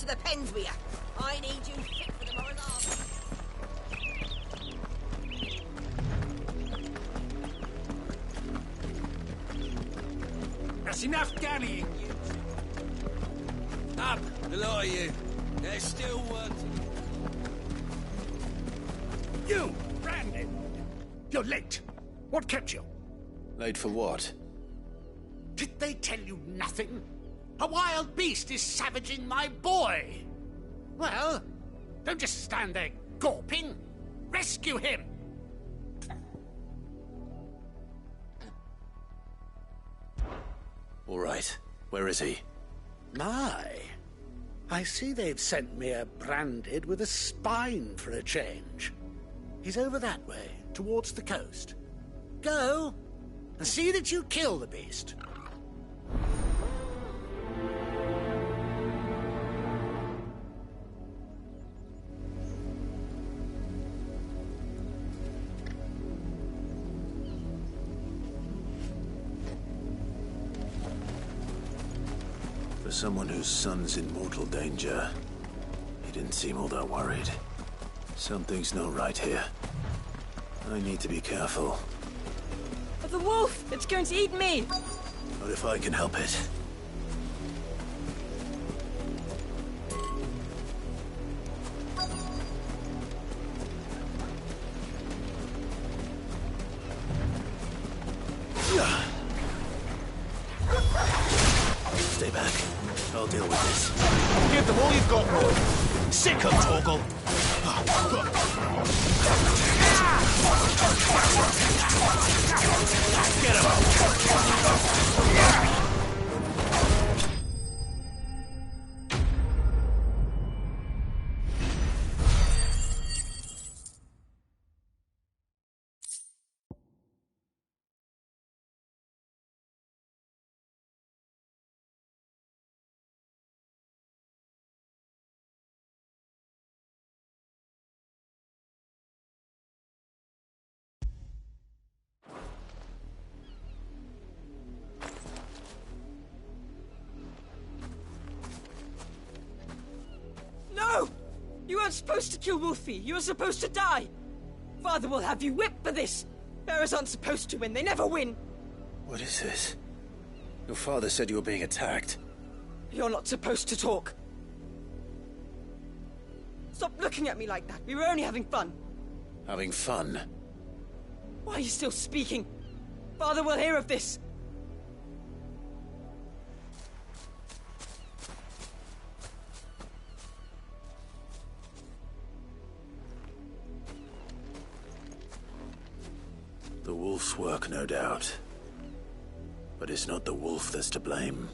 to the pens with you. I need you fit for tomorrow's army. That's enough dallying, you two. Up, the lot of you. There's still work to do. You, Brandon! You're late. What kept you? Late for what? Did they tell you nothing? A wild beast is savaging my boy. Well, don't just stand there gawping. Rescue him! All right. Where is he? My, I see they've sent me a branded with a spine for a change. He's over that way, towards the coast. Go, and see that you kill the beast. For someone whose son's in mortal danger, he didn't seem all that worried. Something's not right here. I need to be careful. The wolf! It's going to eat me! Not if I can help it. Stay back. I'll deal with this. Give them all you've got, Roy. Sick of Torgal. Get him up. No! You weren't supposed to kill Wolfie. You were supposed to die. Father will have you whipped for this. Bearers aren't supposed to win. They never win. What is this? Your father said you were being attacked. You're not supposed to talk. Stop looking at me like that. We were only having fun. Having fun? Why are you still speaking? Father will hear of this. The wolf's work, no doubt. But it's not the wolf that's to blame.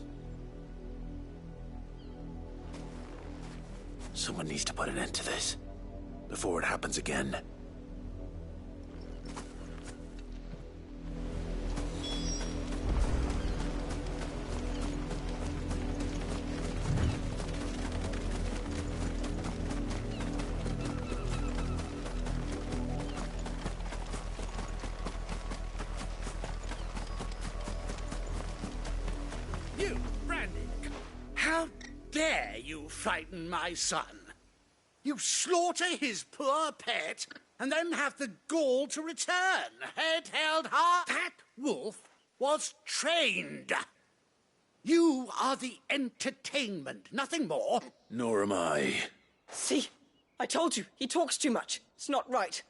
Someone needs to put an end to this, before it happens again. You, Brandon, how dare you frighten my son? You slaughter his poor pet, and then have the gall to return, head held high. That wolf was trained. You are the entertainment, nothing more. Nor am I. See? I told you. He talks too much. It's not right.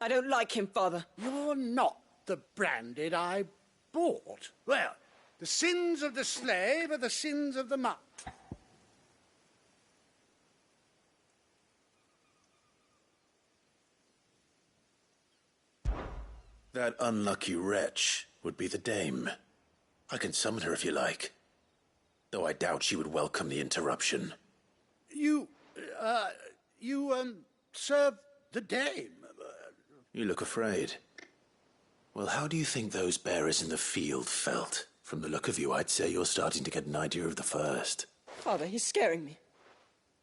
I don't like him, Father. You're not the branded I bought. Well, the sins of the slave are the sins of the monk. That unlucky wretch would be the dame. I can summon her if you like. Though I doubt she would welcome the interruption. You serve the dame. You look afraid. Well, how do you think those bearers in the field felt? From the look of you, I'd say you're starting to get an idea of the first. Father, he's scaring me.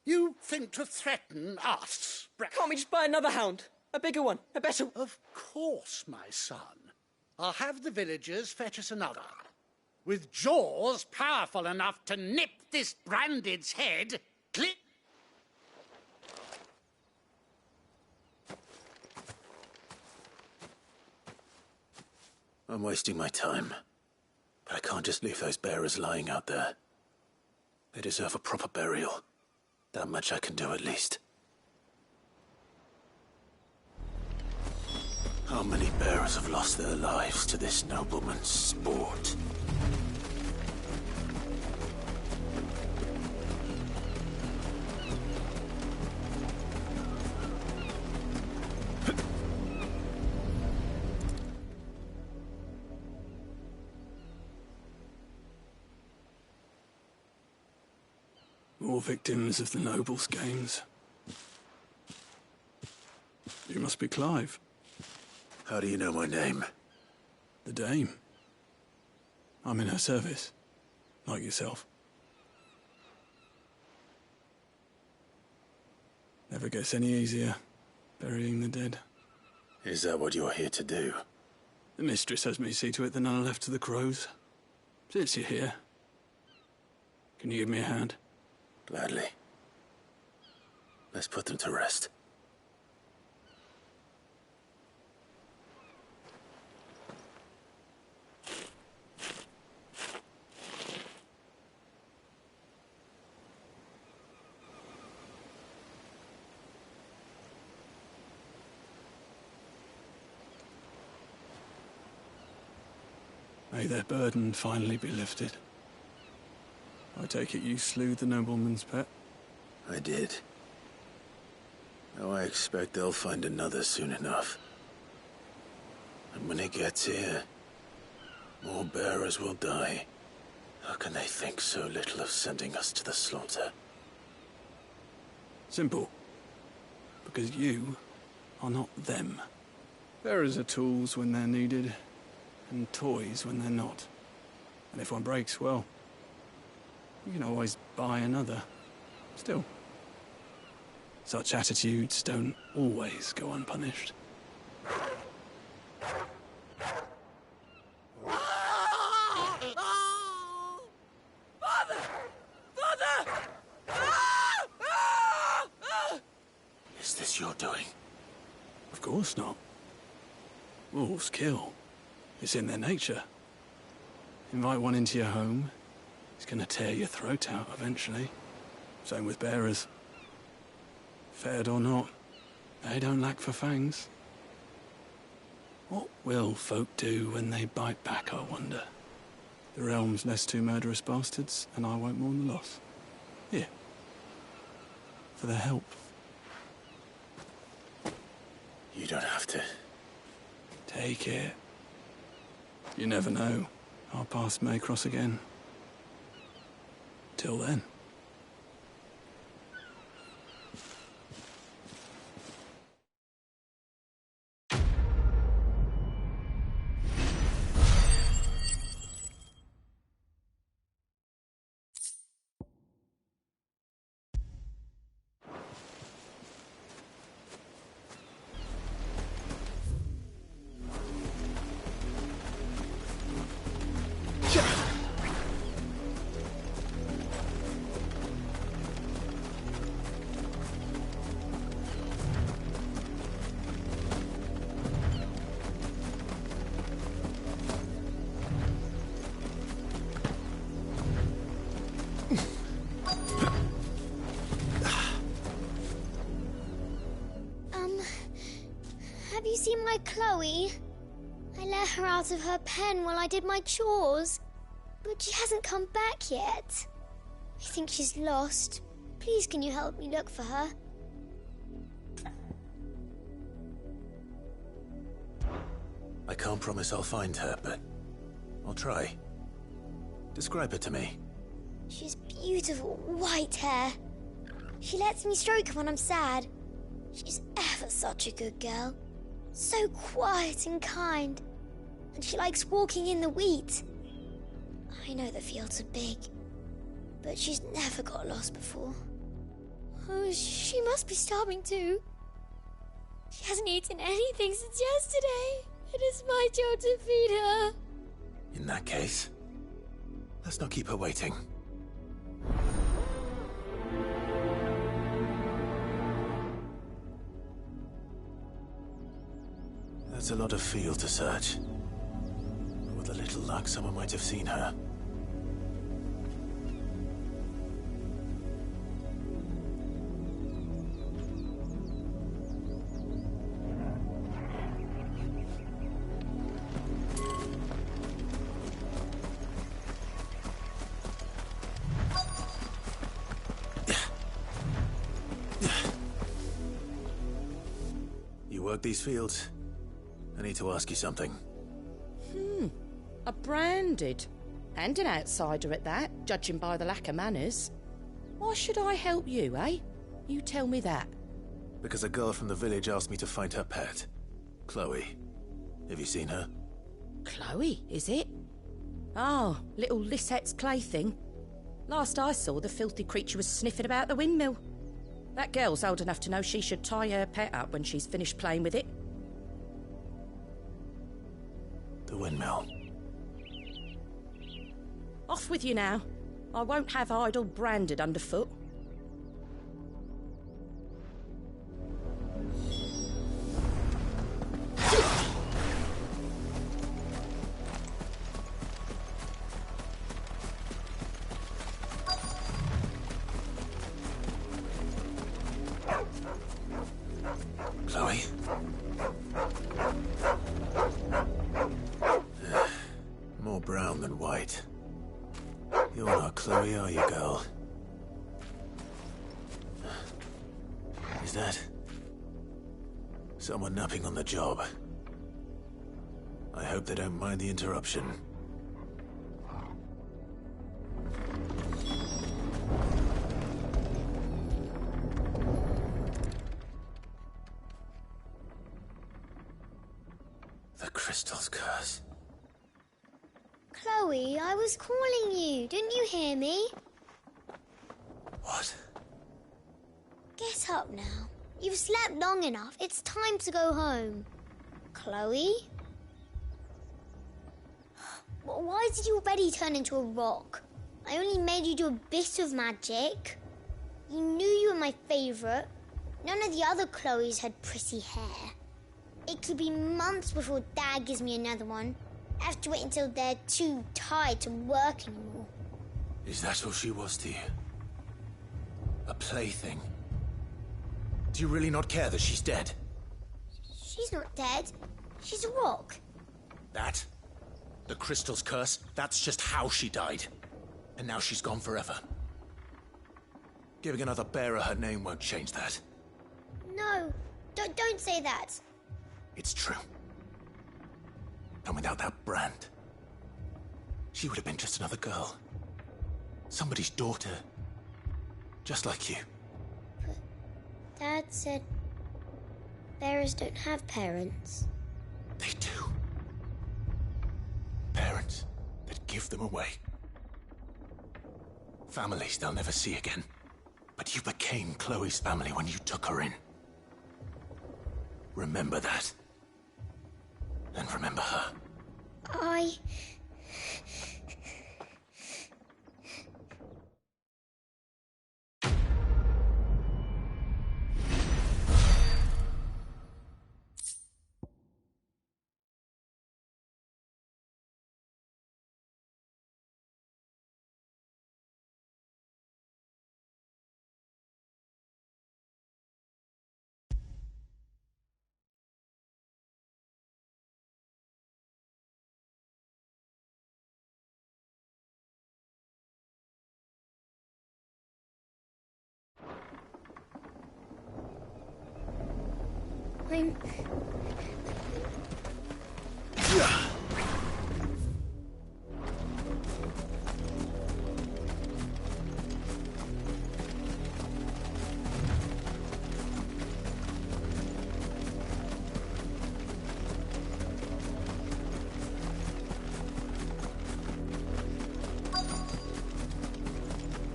You think to threaten us, Can't we just buy another hound? A bigger one, a better... Of course, my son. I'll have the villagers fetch us another. With jaws powerful enough to nip this branded's head, clip I'm wasting my time. But I can't just leave those bearers lying out there. They deserve a proper burial. That much I can do at least. How many bearers have lost their lives to this nobleman's sport? More victims of the nobles' games. You must be Clive. How do you know my name? The Dame. I'm in her service, like yourself. Never gets any easier, burying the dead. Is that what you're here to do? The mistress has me see to it that none are left to the crows. Since you're here, can you give me a hand? Gladly. Let's put them to rest. May their burden finally be lifted. I take it you slew the nobleman's pet? I did. Now I expect they'll find another soon enough. And when it gets here, more bearers will die. How can they think so little of sending us to the slaughter? Simple. Because you are not them. Bearers are tools when they're needed, and toys when they're not. And if one breaks, well, you can always buy another. Still, such attitudes don't always go unpunished. Father! Father! Is this your doing? Of course not. Wolves kill. It's in their nature. Invite one into your home, he's gonna tear your throat out eventually. Same with bearers. Fed or not, they don't lack for fangs. What will folk do when they bite back, I wonder? The realm's less two murderous bastards, and I won't mourn the loss. Here. For their help. You don't have to. Take it. You never know. Our paths may cross again. Till then. Have you seen my Chloe? I let her out of her pen while I did my chores, but she hasn't come back yet. I think she's lost. Please, can you help me look for her? I can't promise I'll find her, but I'll try. Describe her to me. She has beautiful white hair. She lets me stroke her when I'm sad. She's ever such a good girl. So quiet and kind. And she likes walking in the wheat. I know the fields are big, but she's never got lost before. Oh, she must be starving too. She hasn't eaten anything since yesterday. It is my job to feed her. In that case, let's not keep her waiting. That's a lot of field to search. little luck, someone might have seen her. You work these fields? I need to ask you something. A branded. And an outsider at that, judging by the lack of manners. Why should I help you, eh? You tell me that. Because a girl from the village asked me to find her pet. Chloe. Have you seen her? Chloe, is it? Oh, little Lisette's plaything. Last I saw, the filthy creature was sniffing about the windmill. That girl's old enough to know she should tie her pet up when she's finished playing with it. The windmill. Off with you now. I won't have idle branded underfoot. Chloe? More brown than white. You're not Chloe, are you, girl? Is that someone napping on the job? I hope they don't mind the interruption. The crystal's curse. Chloe, I was calling you. Didn't you hear me? What? Get up now. You've slept long enough. It's time to go home. Chloe? Why did you already turn into a rock? I only made you do a bit of magic. You knew you were my favourite. None of the other Chloes had pretty hair. It could be months before Dad gives me another one. I have to wait until they're too tired to work anymore. Is that all she was to you? A plaything? Do you really not care that she's dead? She's not dead. She's a rock. That? The crystal's curse? That's just how she died. And now she's gone forever. Giving another bearer her name won't change that. No, don't say that. It's true. And without that brand, she would have been just another girl. Somebody's daughter. Just like you. But Dad said bearers don't have parents. They do. Parents that give them away. Families they'll never see again. But you became Chloe's family when you took her in. Remember that. And remember her.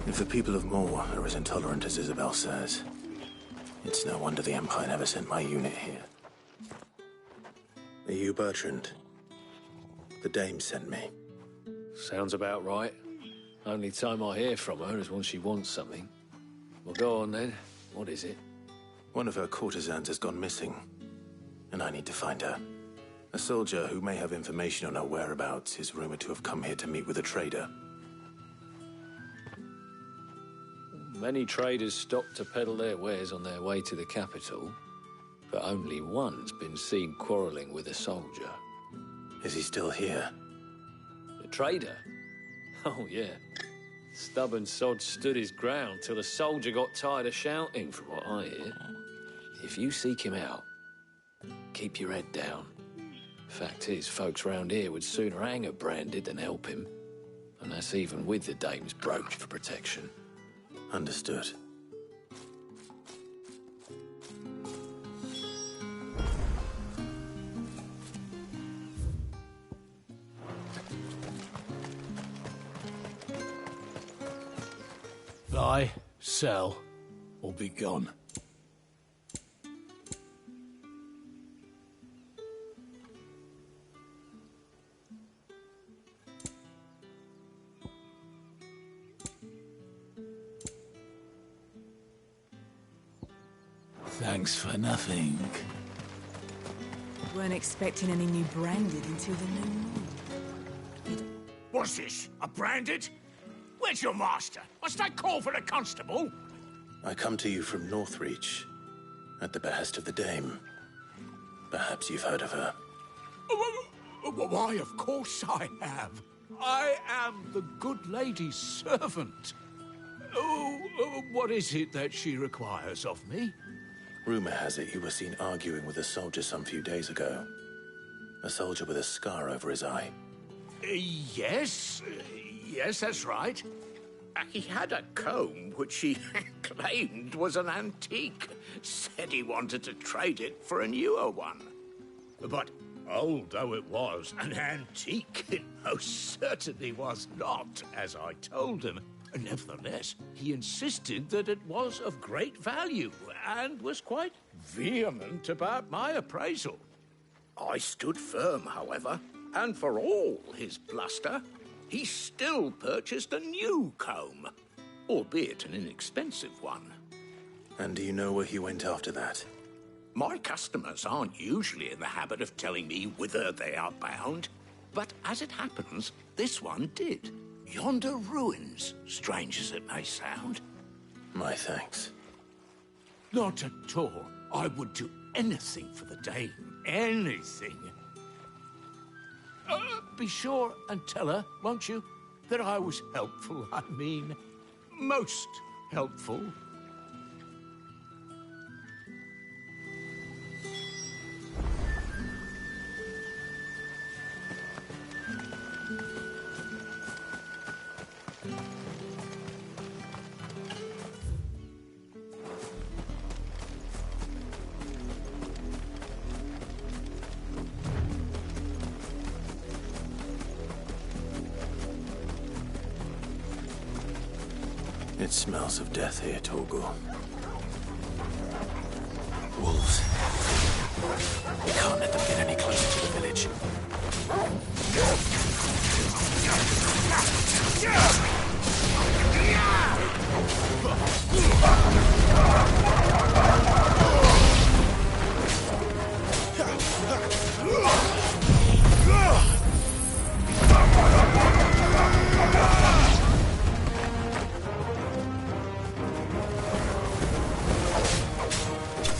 If the people of Moor are as intolerant as Isabel says, it's no wonder the Empire never sent my unit here. Are you Bertrand? The dame sent me. Sounds about right. Only time I hear from her is when she wants something. Well, go on then. What is it? One of her courtesans has gone missing, and I need to find her. A soldier who may have information on our whereabouts is rumored to have come here to meet with a trader. Many traders stop to peddle their wares on their way to the capital, but only one's been seen quarrelling with a soldier. Is he still here? The trader? Oh, yeah. Stubborn sod stood his ground till the soldier got tired of shouting, from what I hear. If you seek him out, keep your head down. Fact is, folks round here would sooner hang a branded than help him. And that's even with the dame's brooch for protection. Understood. Buy, sell, or be gone. Thanks for nothing. Weren't expecting any new branded until the new moon. What's this? A branded? Where's your master? Must I call for the constable? I come to you from Northreach, at the behest of the dame. Perhaps you've heard of her. Why, of course I have. I am the good lady's servant. What is it that she requires of me? Rumor has it you were seen arguing with a soldier some few days ago. A soldier with a scar over his eye. Yes, that's right. He had a comb which he claimed was an antique. Said he wanted to trade it for a newer one. But old though it was, an antique it most certainly was not, as I told him. Nevertheless, he insisted that it was of great value and was quite vehement about my appraisal. I stood firm, however, and for all his bluster, he still purchased a new comb, albeit an inexpensive one. And do you know where he went after that? My customers aren't usually in the habit of telling me whither they are bound, but as it happens, this one did. Yonder ruins, strange as it may sound. My thanks. Not at all. I would do anything for the dame. Anything. Be sure and tell her, won't you, that I was helpful. I mean, most helpful. It smells of death here, Torgal. Wolves. We can't let them get any closer to the village.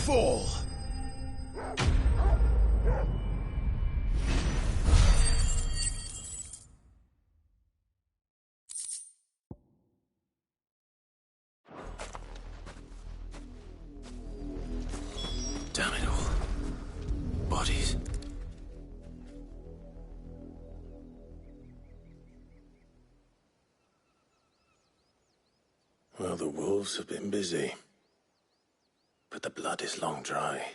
Fall! Damn it all. Bodies. Well, the wolves have been busy. But the blood is long dry.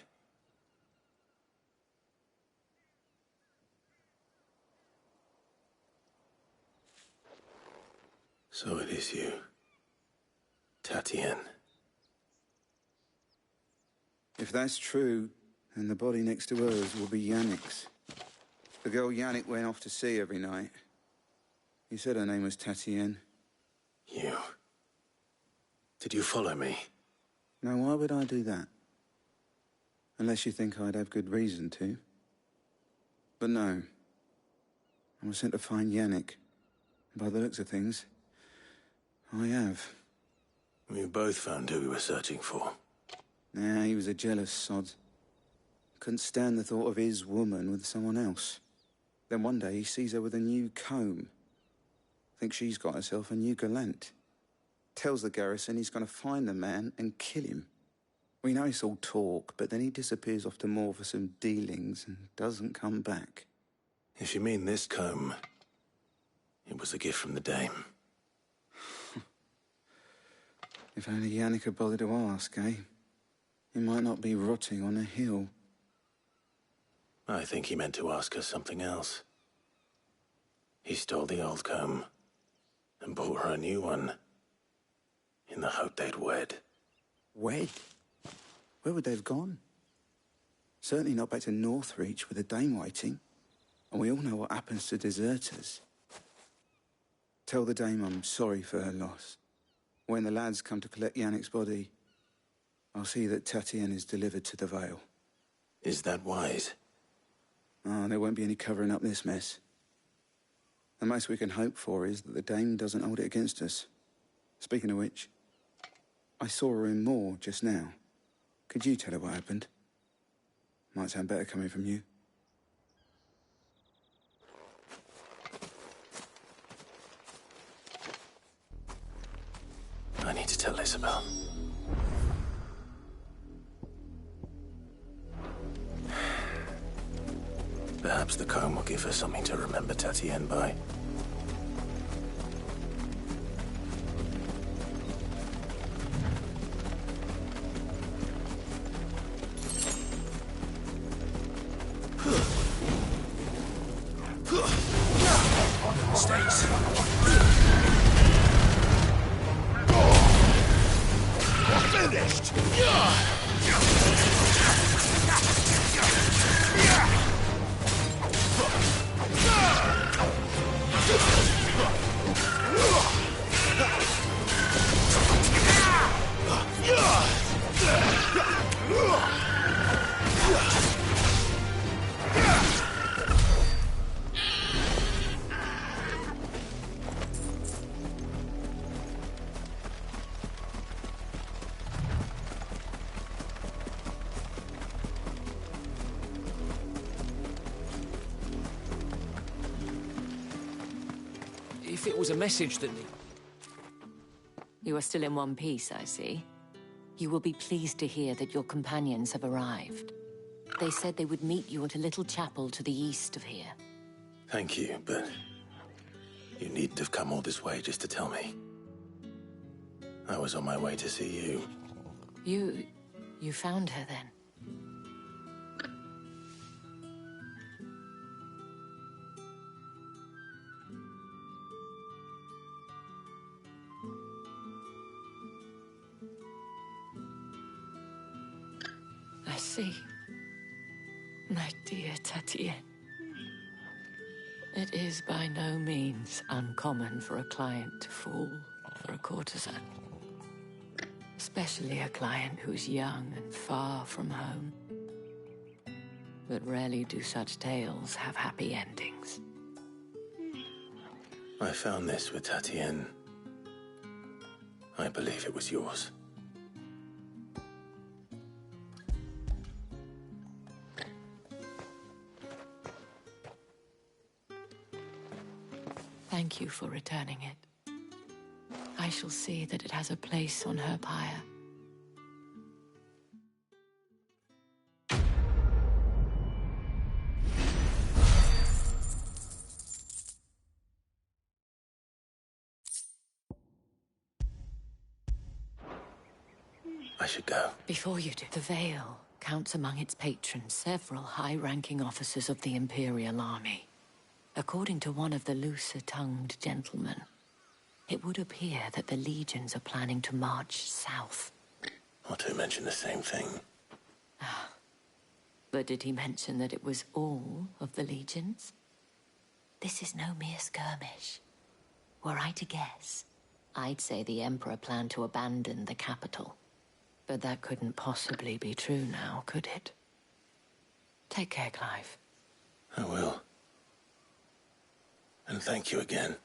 So it is you, Tatienne. If that's true, then the body next to hers will be Yannick's. The girl Yannick went off to see every night. He said her name was Tatienne. You. Did you follow me? Now, why would I do that? Unless you think I'd have good reason to. But no. I was sent to find Yannick. By the looks of things, I have. We both found who we were searching for. Nah, he was a jealous sod. Couldn't stand the thought of his woman with someone else. Then one day he sees her with a new comb. Thinks she's got herself a new gallant. Tells the garrison he's going to find the man and kill him. We know it's all talk, but then he disappears off to Moor for some dealings and doesn't come back. If you mean this comb, it was a gift from the dame. If only Yannick had bothered to ask, eh? He might not be rotting on a hill. I think he meant to ask us something else. He stole the old comb and bought her a new one in the hope they'd wed. Wed? Where would they have gone? Certainly not back to Northreach with a dame waiting. And we all know what happens to deserters. Tell the dame I'm sorry for her loss. When the lads come to collect Yannick's body, I'll see that Tatienne is delivered to the Vale. Is that wise? Oh, there won't be any covering up this mess. The most we can hope for is that the dame doesn't hold it against us. Speaking of which, I saw her in Moor just now. Could you tell her what happened? Might sound better coming from you. I need to tell Isabel. Perhaps the comb will give her something to remember Tatienne by. Stays. Finished! If it was a message that... You are still in one piece, I see. You will be pleased to hear that your companions have arrived. They said they would meet you at a little chapel to the east of here. Thank you, but you needn't have come all this way just to tell me. I was on my way to see you. You found her then? I see. My dear Tatienne. It is by no means uncommon for a client to fall for a courtesan. Especially a client who's young and far from home. But rarely do such tales have happy endings. I found this with Tatienne. I believe it was yours. Thank you for returning it. I shall see that it has a place on her pyre. I should go. Before you do, the Vale counts among its patrons several high-ranking officers of the Imperial Army. According to one of the looser-tongued gentlemen, it would appear that the legions are planning to march south. Not to mention the same thing. But did he mention that it was all of the legions? This is no mere skirmish. Were I to guess, I'd say the Emperor planned to abandon the capital. But that couldn't possibly be true now, could it? Take care, Clive. I will. And thank you again.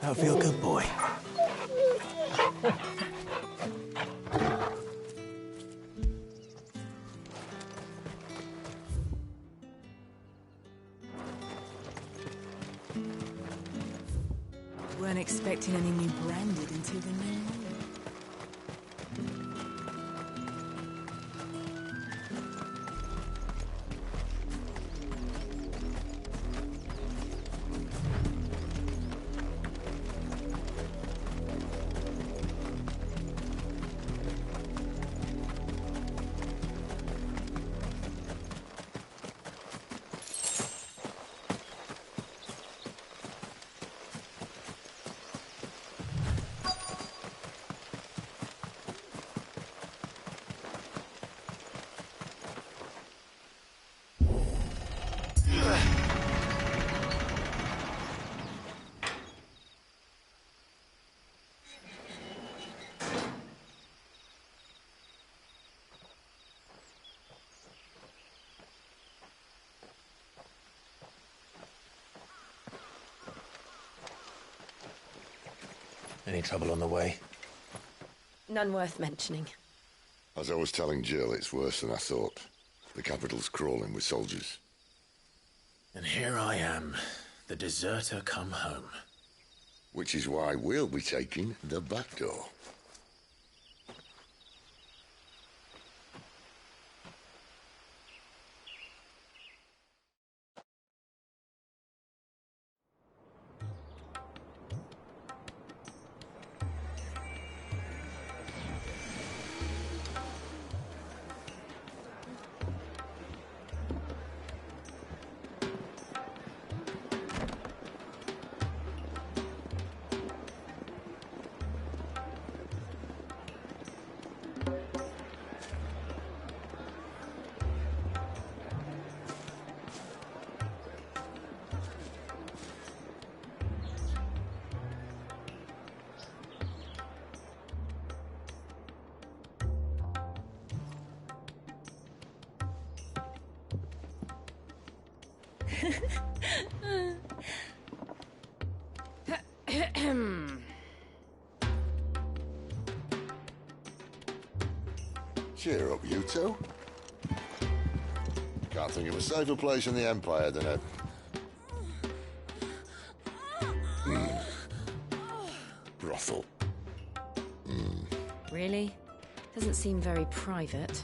I feel good, boy. Weren't expecting any new branded until the new moon. Any trouble on the way? None worth mentioning. As I was telling Jill, it's worse than I thought. The capital's crawling with soldiers. And here I am, the deserter come home. Which is why we'll be taking the back door. Cheer up, you two. Can't think of a safer place in the Empire than a... brothel. Really? Doesn't seem very private.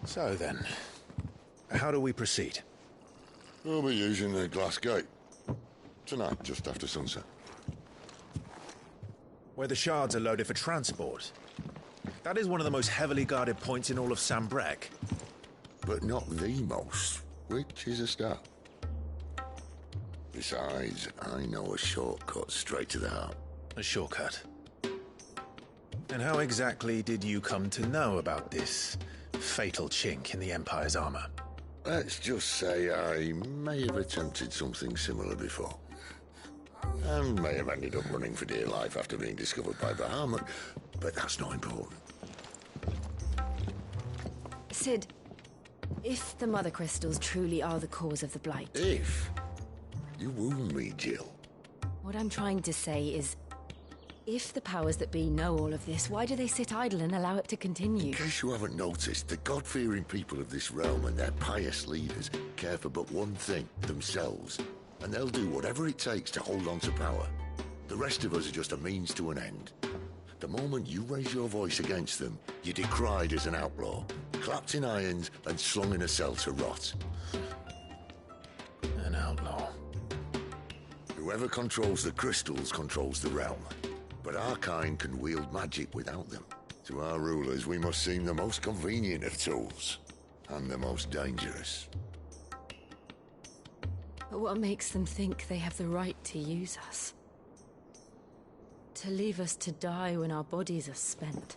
So then, how do we proceed? We'll be using the glass gate. Tonight, just after sunset. Where the shards are loaded for transport. That is one of the most heavily guarded points in all of Sambrek. But not the most, which is a start. Besides, I know a shortcut straight to the heart. A shortcut? And how exactly did you come to know about this fatal chink in the Empire's armor? Let's just say I may have attempted something similar before. And may have ended up running for dear life after being discovered by Bahamut, but that's not important. Sid, if the Mother Crystals truly are the cause of the Blight... If? You wound me, Jill. What I'm trying to say is, if the powers that be know all of this, why do they sit idle and allow it to continue? In case you haven't noticed, the God-fearing people of this realm and their pious leaders care for but one thing, themselves. And they'll do whatever it takes to hold on to power. The rest of us are just a means to an end. The moment you raise your voice against them, you're decried as an outlaw, clapped in irons and slung in a cell to rot. An outlaw. Whoever controls the crystals controls the realm. But our kind can wield magic without them. To our rulers, we must seem the most convenient of tools. And the most dangerous. But what makes them think they have the right to use us? To leave us to die when our bodies are spent.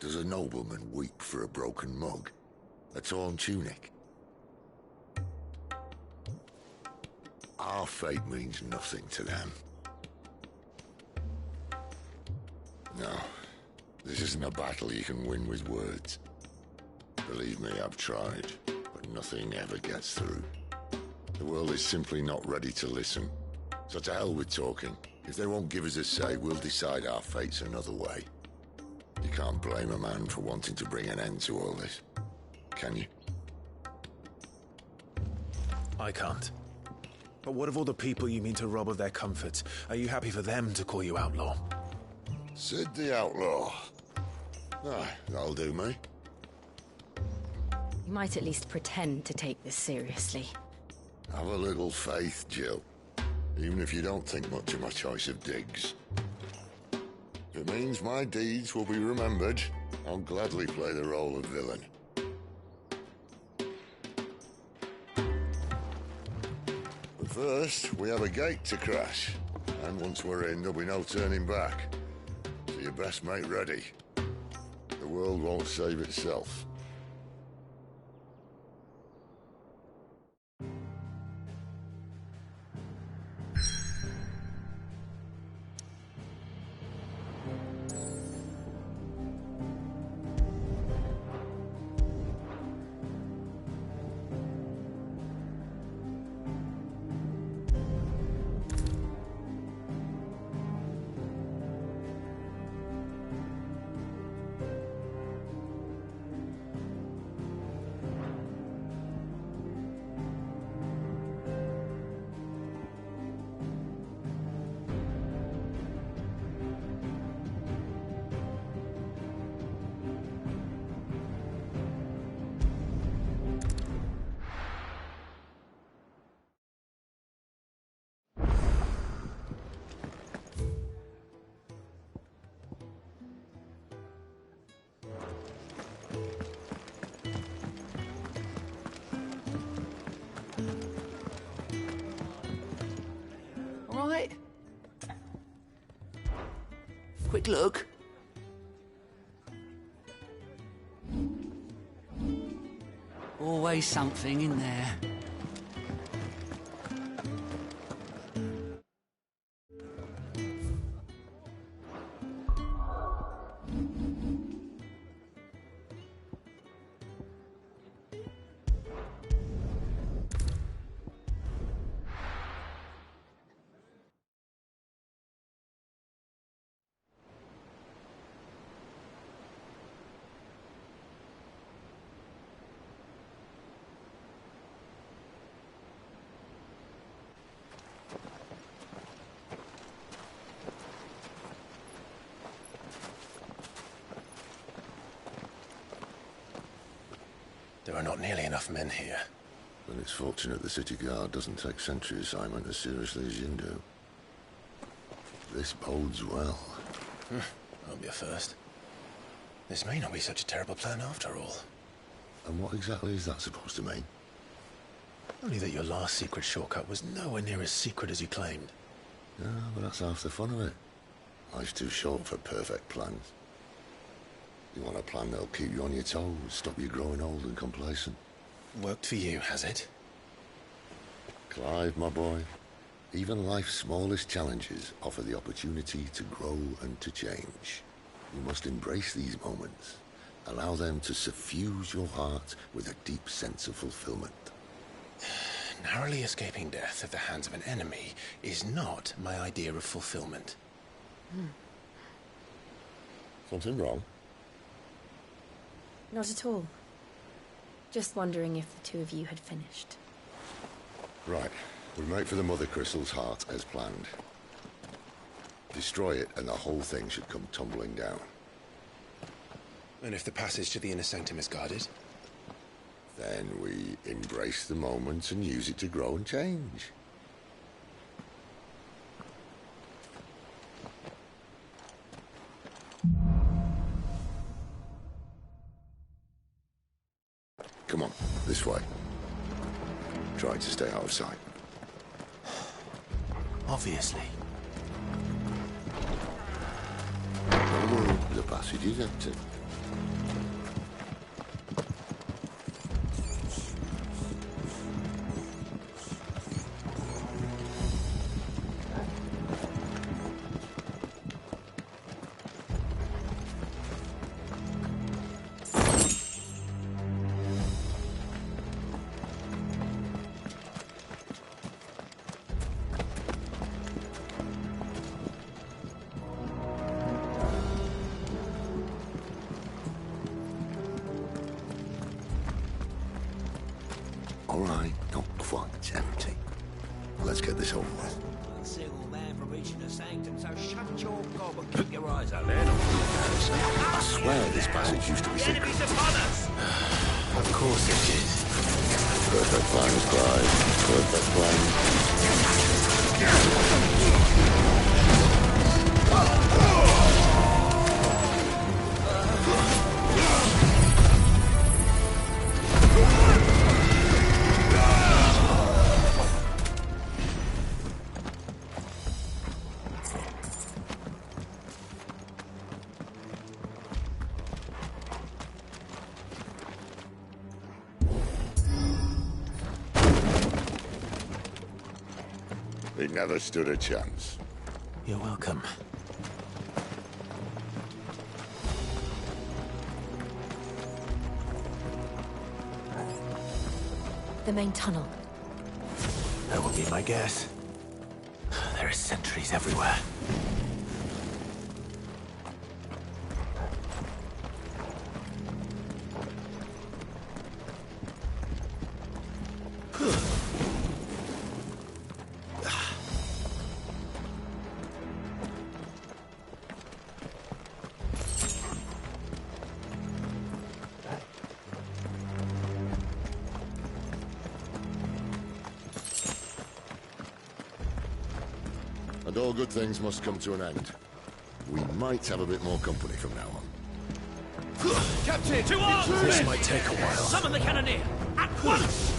Does a nobleman weep for a broken mug? A torn tunic? Our fate means nothing to them. No, this isn't a battle you can win with words. Believe me, I've tried, but nothing ever gets through. The world is simply not ready to listen. So to hell with talking. If they won't give us a say, we'll decide our fates another way. You can't blame a man for wanting to bring an end to all this, can you? I can't. But what of all the people you mean to rob of their comforts? Are you happy for them to call you outlaw? Sid the Outlaw. Ah, that'll do me. You might at least pretend to take this seriously. Have a little faith, Jill. Even if you don't think much of my choice of digs. If it means my deeds will be remembered, I'll gladly play the role of villain. But first, we have a gate to crash. And once we're in, there'll be no turning back. So you best make ready. The world won't save itself. Right. Quick look. Always something in there. There are not nearly enough men here. Then it's fortunate the city guard doesn't take sentry assignment as seriously as you do. This bodes well. That'll be a first. This may not be such a terrible plan after all. And what exactly is that supposed to mean? Only that your last secret shortcut was nowhere near as secret as you claimed. Yeah, but that's half the fun of it. Life's too short for perfect plans. You want a plan that'll keep you on your toes, stop you growing old and complacent. Worked for you, has it? Clive, my boy, even life's smallest challenges offer the opportunity to grow and to change. You must embrace these moments. Allow them to suffuse your heart with a deep sense of fulfillment. Narrowly escaping death at the hands of an enemy is not my idea of fulfillment. Something wrong? Not at all. Just wondering if the two of you had finished. Right. We make for the Mother Crystal's heart as planned. Destroy it and the whole thing should come tumbling down. And if the passage to the inner sanctum is guarded? Then we embrace the moment and use it to grow and change. Come on, this way. Try to stay out of sight. Obviously. Oh, the passage is empty. All right, not quite empty. Let's get this over with. A single man from reaching the sanctum, so shut your gob and keep your eyes open. I swear this passage used to be secret. Enemies upon us! Of course it did. Perfect plan, Clive. Perfect He never stood a chance. You're welcome. The main tunnel. That would be my guess. There are sentries everywhere. And all good things must come to an end. We might have a bit more company from now on. Captain, to arms! This might take a while. Summon the cannoneer! At once!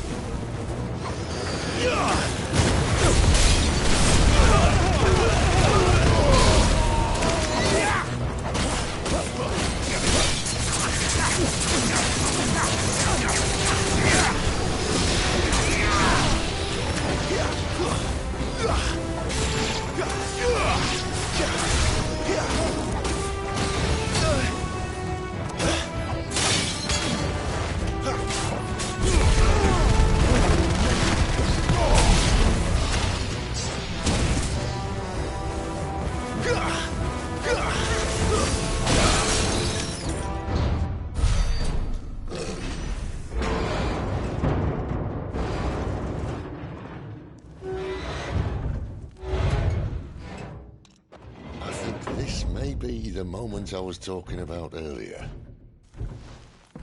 Be the moment I was talking about earlier.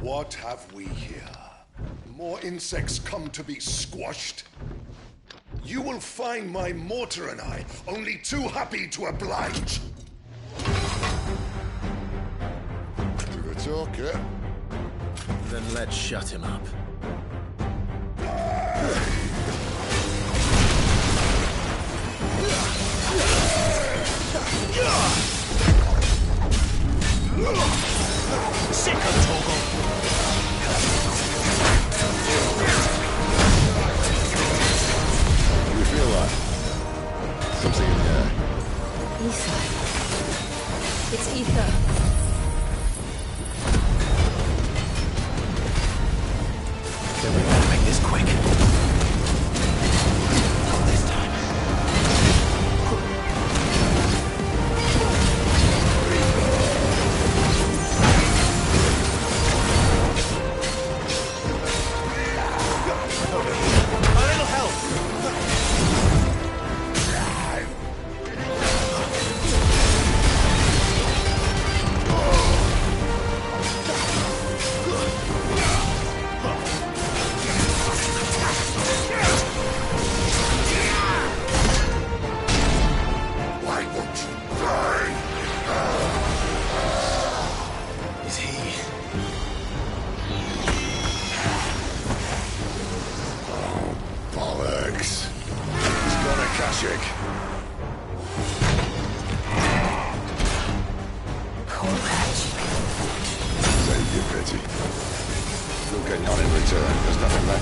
What have we here? More insects come to be squashed? You will find my mortar and I only too happy to oblige. You're a talker. Then let's shut him up. Sick of Toggle! You feel that? Something in there. Ether. It's ether. Then we better make this quick. Not this time.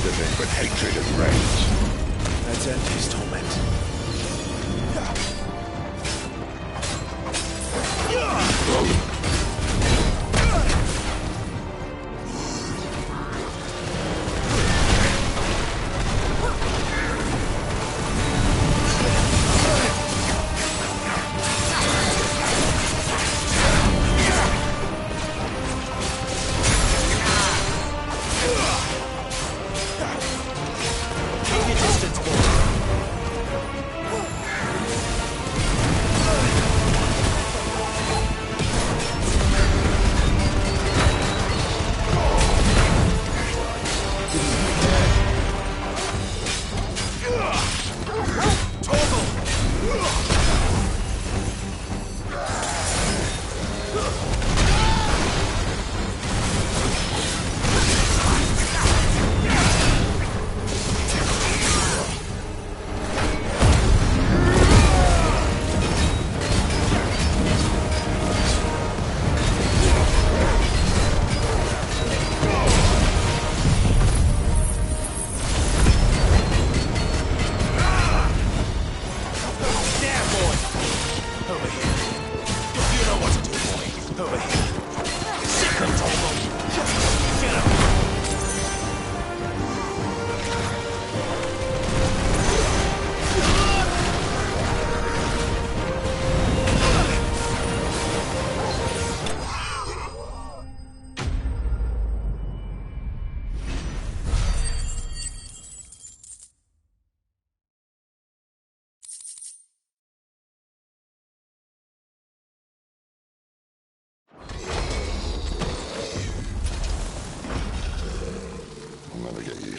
nothing but hatred and rage. Let's end his torment.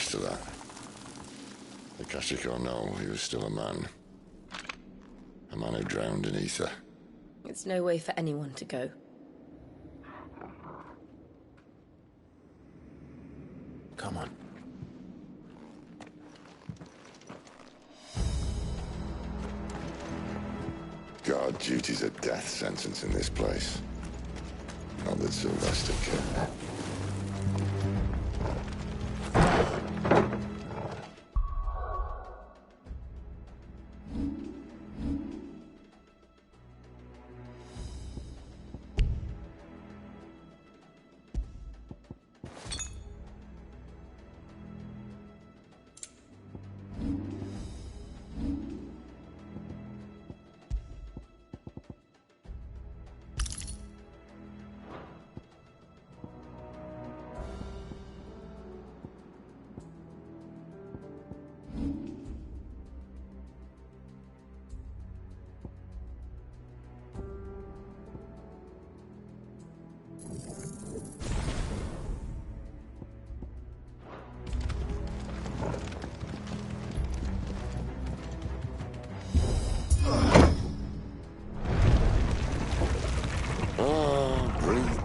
To that. The Kashiko know he was still a man. A man who drowned in ether. It's no way for anyone to go. Come on. God, duty's a death sentence in this place. Not that Sylvester cared.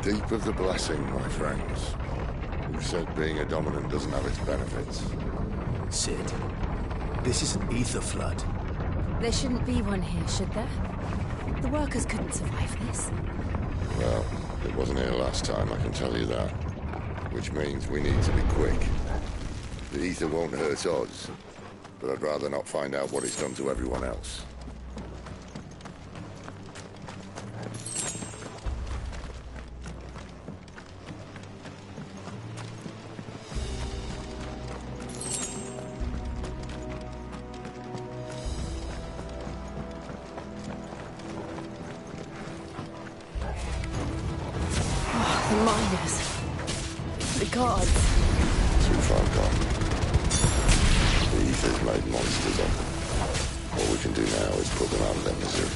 Deep of the blessing, my friends. Who said being a dominant doesn't have its benefits? Sid, this is an ether flood. There shouldn't be one here, should there? The workers couldn't survive this. Well, it wasn't here last time, I can tell you that. Which means we need to be quick. The ether won't hurt us, but I'd rather not find out what it's done to everyone else. The miners. The gods. Too far gone. The ether's made monsters of them. All we can do now is put them out of their misery.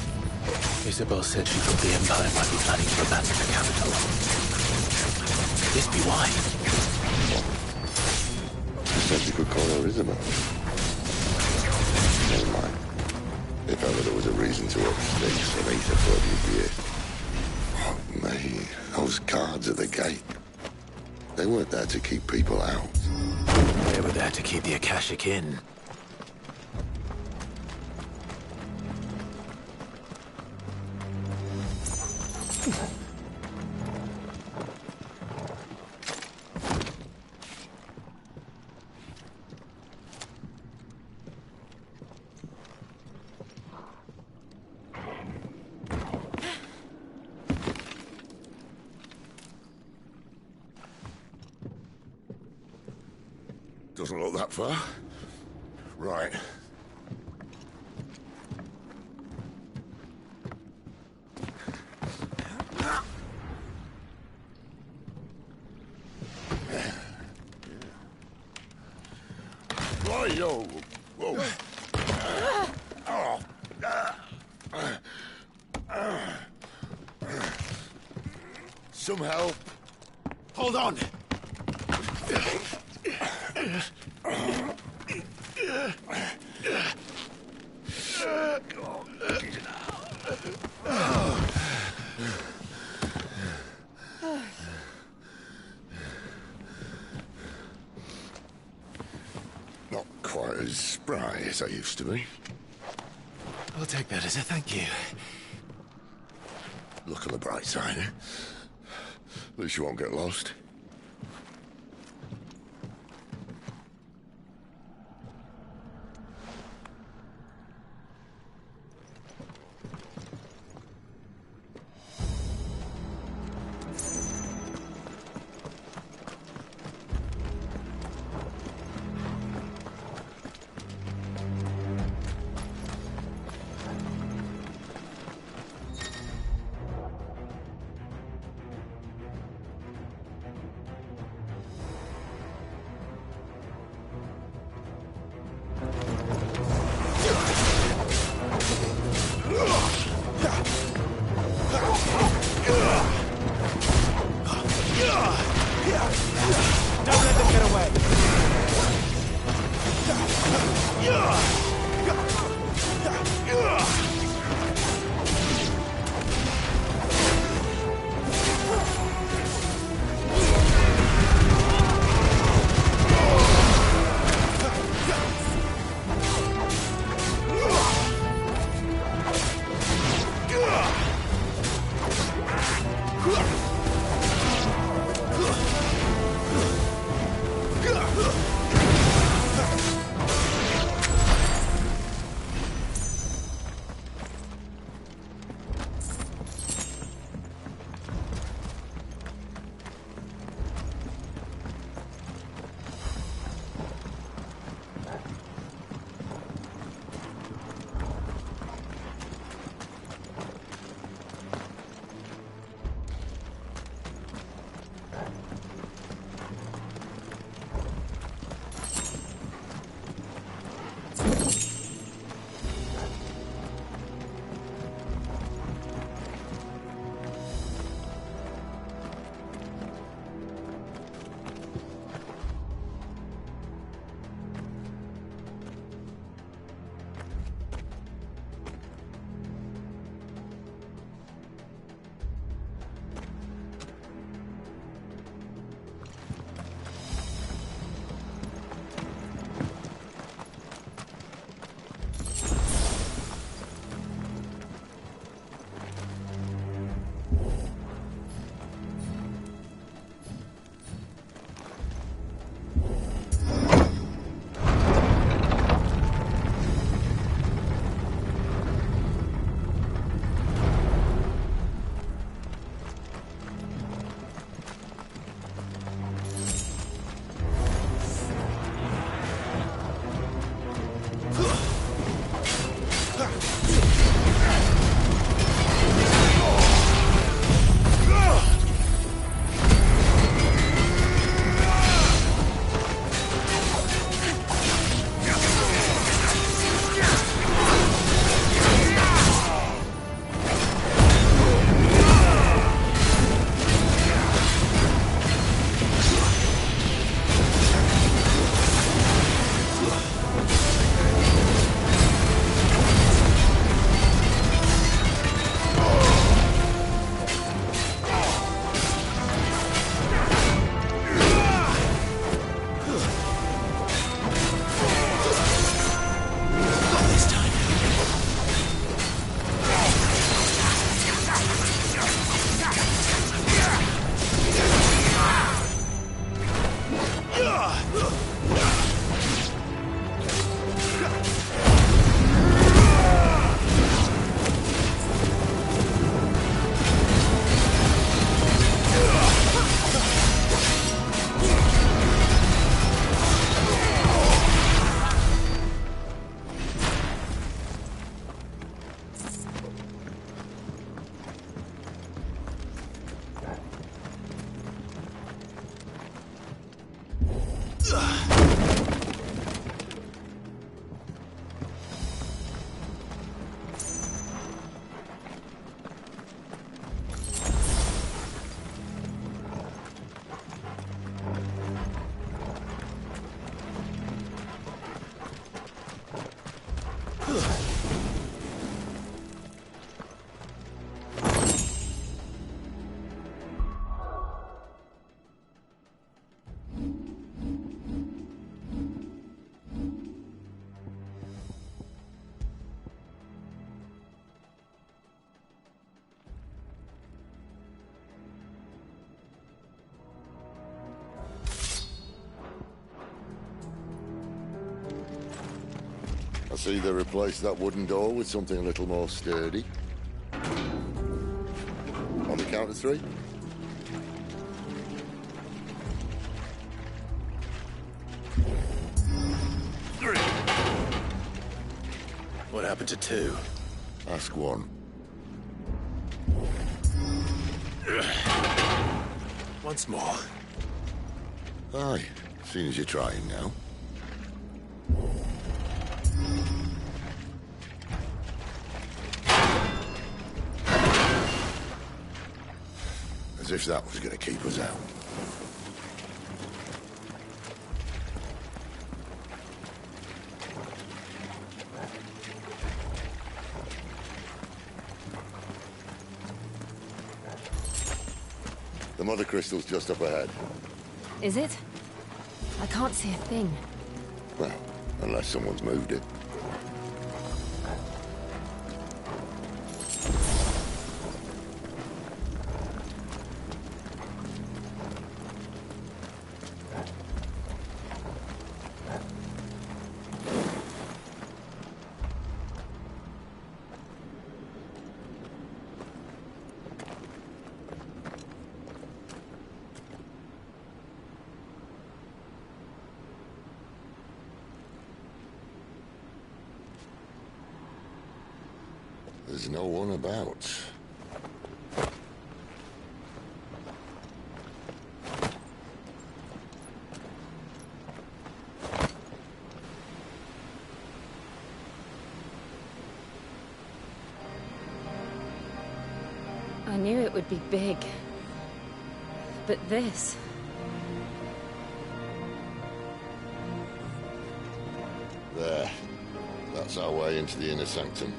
Isabel said she thought the Empire might be planning to abandon the capital. Could this be why? She said you could call her Isabel. Never mind. If ever there was a reason to upstate some ether flood, you'd be it. Oh, me. Those guards at the gate. They weren't there to keep people out. They were there to keep the Akashic in. Doesn't look that far. Right. Whoa, whoa. Some help. Hold on. Not quite as spry as I used to be. I'll take that as a thank you. Look on the bright side, eh? At least you won't get lost. see they replace that wooden door with something a little more sturdy? On the count of 3? What happened to 2? Ask 1. Once more. Aye, seeing as you're trying now. As if that was going to keep us out. The mother crystal's just up ahead. Is it? I can't see a thing. Well, unless someone's moved it. There's no one about. I knew it would be big. But this... There. That's our way into the inner sanctum.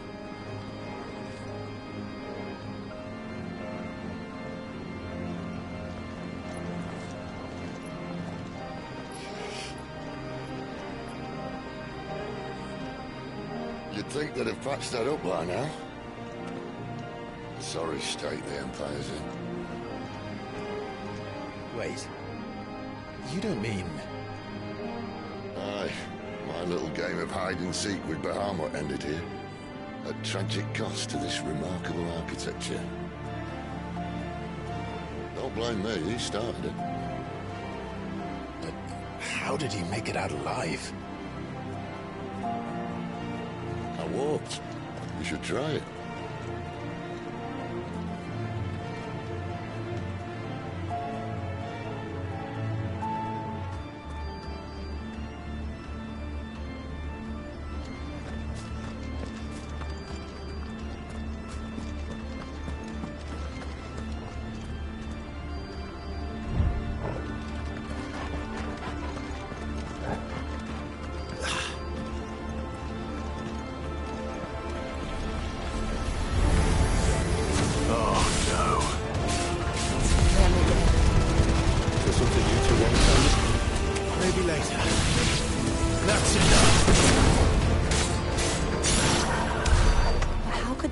You'd think they'd have patched that up by now. Sorry state the Empire's in. Wait. You don't mean... Aye. My little game of hide-and-seek with Bahamut ended here. At tragic cost to this remarkable architecture. Don't blame me, he started it. But how did he make it out alive? I walked. You should try it.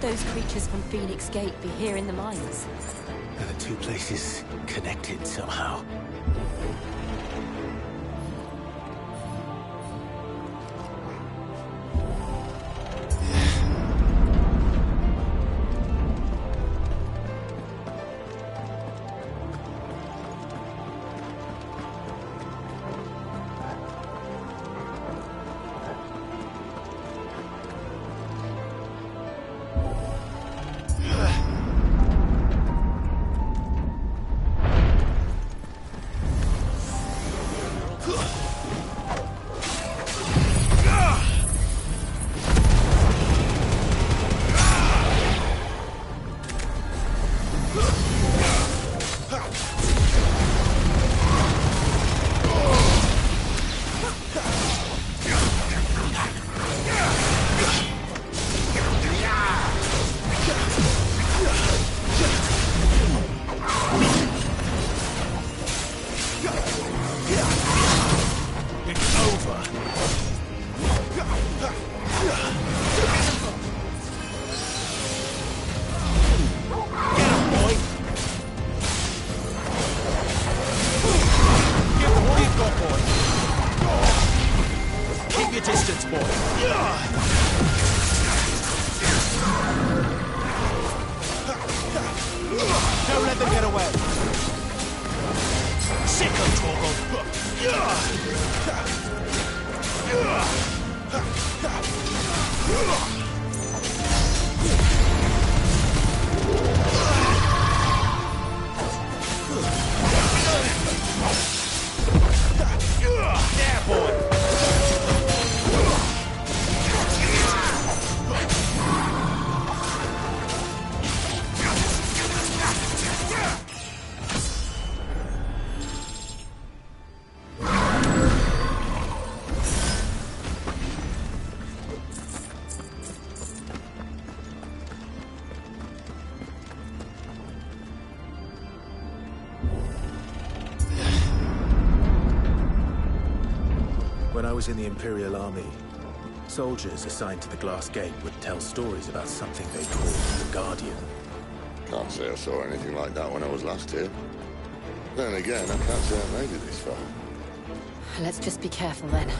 Those creatures from Phoenix Gate be here in the mines? Are the two places connected somehow? I was in the Imperial Army, soldiers assigned to the Glass Gate would tell stories about something they called the Guardian. Can't say I saw anything like that when I was last here. Then again, I can't say I made it this far. Let's just be careful then.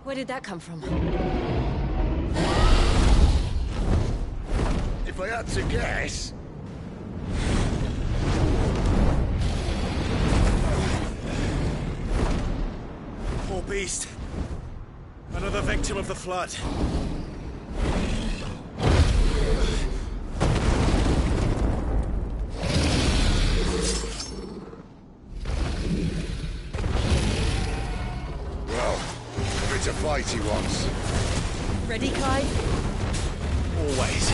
Where did that come from? If I had to guess... Poor beast. Another victim of the flood. It's a fight he wants. Ready, Clive? Always.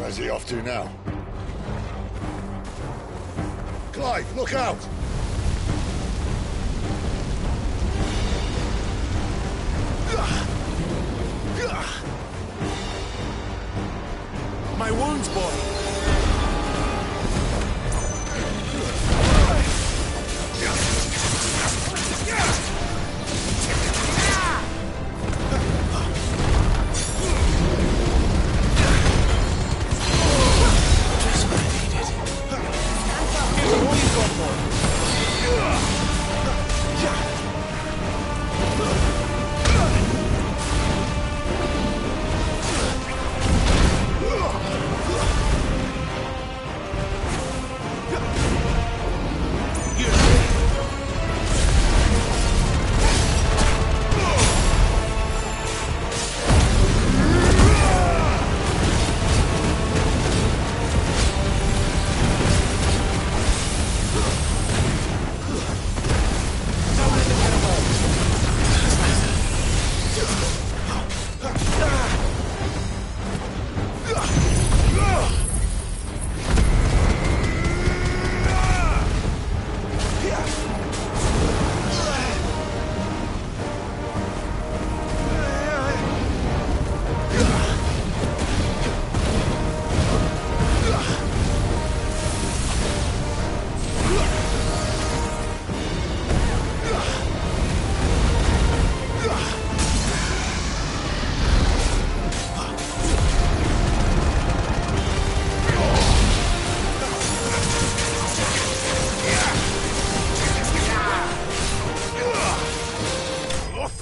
Where's he off to now? Clive, look out! My wounds, boy!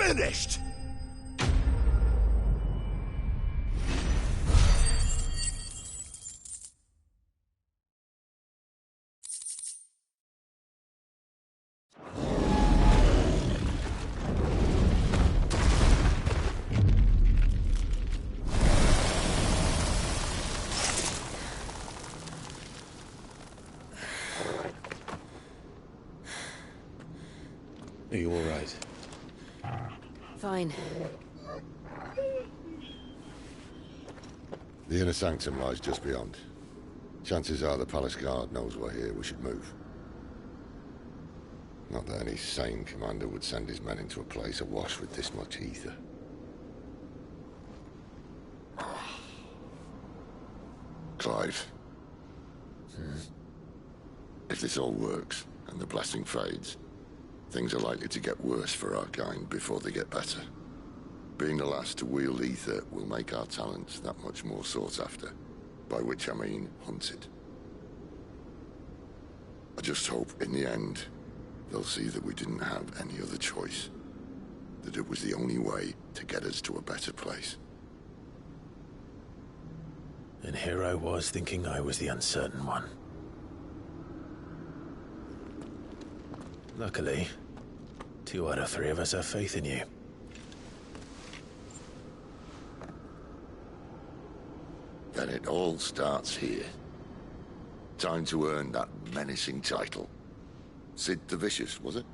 finished! Are you all right? Fine. The inner sanctum lies just beyond. Chances are the palace guard knows we're here. We should move. Not that any sane commander would send his men into a place awash with this much ether. Clive. If this all works, and the blessing fades, things are likely to get worse for our kind before they get better. Being the last to wield ether will make our talents that much more sought after. By which I mean hunted. I just hope, in the end, they'll see that we didn't have any other choice. That it was the only way to get us to a better place. And here I was thinking I was the uncertain one. Luckily, 2 out of 3 of us have faith in you. Then it all starts here. Time to earn that menacing title. Sid the Vicious, was it?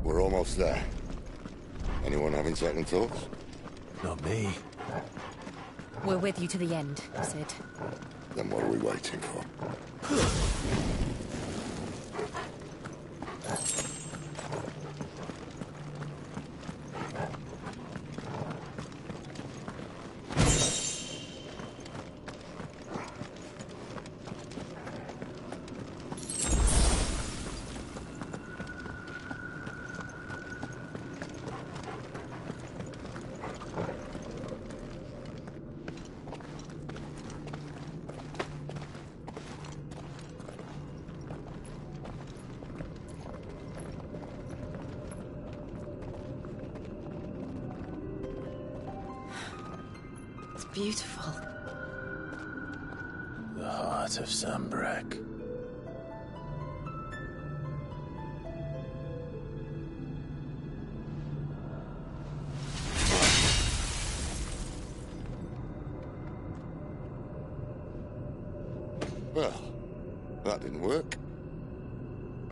We're almost there. Anyone having second thoughts? Not me. We're with you to the end, Sid. Then what are we waiting for? Beautiful. The heart of Sambrek. Well, that didn't work.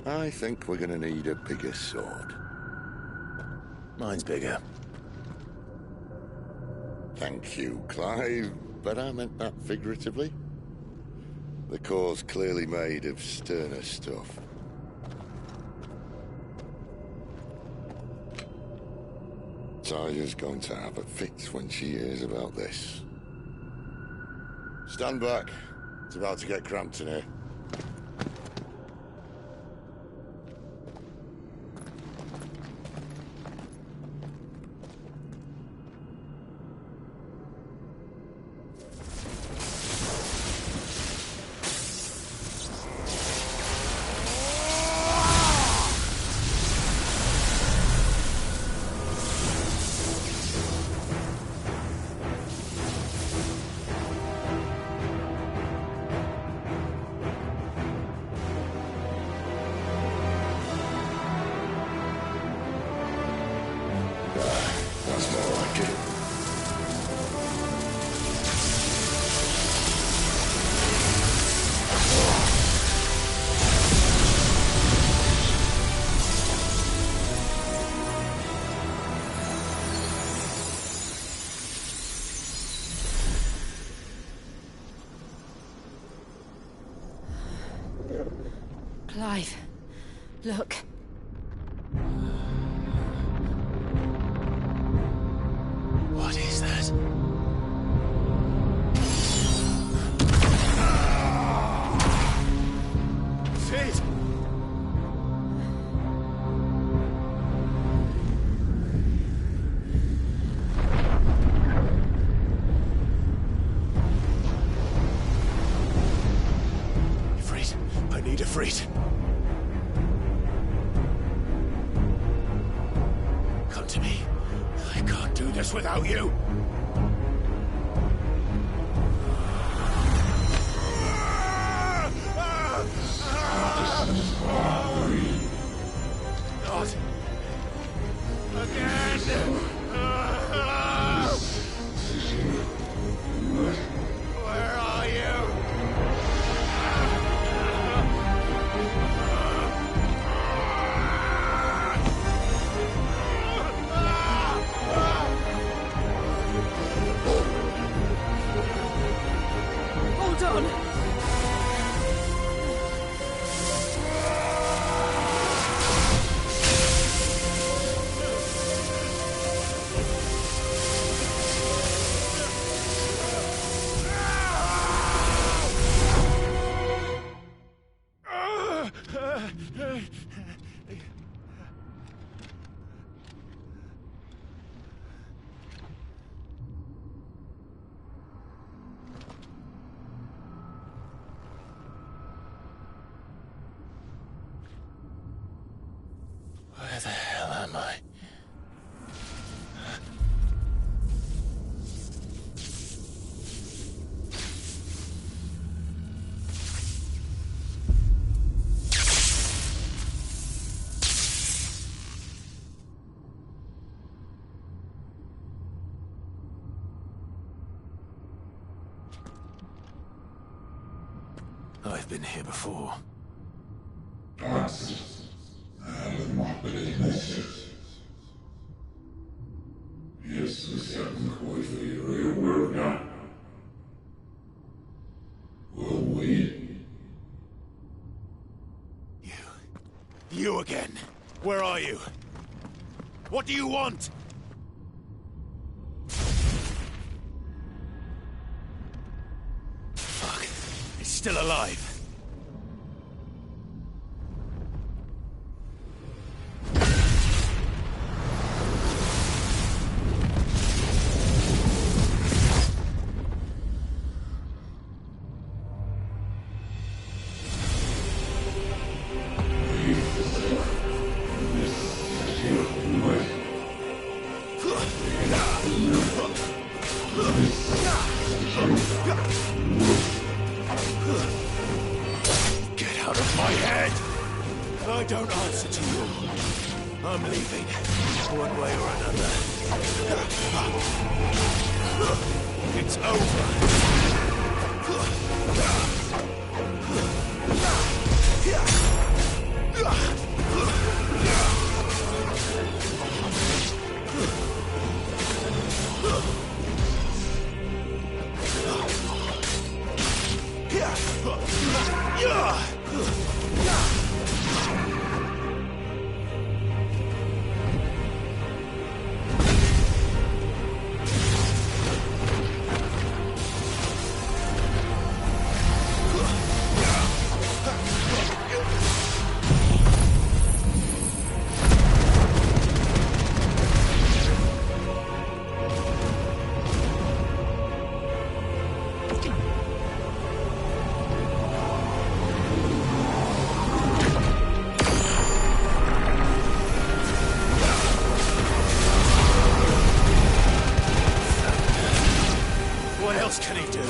I think we're gonna need a bigger sword. Mine's bigger. Thank you, Clive, but I meant that figuratively. The core's clearly made of sterner stuff. Taya's going to have a fit when she hears about this. Stand back. It's about to get cramped in here. That's more like it. Clive, look. What is that? need a freet. Come to me. I can't do this without you. Not again. Where are you? Hold on! Where the hell am I? I've been here before. You again. Where are you? What do you want? Fuck. He's still alive. Get out of my head! I don't answer to you. I'm leaving, one way or another. It's What else can he do?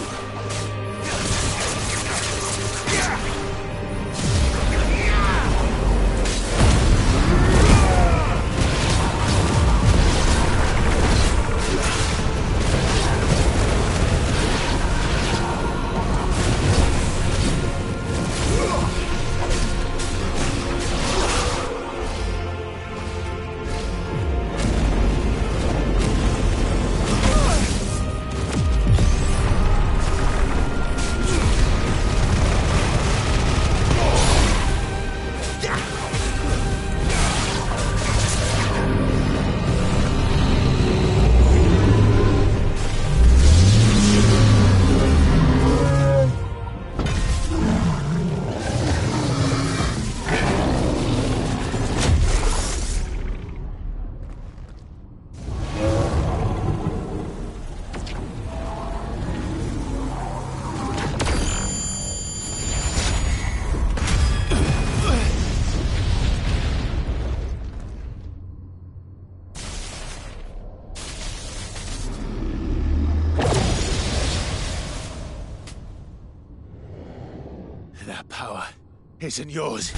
That power isn't yours.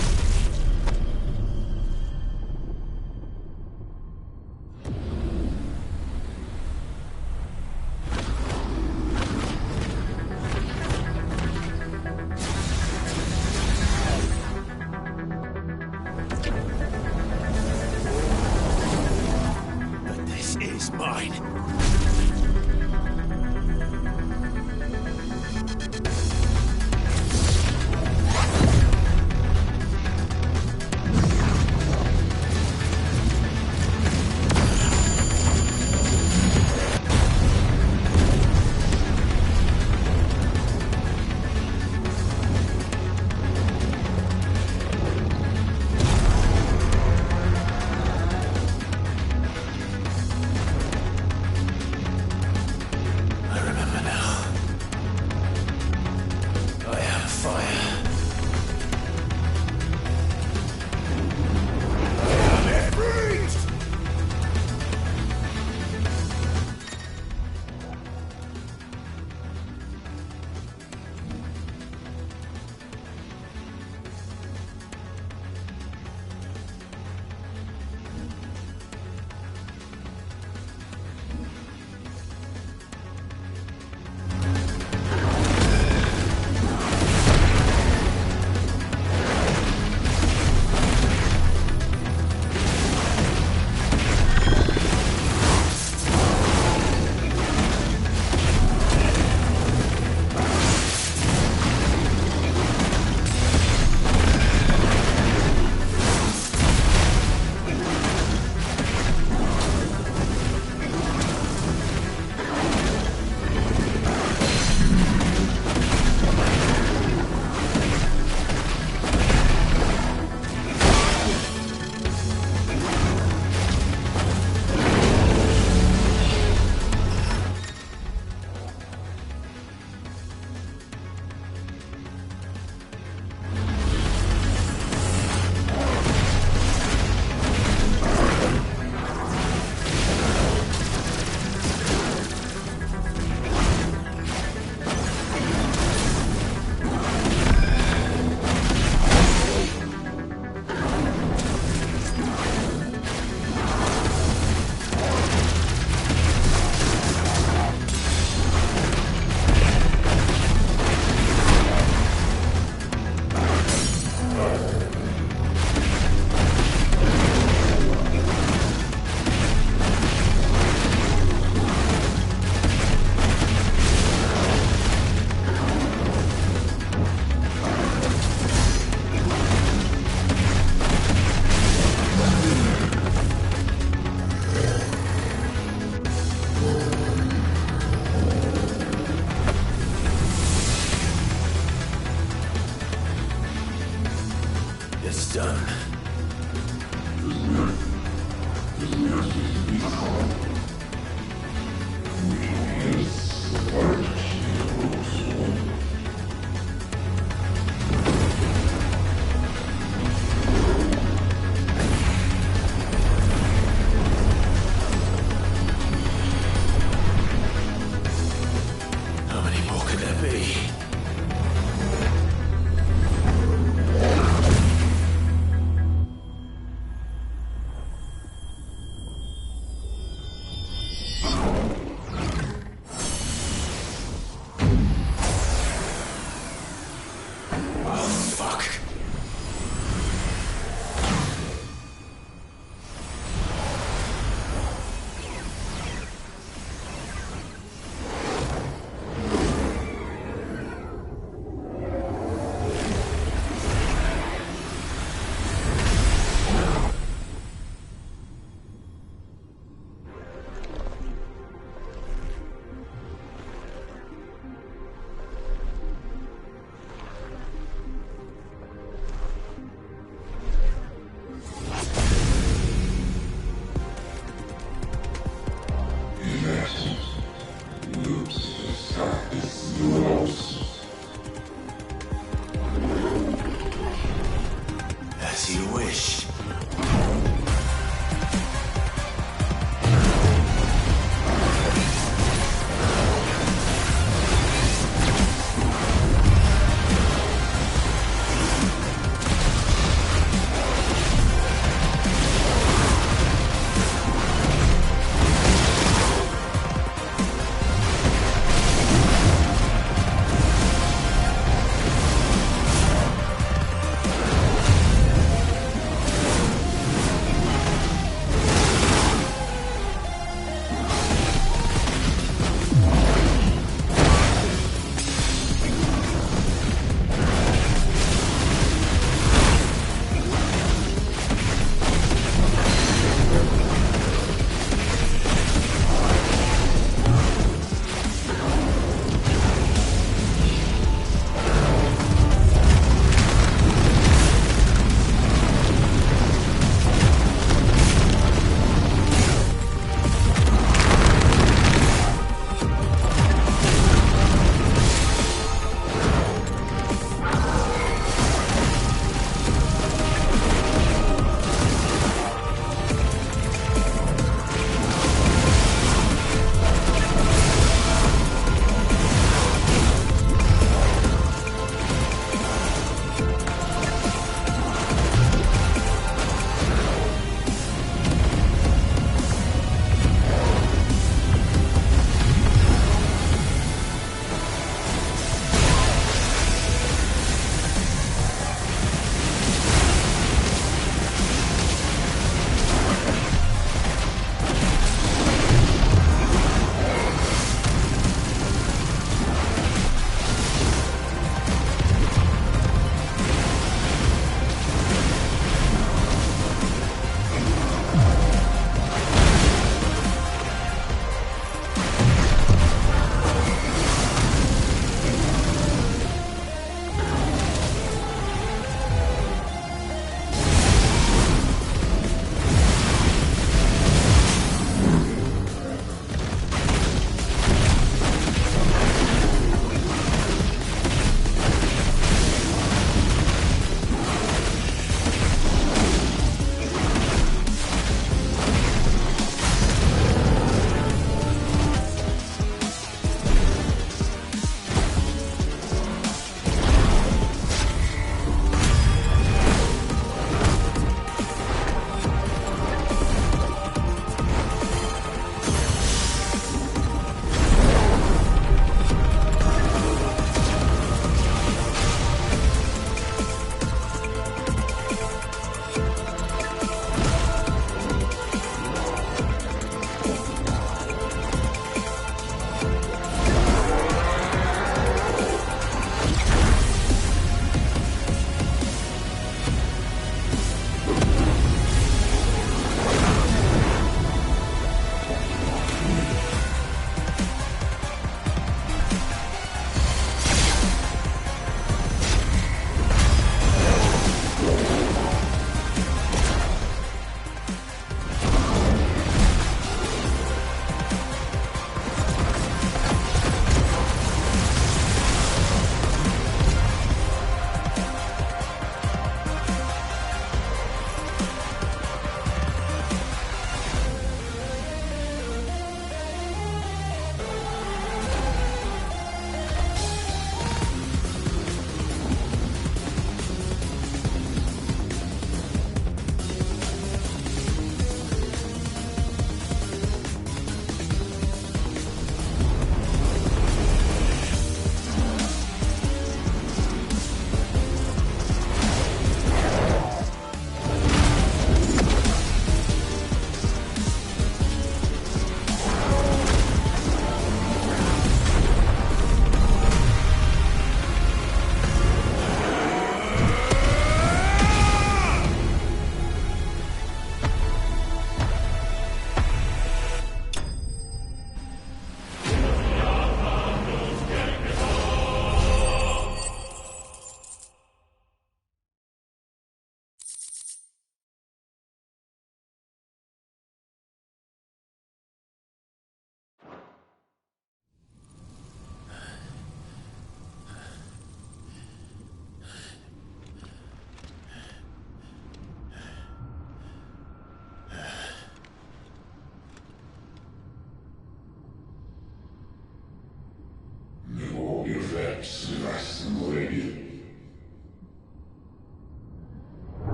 But this is mine.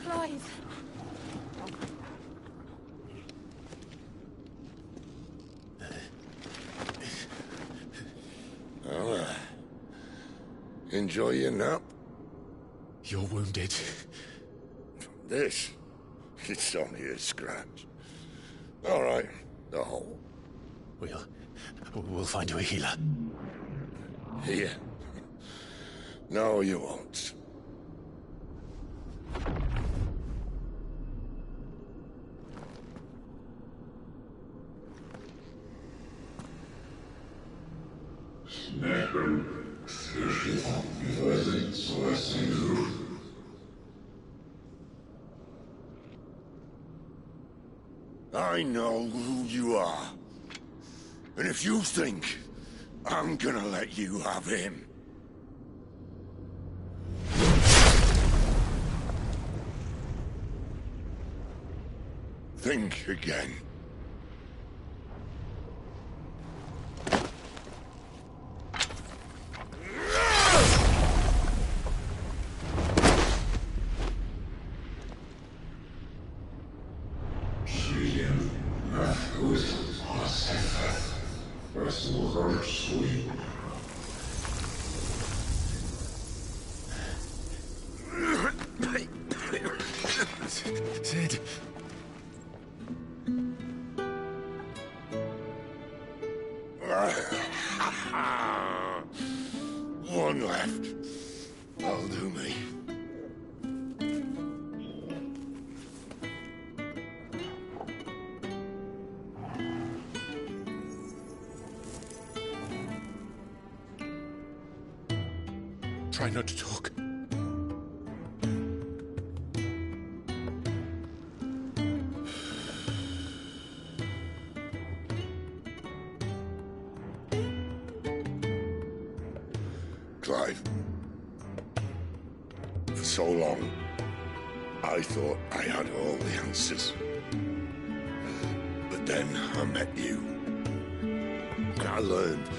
Clive. Well, enjoy your nap? You're wounded. This? It's only a scratch. All right, the hole. We'll find you a healer. Here? No, you won't. I know who you are. And if you think I'm gonna let you have him... think again. Sid. One left. That'll do me. Try not to talk. Clive. For so long, I thought I had all the answers. But then I met you. And I learned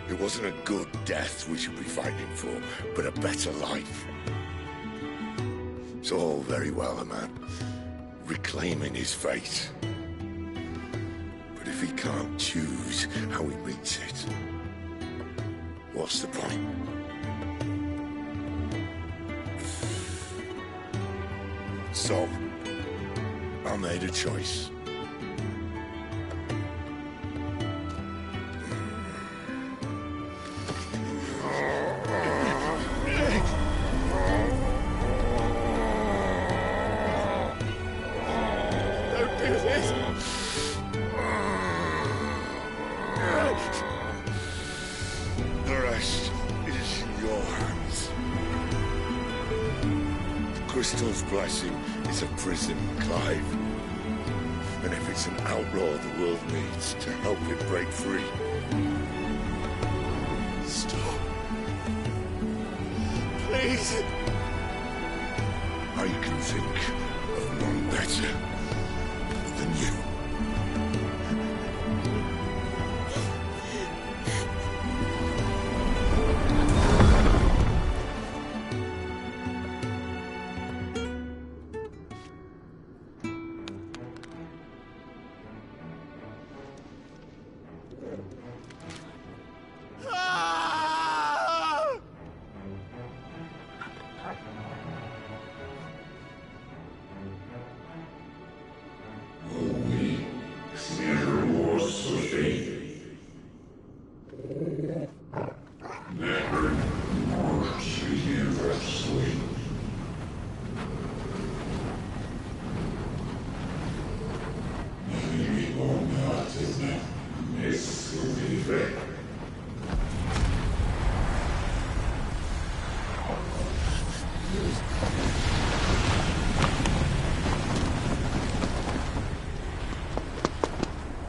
it wasn't a good death we should be fighting for, but a better life. It's all very well, a man reclaiming his fate. But if he can't choose how he meets it, what's the point? So, I made a choice. Don't do this! The rest is in your hands. The Crystal's blessing is a prison, Clive. And if it's an outlaw the world needs to help it break free... Stop. Please. I can think of none better than you.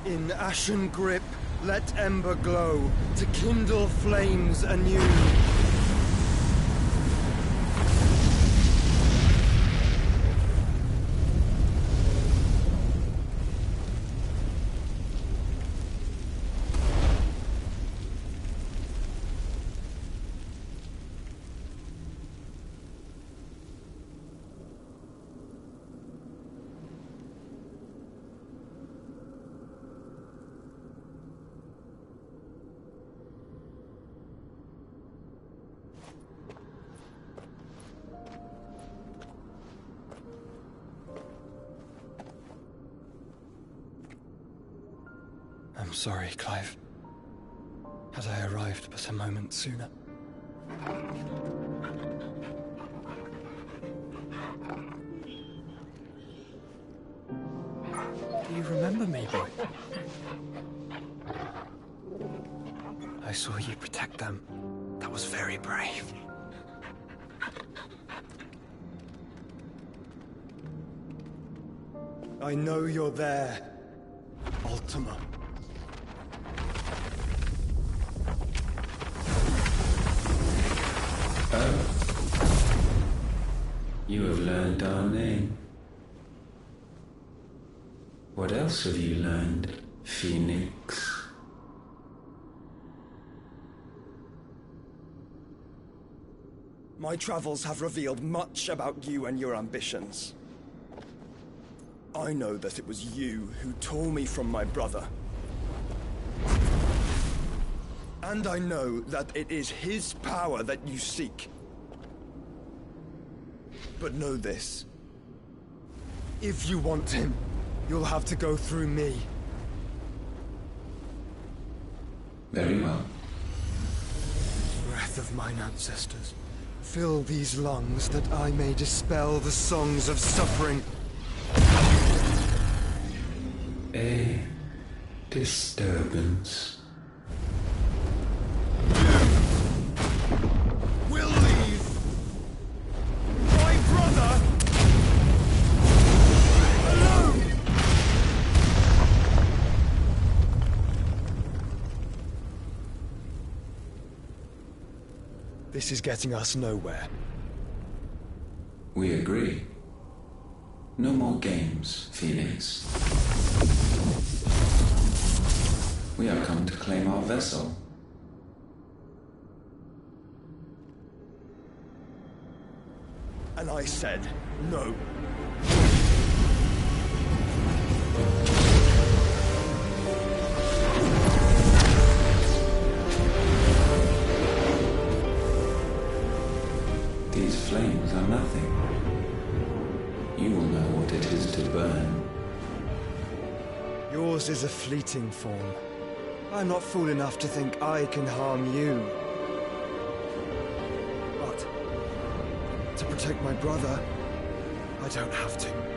In ashen grip, let ember glow, to kindle flames anew. I'm sorry, Clive. Had I arrived but a moment sooner. Do you remember me, boy? I saw you protect them. That was very brave. I know you're there, Ultima. You have learned our name. What else have you learned, Phoenix? My travels have revealed much about you and your ambitions. I know that it was you who tore me from my brother. And I know that it is his power that you seek. But know this. If you want him, you'll have to go through me. Very well. Breath of mine ancestors, fill these lungs that I may dispel the songs of suffering. A disturbance. We'll leave my brother alone. This is getting us nowhere. We agree. No more games, Phoenix. We have come to claim our vessel. And I said no. These flames are nothing. You will know what it is to burn. Yours is a fleeting form. I'm not fool enough to think I can harm you. But to protect my brother, I don't have to.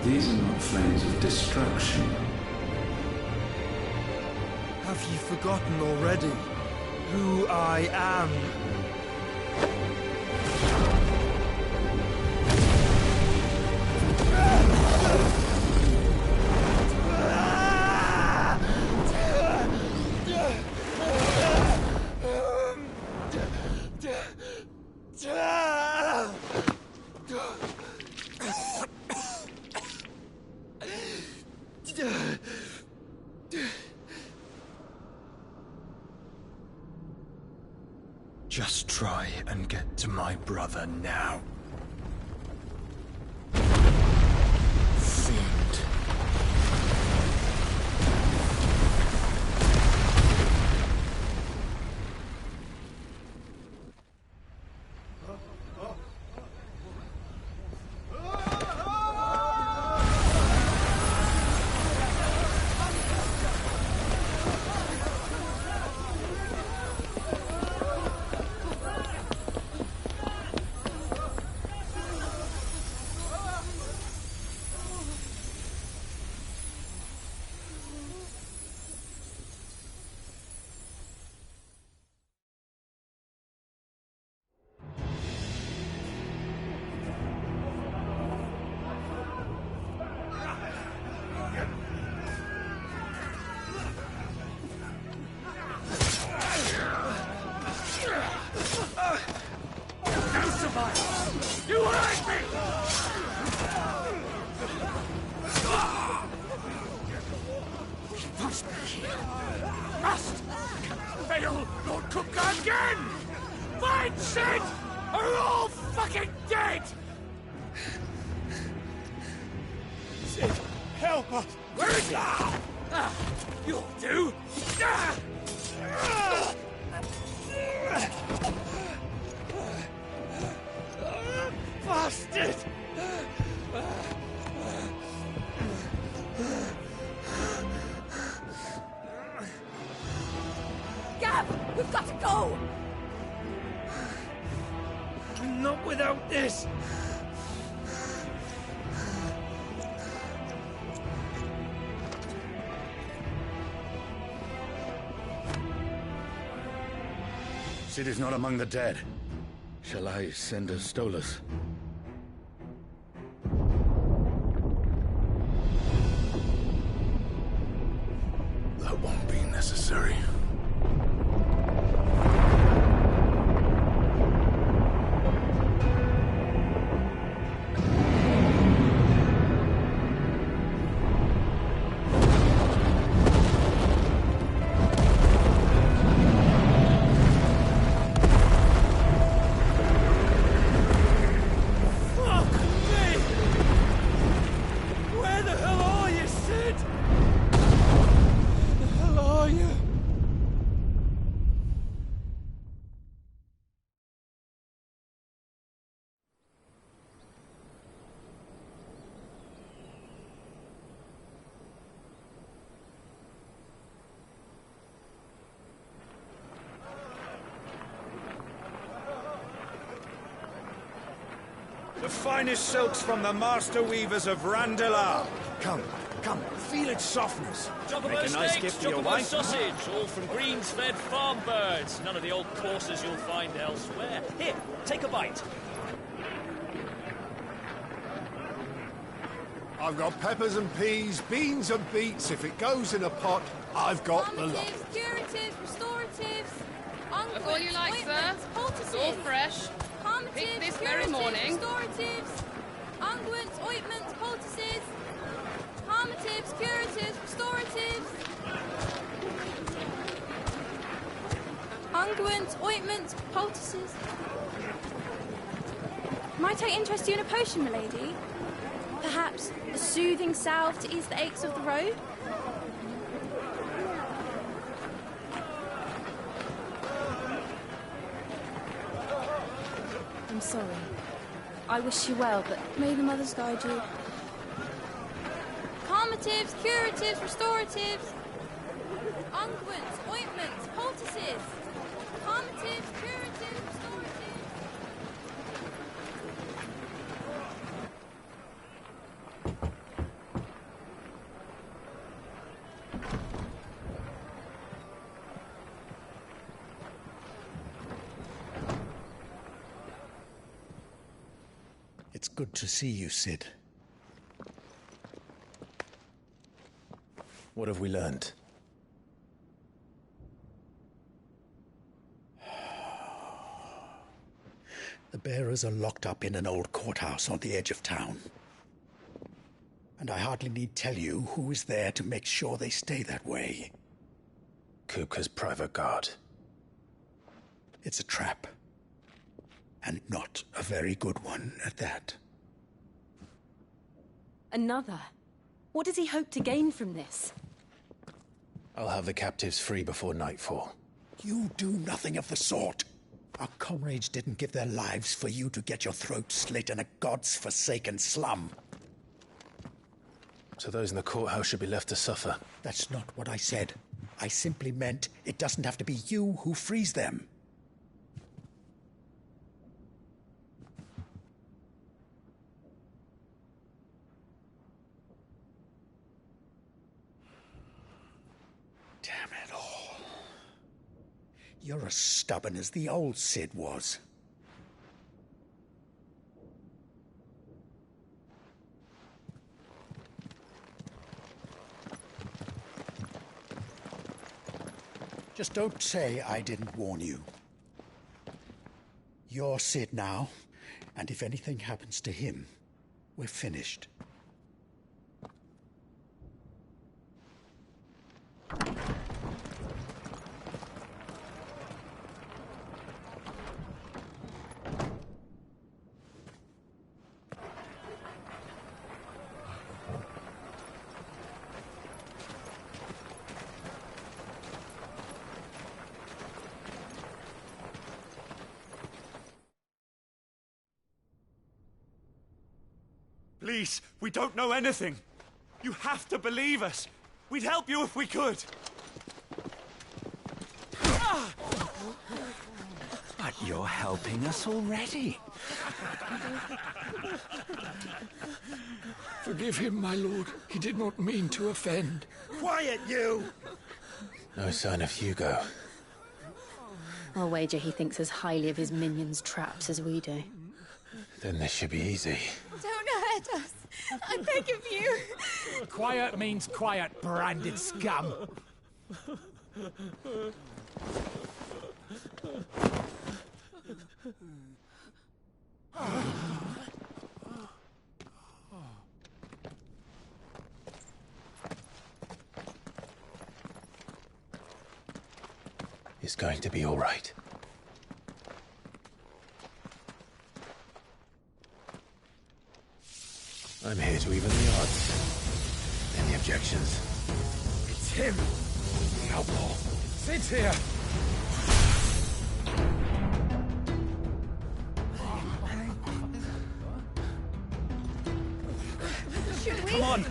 These are not flames of destruction. Have you forgotten already who I am? Just try and get to my brother now. Fiend. dead! Sid, help us! Where is he? You'll do! Bastard! Gab, we've got to go! Not without this! Sid is not among the dead. Shall I send a Stolas? That won't be necessary. The finest silks from the master weavers of Randalar. Come, come, feel its softness. Chocolate Make a nice steaks, gift for your chocolate wife. sausage, all from greens-fed farm birds. None of the old courses you'll find elsewhere. Here, take a bite. I've got peppers and peas, beans and beets. If it goes in a pot, I've got the lot. Curatives, restoratives, Look all you like, sir. It's all fresh. Pick this very morning. Restoratives, unguents, ointments, poultices, harmatives, curatives, restoratives, unguents, ointments, poultices. Might I interest you in a potion, milady? Perhaps a soothing salve to ease the aches of the road? I'm sorry. I wish you well, but may the mothers guide you. Calmatives, curatives, restoratives, unguents, ointments, poultices. Calmatives, curatives, restoratives. It's good to see you, Sid. What have we learned? The bearers are locked up in an old courthouse on the edge of town. And I hardly need tell you who is there to make sure they stay that way. Kupka's private guard. It's a trap. And not a very good one at that. Another? What does he hope to gain from this? I'll have the captives free before nightfall. You do nothing of the sort. Our comrades didn't give their lives for you to get your throat slit in a god's-forsaken slum. So those in the courthouse should be left to suffer. That's not what I said. I simply meant it doesn't have to be you who frees them. Damn it all. You're as stubborn as the old Sid was. Just don't say I didn't warn you. You're Sid now, and if anything happens to him, we're finished. Please, we don't know anything. You have to believe us. We'd help you if we could. But you're helping us already. Forgive him, my lord. He did not mean to offend. Quiet, you! No sign of Hugo. I'll wager he thinks as highly of his minions' traps as we do. Then this should be easy. Don't hurt us. I beg of you. Quiet means quiet, branded scum. It's going to be all right. I'm here to even the odds. Any objections? It's him, the outlaw. Sit here. Should we? Come on.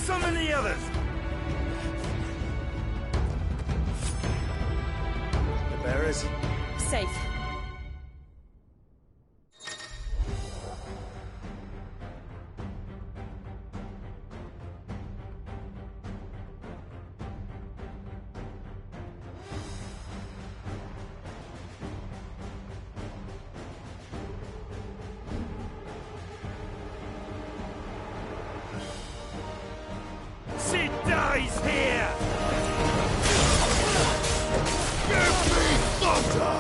Summon the others! The bearers? Safe. She dies here! Give me thunder!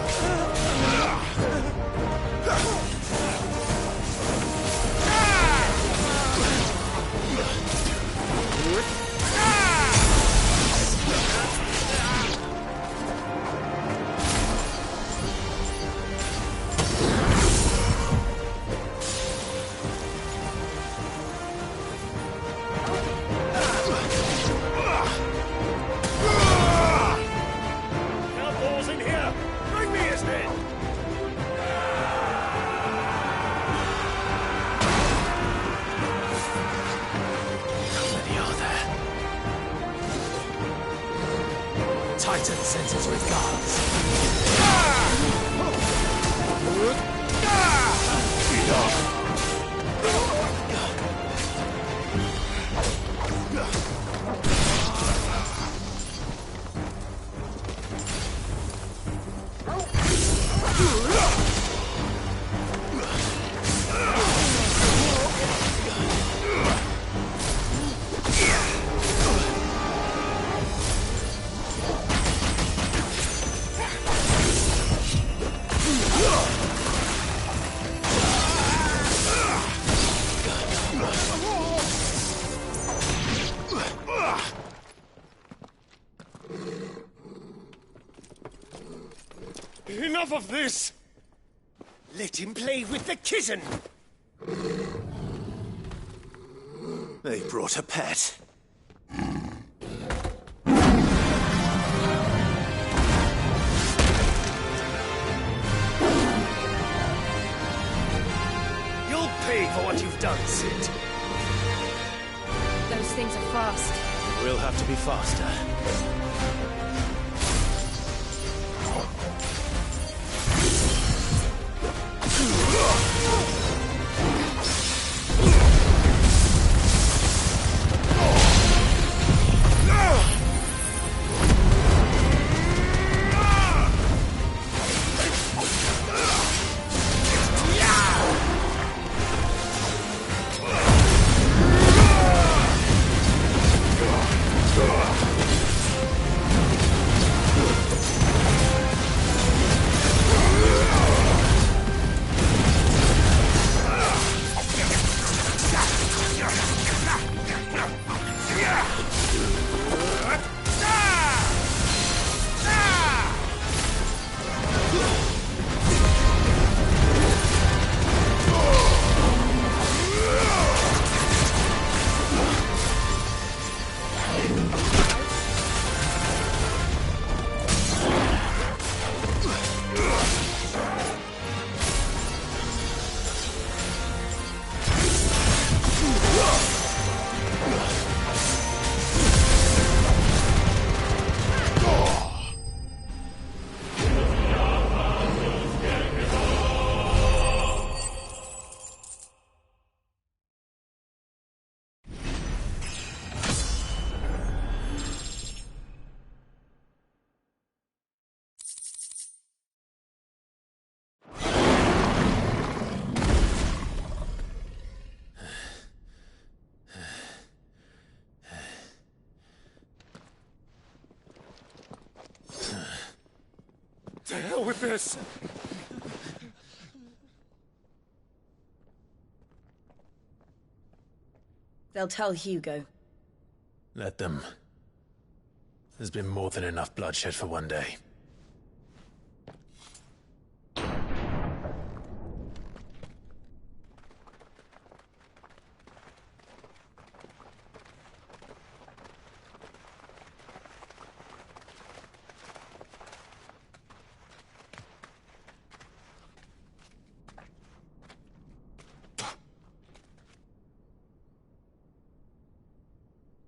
Outlaws in here! Bring me his head! How many are there? Titan sends his regards. Enough of this! Let him play with the kitten! They brought a pet. You'll pay for what you've done, Sid. Those things are fast. We'll have to be faster. like this. They'll tell Hugo. Let them. There's been more than enough bloodshed for one day.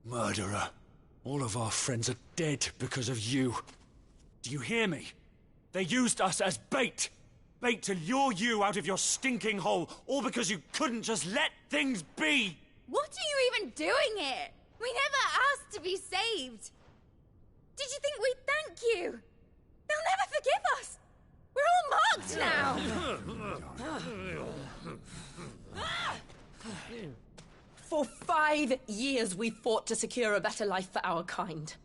Murderer. All of our friends are dead because of you. Do you hear me? They used us as bait. Bait to lure you out of your stinking hole, all because you couldn't just let things be. What are you even doing here? We never asked to be saved. Did you think we'd thank you? They'll never forgive us. We're all marked now. For 5 years we fought to secure a better life for our kind.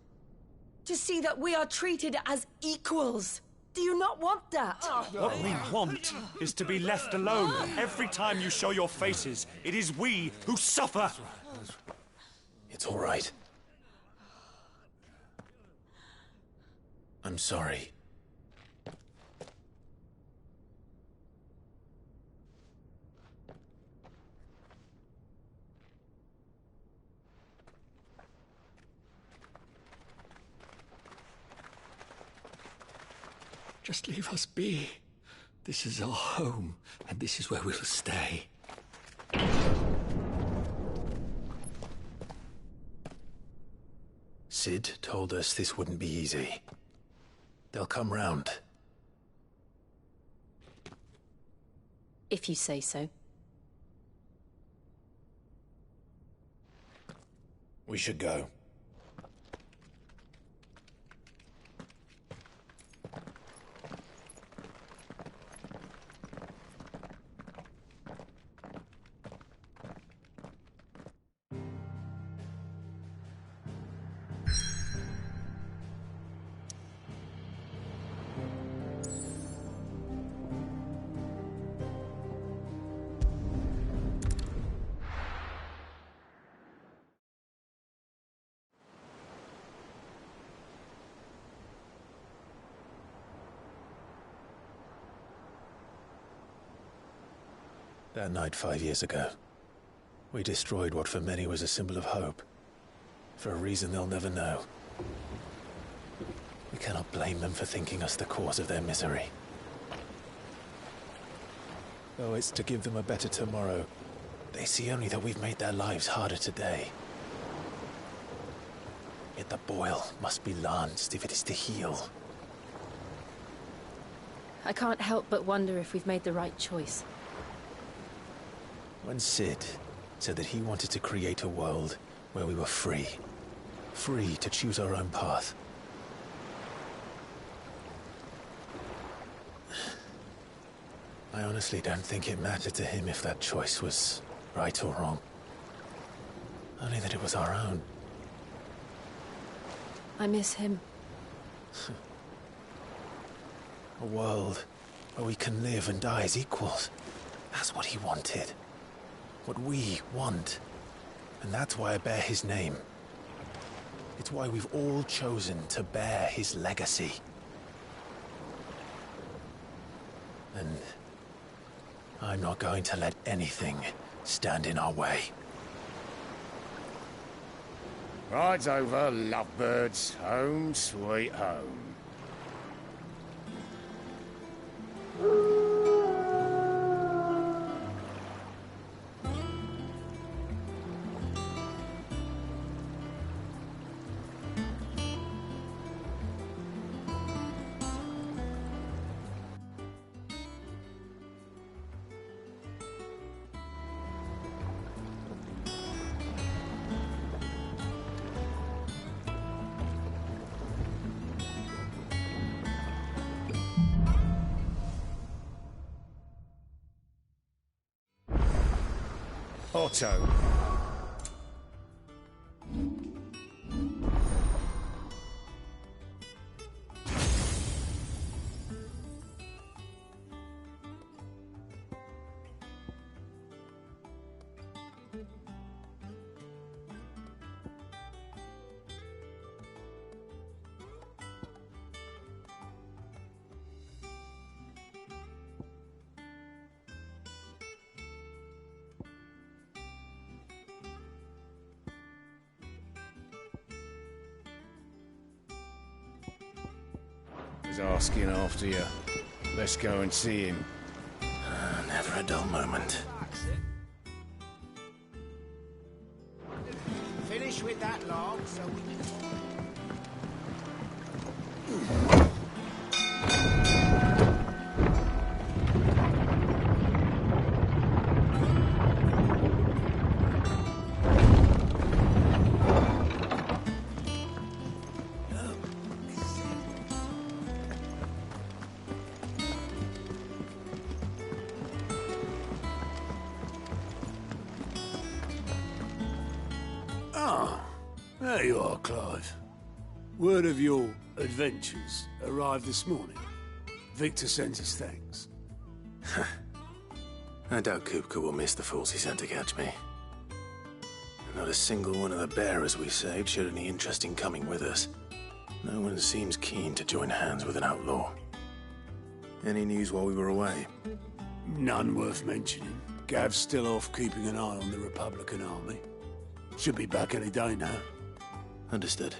To see that we are treated as equals. Do you not want that? What we want is to be left alone. Every time you show your faces, it is we who suffer. It's all right. I'm sorry. Just leave us be. This is our home, and this is where we'll stay. Sid told us this wouldn't be easy. They'll come round. If you say so. We should go. That night 5 years ago, we destroyed what for many was a symbol of hope. For a reason they'll never know. We cannot blame them for thinking us the cause of their misery. Though it's to give them a better tomorrow, they see only that we've made their lives harder today. Yet the boil must be lanced if it is to heal. I can't help but wonder if we've made the right choice. When Sid said that he wanted to create a world where we were free. Free to choose our own path. I honestly don't think it mattered to him if that choice was right or wrong. Only that it was our own. I miss him. A world where we can live and die as equals. That's what he wanted. What we want. And that's why I bear his name. It's why we've all chosen to bear his legacy. And I'm not going to let anything stand in our way. Ride's over, lovebirds. Home sweet home. Otto. was asking after you. Let's go and see him. Never a dull moment. Finish with that log so we can... There you are, Clive. Word of your adventures arrived this morning. Victor sends his thanks. I doubt Kupka will miss the fools he sent to catch me. Not a single one of the bearers we saved showed any interest in coming with us. No one seems keen to join hands with an outlaw. Any news while we were away? None worth mentioning. Gav's still off keeping an eye on the Republican army. Should be back any day now. Understood.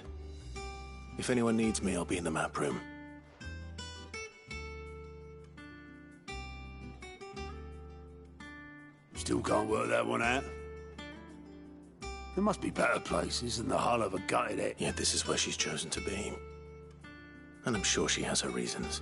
If anyone needs me, I'll be in the map room. Still can't work that one out. There must be better places than the hull of a gutted head. Yet this is where she's chosen to be. And I'm sure she has her reasons.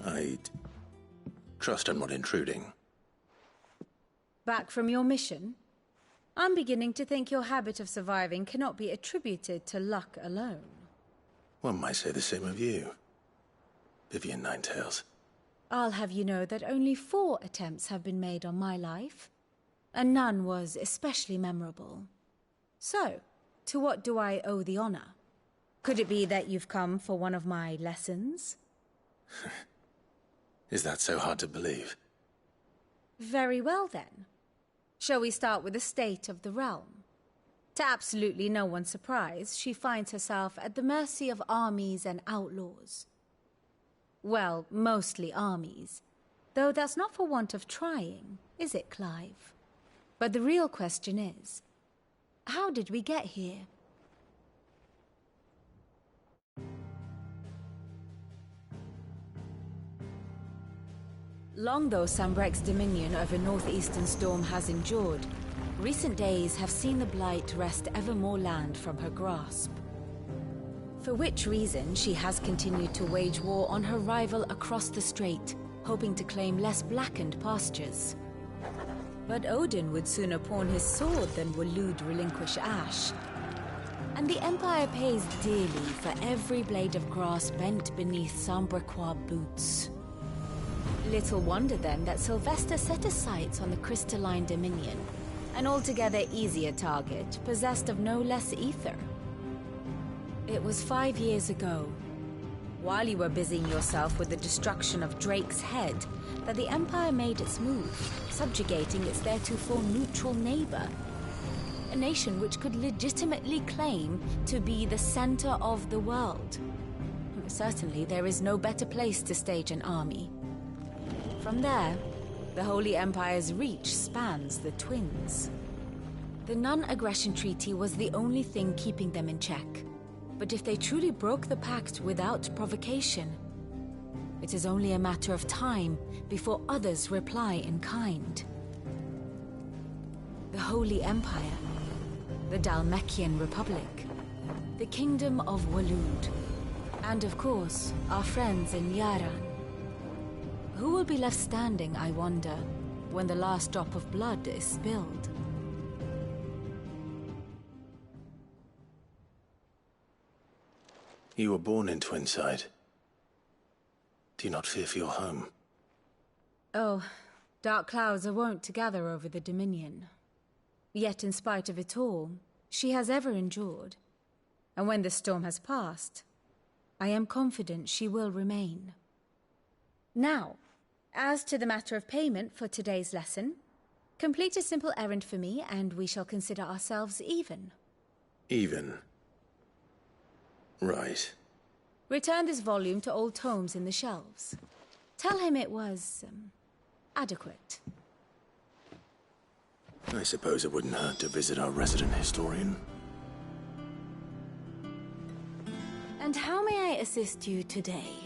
I'd trust I'm not intruding. Back from your mission? I'm beginning to think your habit of surviving cannot be attributed to luck alone. One might say the same of you, Vivian Ninetails. I'll have you know that only 4 attempts have been made on my life, and none was especially memorable. So, to what do I owe the honor? Could it be that you've come for one of my lessons? Is that so hard to believe? Very well, then. Shall we start with the state of the realm? To absolutely no one's surprise, she finds herself at the mercy of armies and outlaws. Well, mostly armies. Though that's not for want of trying, is it, Clive? But the real question is, how did we get here? Long though Sambrek's dominion over northeastern Storm has endured, recent days have seen the Blight wrest ever more land from her grasp. For which reason she has continued to wage war on her rival across the strait, hoping to claim less blackened pastures. But Odin would sooner pawn his sword than Waloed relinquish Ash. And the Empire pays dearly for every blade of grass bent beneath Sambrequois boots. Little wonder then that Sylvester set his sights on the crystalline dominion, an altogether easier target, possessed of no less ether. It was 5 years ago, while you were busying yourself with the destruction of Drake's head, that the Empire made its move, subjugating its theretofore neutral neighbor. A nation which could legitimately claim to be the center of the world. Certainly there is no better place to stage an army. From there, the Holy Empire's reach spans the Twins. The non-aggression treaty was the only thing keeping them in check. But if they truly broke the pact without provocation, it is only a matter of time before others reply in kind. The Holy Empire, the Dhalmekian Republic, the Kingdom of Waloed, and of course, our friends in Yaran. Who will be left standing, I wonder, when the last drop of blood is spilled? You were born in Twinside. Do you not fear for your home? Oh, dark clouds are wont to gather over the Dominion. Yet in spite of it all, she has ever endured. And when the storm has passed, I am confident she will remain. Now, as to the matter of payment for today's lesson, complete a simple errand for me and we shall consider ourselves even. Even? Right. Return this volume to old tomes in the shelves. Tell him it was, adequate. I suppose it wouldn't hurt to visit our resident historian. And how may I assist you today?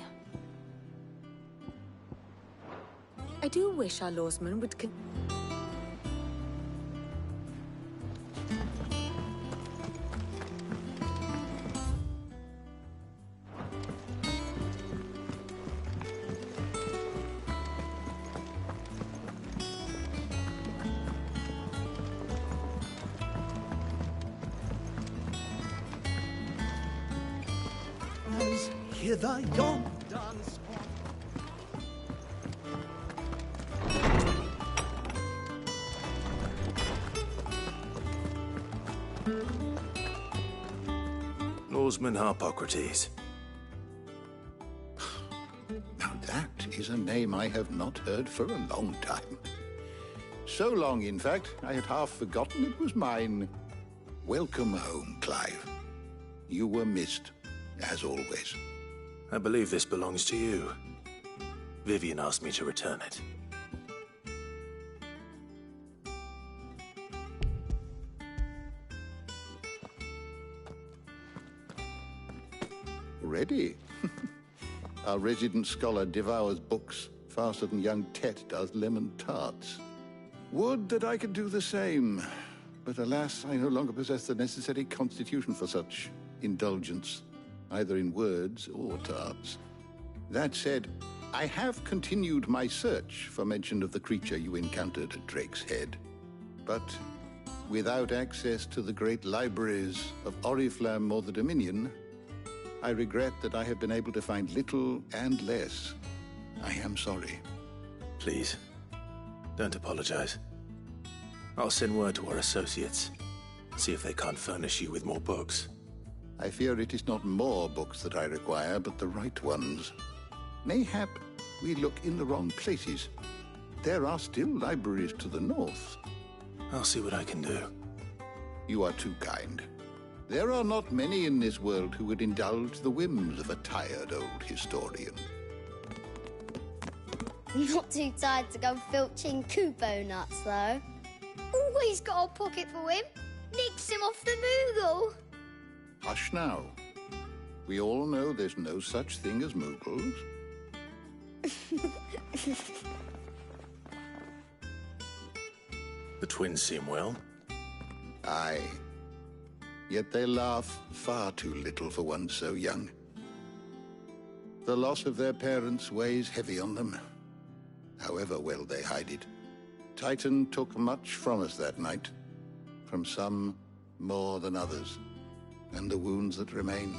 I do wish our lawsman would Hear the young dance. Lawsman Harpocrates. Now that is a name I have not heard for a long time. So long, in fact, I had half forgotten it was mine. Welcome home, Clive. You were missed, as always. I believe this belongs to you. Vivian asked me to return it. Ready? Our resident scholar devours books faster than young Tet does lemon tarts. Would that I could do the same. But alas, I no longer possess the necessary constitution for such indulgence, either in words or tarts. That said, I have continued my search for mention of the creature you encountered at Drake's Head. But without access to the great libraries of Oriflamme or the Dominion, I regret that I have been able to find little and less. I am sorry. Please, don't apologize. I'll send word to our associates. See if they can't furnish you with more books. I fear it is not more books that I require, but the right ones. Mayhap we look in the wrong places. There are still libraries to the north. I'll see what I can do. You are too kind. There are not many in this world who would indulge the whims of a tired old historian. Not too tired to go filching Kupo nuts, though. Always got a pocket for him. Nicks him off the Moogle. Hush now. We all know there's no such thing as Moogles. The twins seem well. Aye. Yet they laugh far too little for one so young. The loss of their parents weighs heavy on them, however well they hide it. Titan took much from us that night, from some more than others, and the wounds that remain,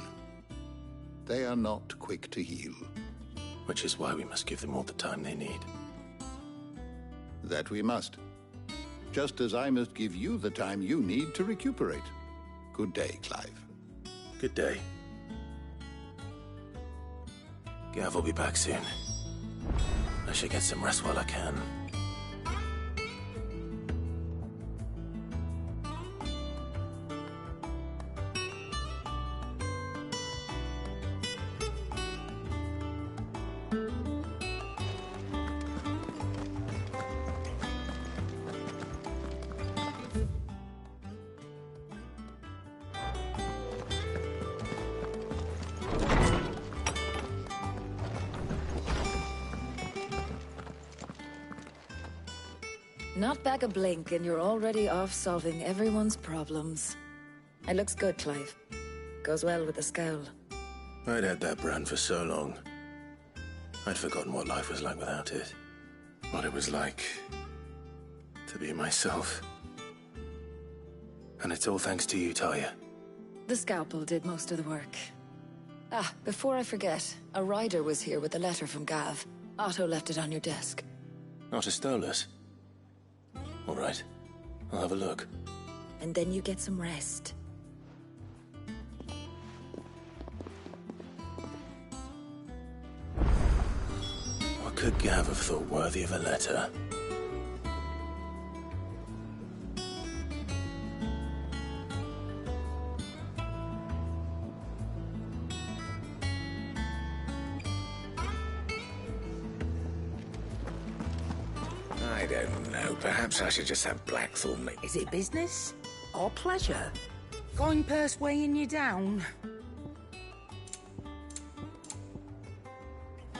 they are not quick to heal. Which is why we must give them all the time they need. That we must. Just as I must give you the time you need to recuperate. Good day, Clive. Good day. Gav will be back soon. I should get some rest while I can. Not back a blink and you're already off solving everyone's problems. It looks good, Clive. Goes well with the scowl. I'd had that brand for so long. I'd forgotten what life was like without it. What it was like to be myself. And it's all thanks to you, Talia. The scalpel did most of the work. Ah, before I forget, a rider was here with a letter from Gav. Otto left it on your desk. Otto stole us. All right. I'll have a look. And then you get some rest. What could Gav have thought worthy of a letter? I don't know. Perhaps I should just have Blackthorn make... Is it business or pleasure? Going purse weighing you down?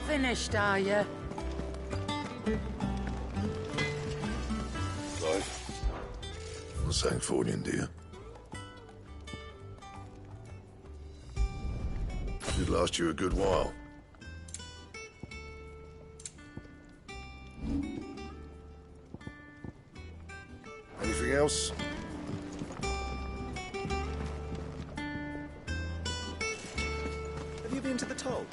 Finished, are you? Clive, not Sancfordian, do you? Did last you a good while. Anything else? Have you been to the toll?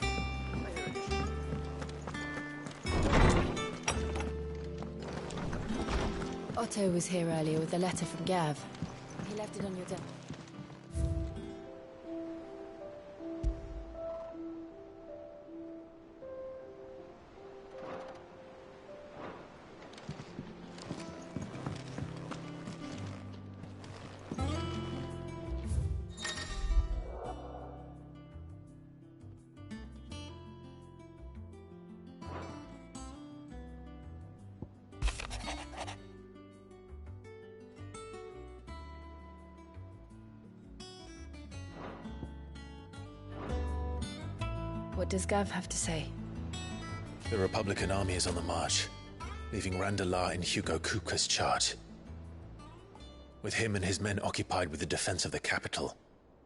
Otto was here earlier with a letter from Gav. He left it on your desk. What does Gav have to say? The Republican army is on the march, leaving Randalar in Hugo Kupka's charge. With him and his men occupied with the defense of the capital,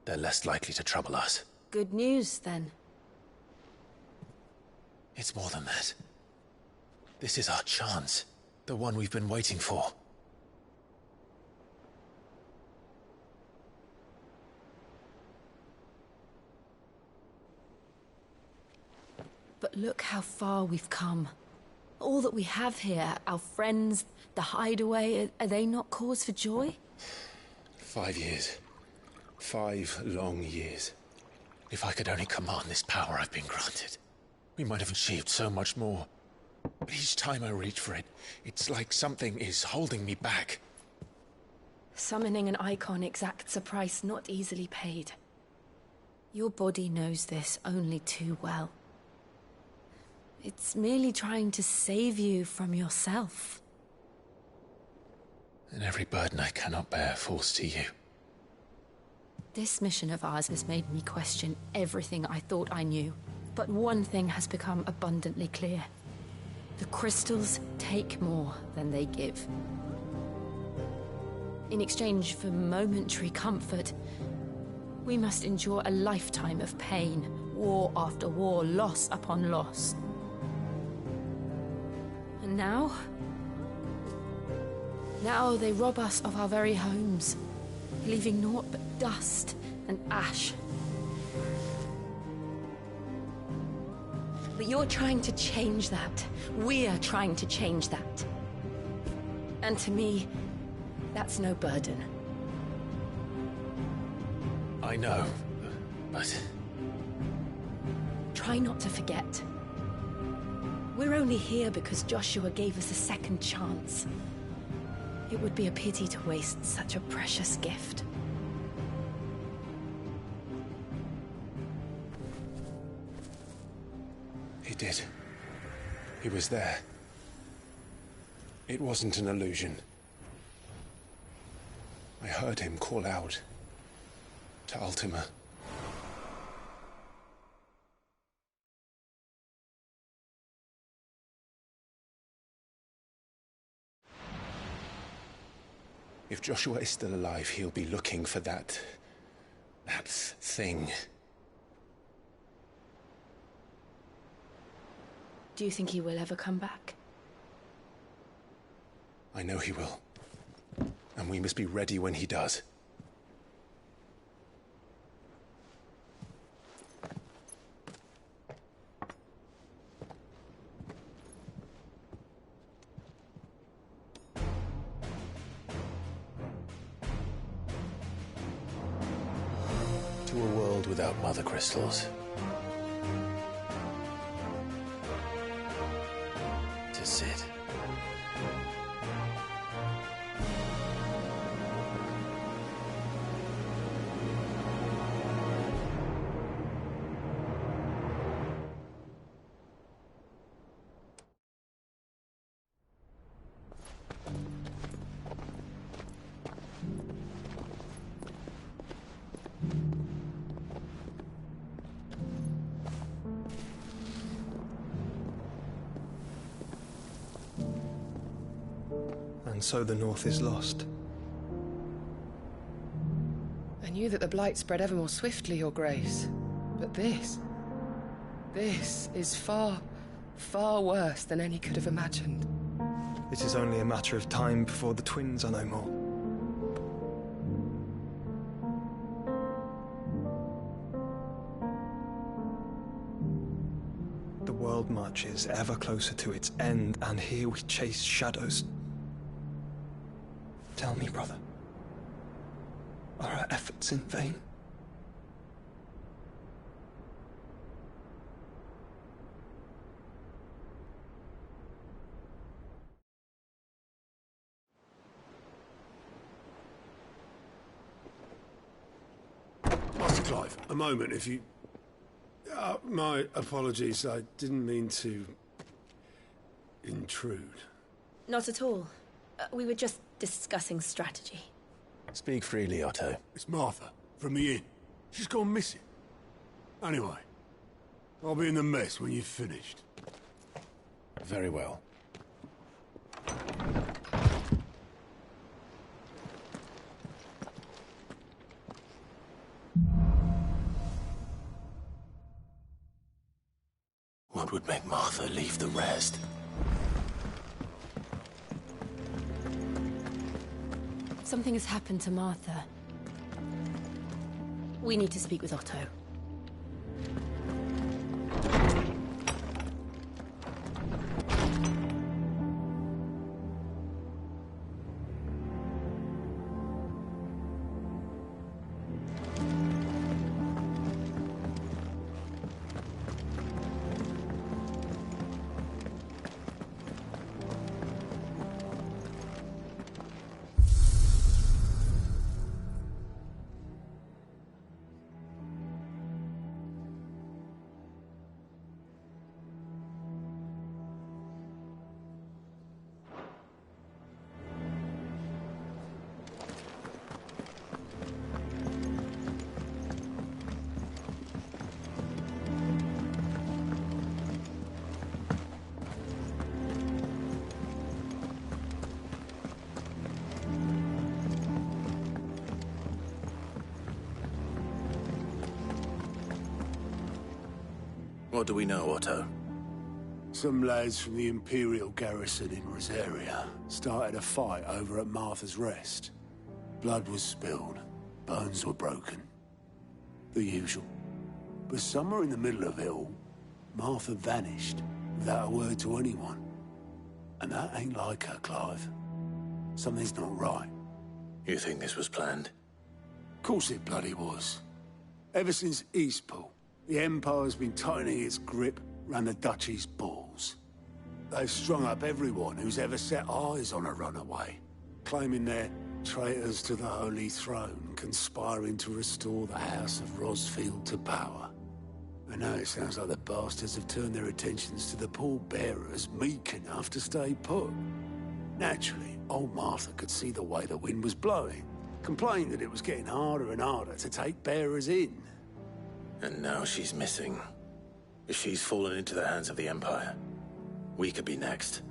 they're less likely to trouble us. Good news, then. It's more than that. This is our chance. The one we've been waiting for. But look how far we've come. All that we have here, our friends, the hideaway, are they not cause for joy? 5 years. 5 long years. If I could only command this power I've been granted, we might have achieved so much more. But each time I reach for it, it's like something is holding me back. Summoning an icon exacts a price not easily paid. Your body knows this only too well. It's merely trying to save you from yourself. And every burden I cannot bear falls to you. This mission of ours has made me question everything I thought I knew. But one thing has become abundantly clear. The crystals take more than they give. In exchange for momentary comfort, we must endure a lifetime of pain, war after war, loss upon loss. And now they rob us of our very homes, leaving naught but dust and ash. But you're trying to change that. We're trying to change that. And to me, that's no burden. I know, but... Try not to forget. We're only here because Joshua gave us a second chance. It would be a pity to waste such a precious gift. He did. He was there. It wasn't an illusion. I heard him call out to Ultima. If Joshua is still alive, he'll be looking for that thing. Do you think he will ever come back? I know he will. And we must be ready when he does. To a world without mother crystals. To Sid. And so the North is lost. I knew that the Blight spread ever more swiftly, Your Grace. But this is far, far worse than any could have imagined. It is only a matter of time before the twins are no more. The world marches ever closer to its end, and here we chase shadows. Tell me, brother, are our efforts in vain? Master Clive, a moment, if you... my apologies, I didn't mean to... intrude. Not at all. We were just discussing strategy. Speak freely, Otto. It's Martha, from the inn. She's gone missing. Anyway, I'll be in the mess when you've finished. Very well. What would make Martha leave the rest? Something has happened to Martha. We need to speak with Otto. What do we know, Otto? Some lads from the Imperial garrison in Rosaria started a fight over at Martha's Rest. Blood was spilled, bones were broken. The usual. But somewhere in the middle of it all, Martha vanished without a word to anyone. And that ain't like her, Clive. Something's not right. You think this was planned? Of course it bloody was. Ever since Eastpool, the Empire's been tightening its grip round the Duchy's balls. They've strung up everyone who's ever set eyes on a runaway, claiming they're traitors to the Holy Throne, conspiring to restore the House of Rosfield to power. And now it sounds like the bastards have turned their attentions to the pallbearers meek enough to stay put. Naturally, old Martha could see the way the wind was blowing, complained that it was getting harder and harder to take bearers in. And now she's missing. If she's fallen into the hands of the Empire, we could be next.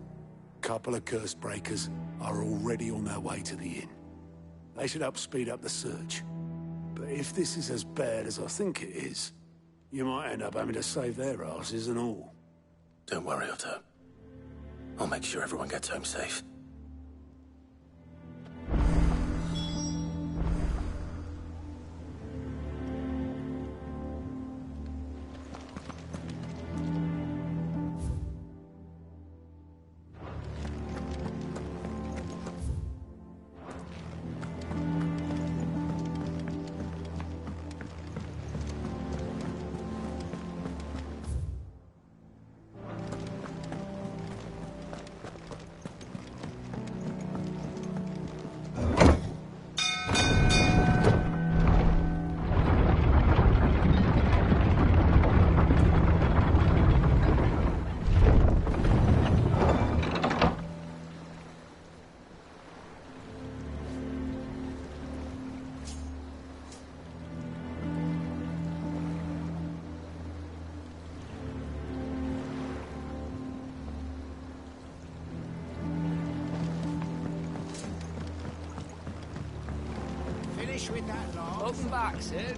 Couple of curse breakers are already on their way to the inn. They should help speed up the search. But if this is as bad as I think it is, you might end up having to save their asses and all. Don't worry, Otto. I'll make sure everyone gets home safe. finish with that laugh. Welcome back, Sid.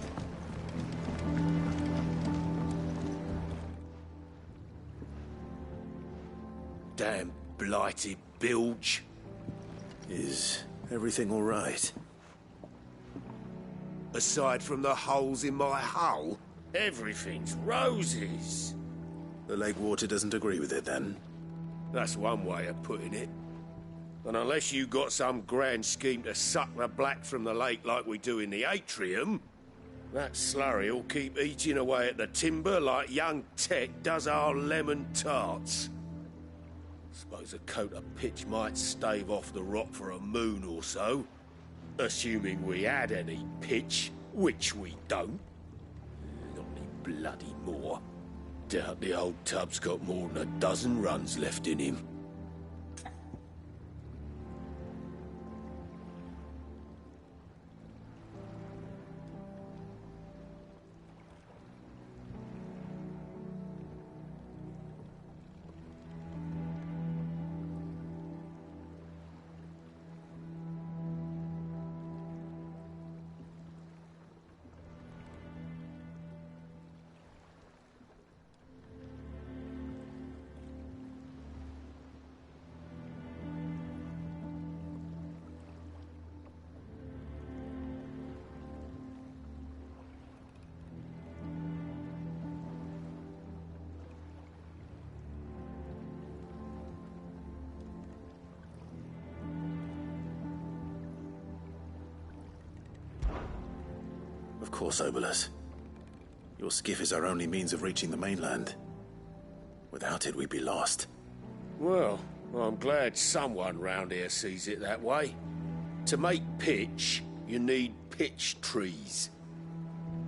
Damn blighted bilge. Is everything all right? Aside from the holes in my hull, everything's roses. The lake water doesn't agree with it, then? That's one way of putting it. And unless you got some grand scheme to suck the black from the lake like we do in the atrium, that slurry'll keep eating away at the timber like young Tet does our lemon tarts. Suppose a coat of pitch might stave off the rot for a moon or so, assuming we had any pitch, which we don't. Not any bloody more. Doubt the old tub's got more than a dozen runs left in him. Of course, Obolus. Your skiff is our only means of reaching the mainland. Without it, we'd be lost. Well, I'm glad someone round here sees it that way. To make pitch, you need pitch trees.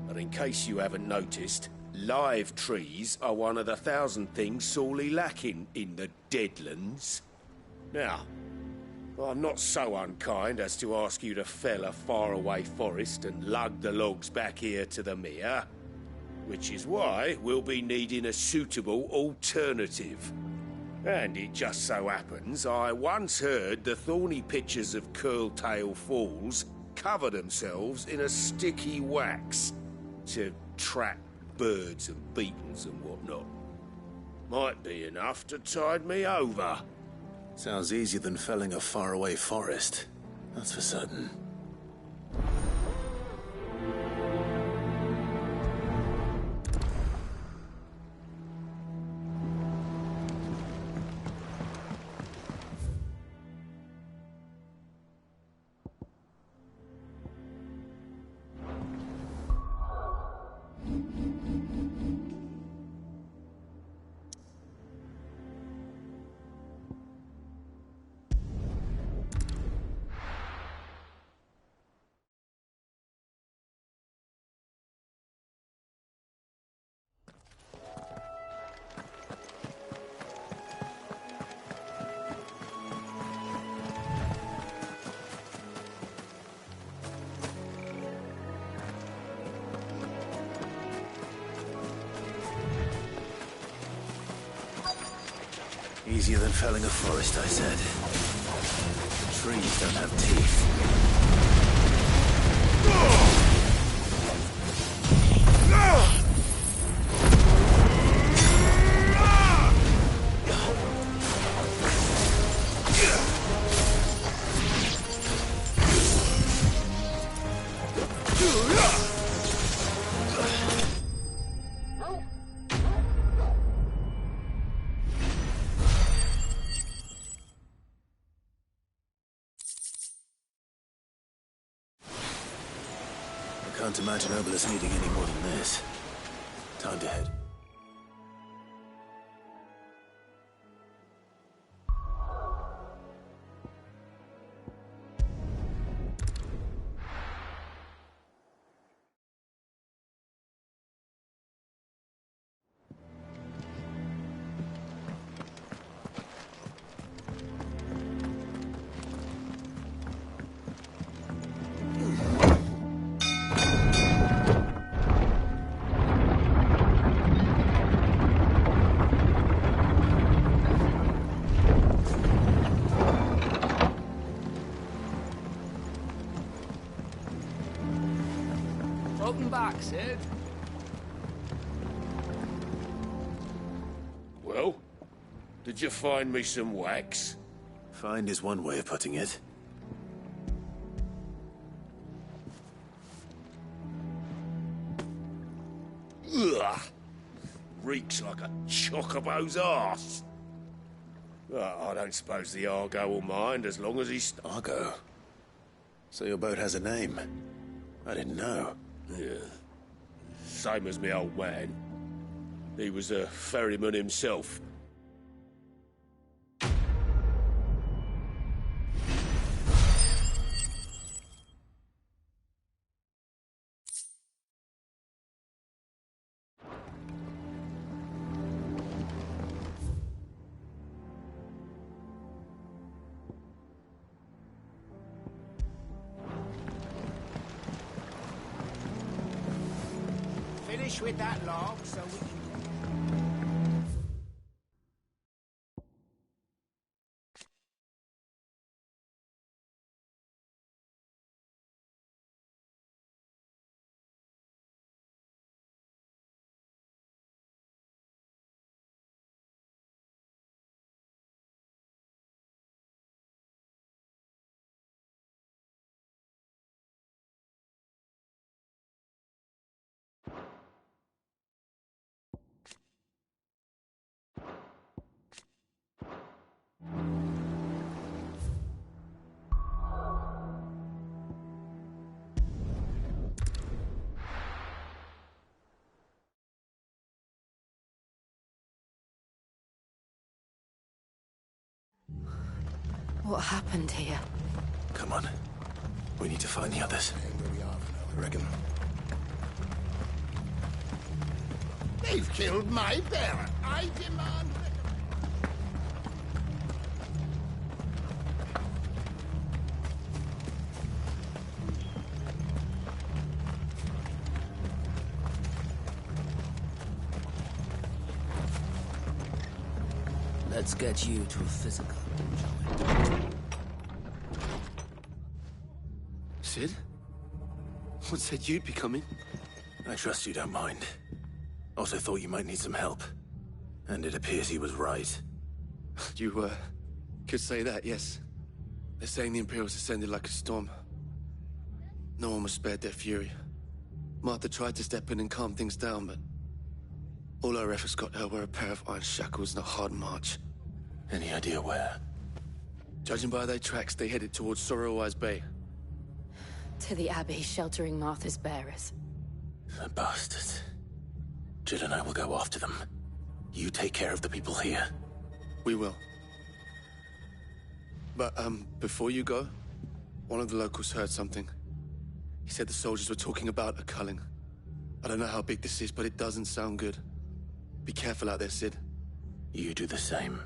But in case you haven't noticed, live trees are one of the 1,000 things sorely lacking in the Deadlands. Now, I'm not so unkind as to ask you to fell a faraway forest and lug the logs back here to the mere, which is why we'll be needing a suitable alternative. And it just so happens I once heard the thorny pitchers of Curltail Falls cover themselves in a sticky wax to trap birds and beetles and whatnot. Might be enough to tide me over. Sounds easier than felling a faraway forest. That's for certain. Easier than felling a forest, I said. The trees don't have teeth. Can't imagine Obolus needing any more than this. Time to head. Sid. Well, did you find me some wax? Find is one way of putting it. Ugh! Reeks like a chocobo's arse. Well, I don't suppose the Argo will mind as long as he's... Argo? So your boat has a name? I didn't know. Yeah. Same as me old man. He was a ferryman himself. Finish with that log so we can... What happened here? Come on. We need to find the others. I reckon. They've killed my bear. I demand... Let's get you to a physical, shall we? Sid? What said you'd be coming? I trust you don't mind. Also thought you might need some help. And it appears he was right. You, could say that, yes. They're saying the Imperials descended like a storm. No one was spared their fury. Martha tried to step in and calm things down, but all our efforts got her were a pair of iron shackles and a hard march. Any idea where? Judging by their tracks, they headed towards Sorrowwise Bay. To the Abbey, sheltering Martha's bearers. The bastards. Jill and I will go after them. You take care of the people here. We will. But, before you go, one of the locals heard something. He said the soldiers were talking about a culling. I don't know how big this is, but it doesn't sound good. Be careful out there, Sid. You do the same.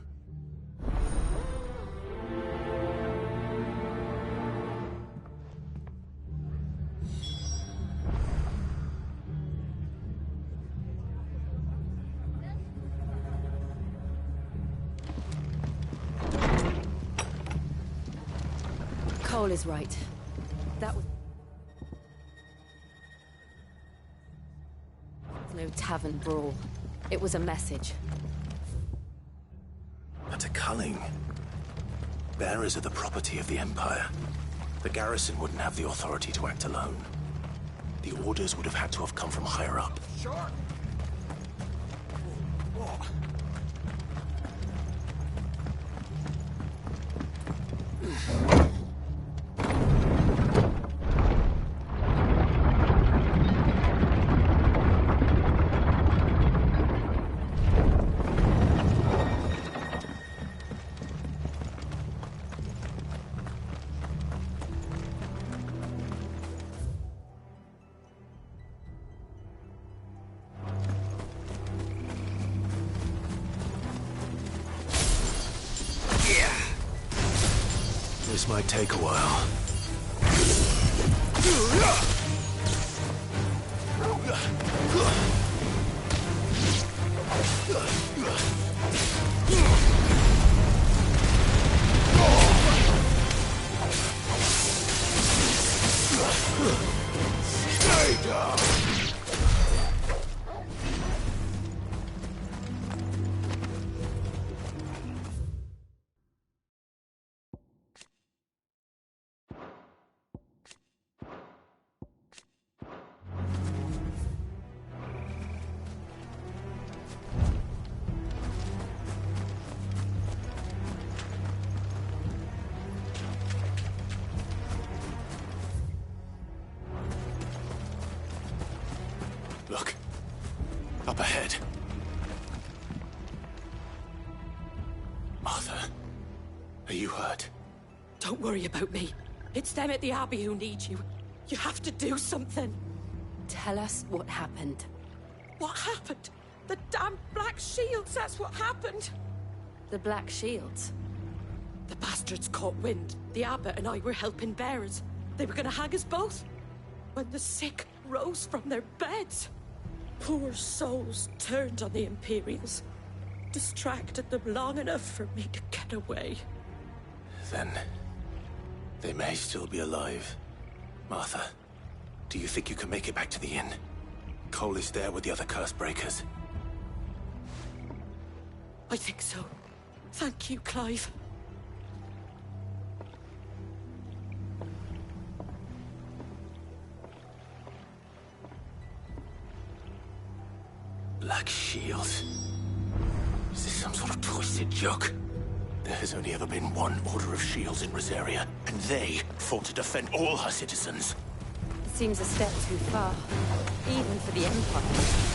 Cole is right. That was... no tavern brawl. It was a message. But a culling. Bearers are the property of the Empire. The garrison wouldn't have the authority to act alone. The orders would have had to have come from higher up. Sure. This might take a while. Stay down! Look. Up ahead. Martha, are you hurt? Don't worry about me. It's them at the Abbey who need you. You have to do something. Tell us what happened. What happened? The damn Black Shields, that's what happened. The Black Shields? The bastards caught wind. The abbot and I were helping bearers. They were gonna hang us both. When the sick rose from their beds, poor souls turned on the Imperials. Distracted them long enough for me to get away. Then they may still be alive. Martha, do you think you can make it back to the inn? Cole is there with the other curse breakers. I think so. Thank you, Clive. Black Shields. Is this some sort of twisted joke? There has only ever been one Order of Shields in Rosaria, and they fought to defend all her citizens. It seems a step too far, even for the Empire.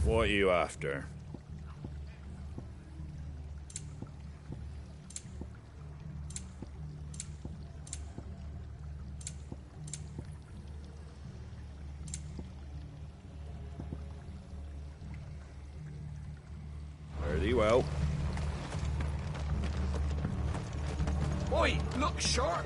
What are you after? Very well. Oi, look sharp!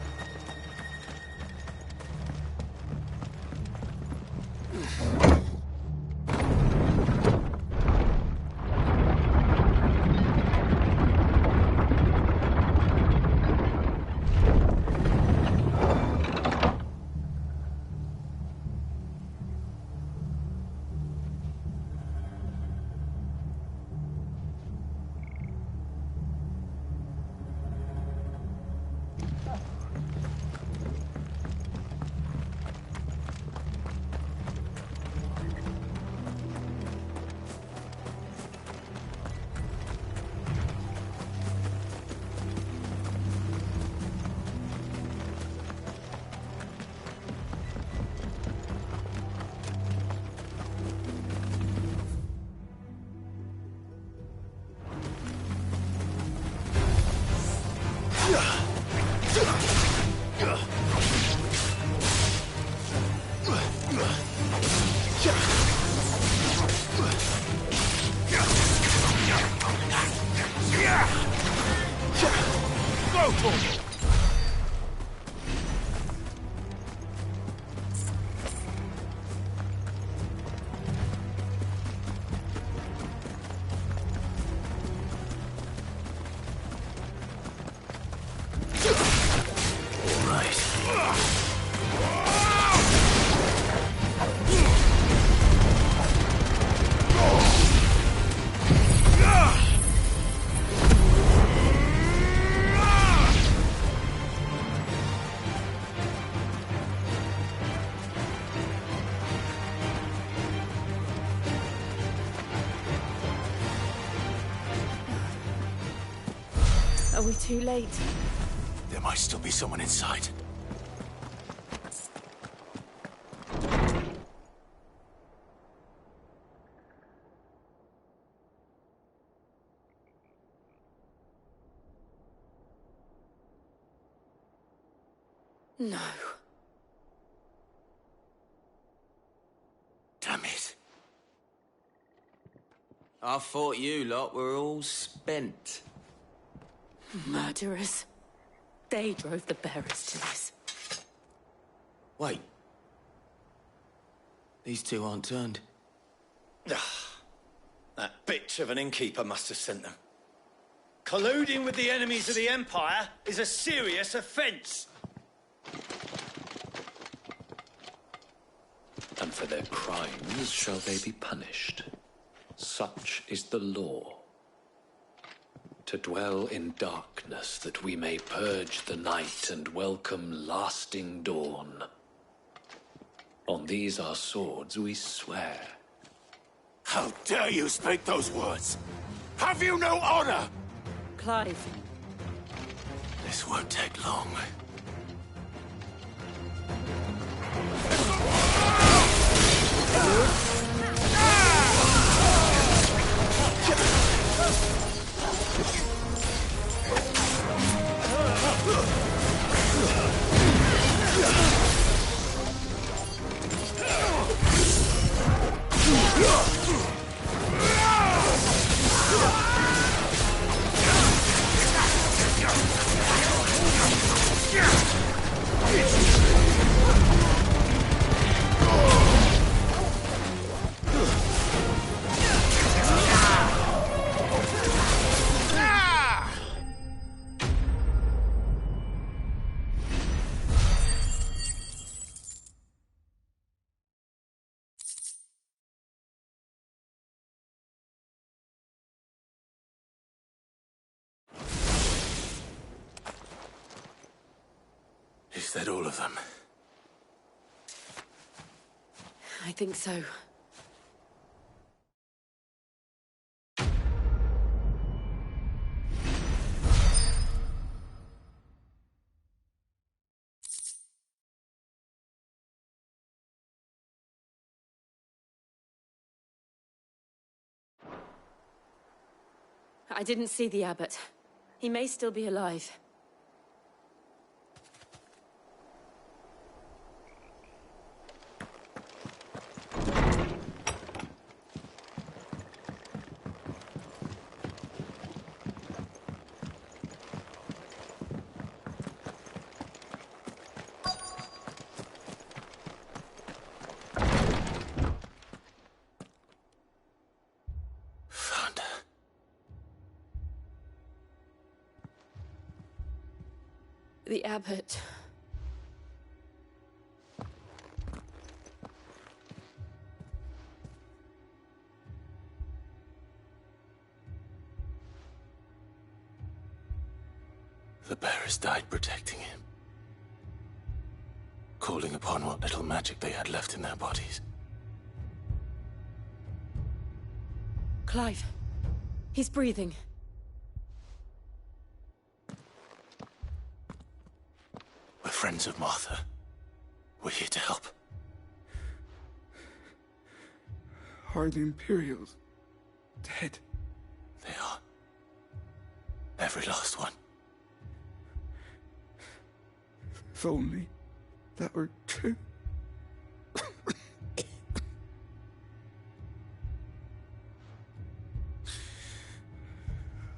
All right. Are we too late? There might still be someone inside. No. Damn it. I thought you lot were all spent. Murderers. They drove the bearers to this. Wait. These two aren't turned. That bitch of an innkeeper must have sent them. Colluding with the enemies of the Empire is a serious offence. And for their crimes shall they be punished. Such is the law. To dwell in darkness that we may purge the night and welcome lasting dawn. On these our swords we swear. How dare you speak those words? Have you no honor? Clive. This won't take long. Is that all of them? I think so. I didn't see the abbot. He may still be alive. The abbot. The bearers died protecting him. Calling upon what little magic they had left in their bodies. Clive. He's breathing. We're friends of Martha. We're here to help. Are the Imperials dead? They are. Every last one. If only that were true.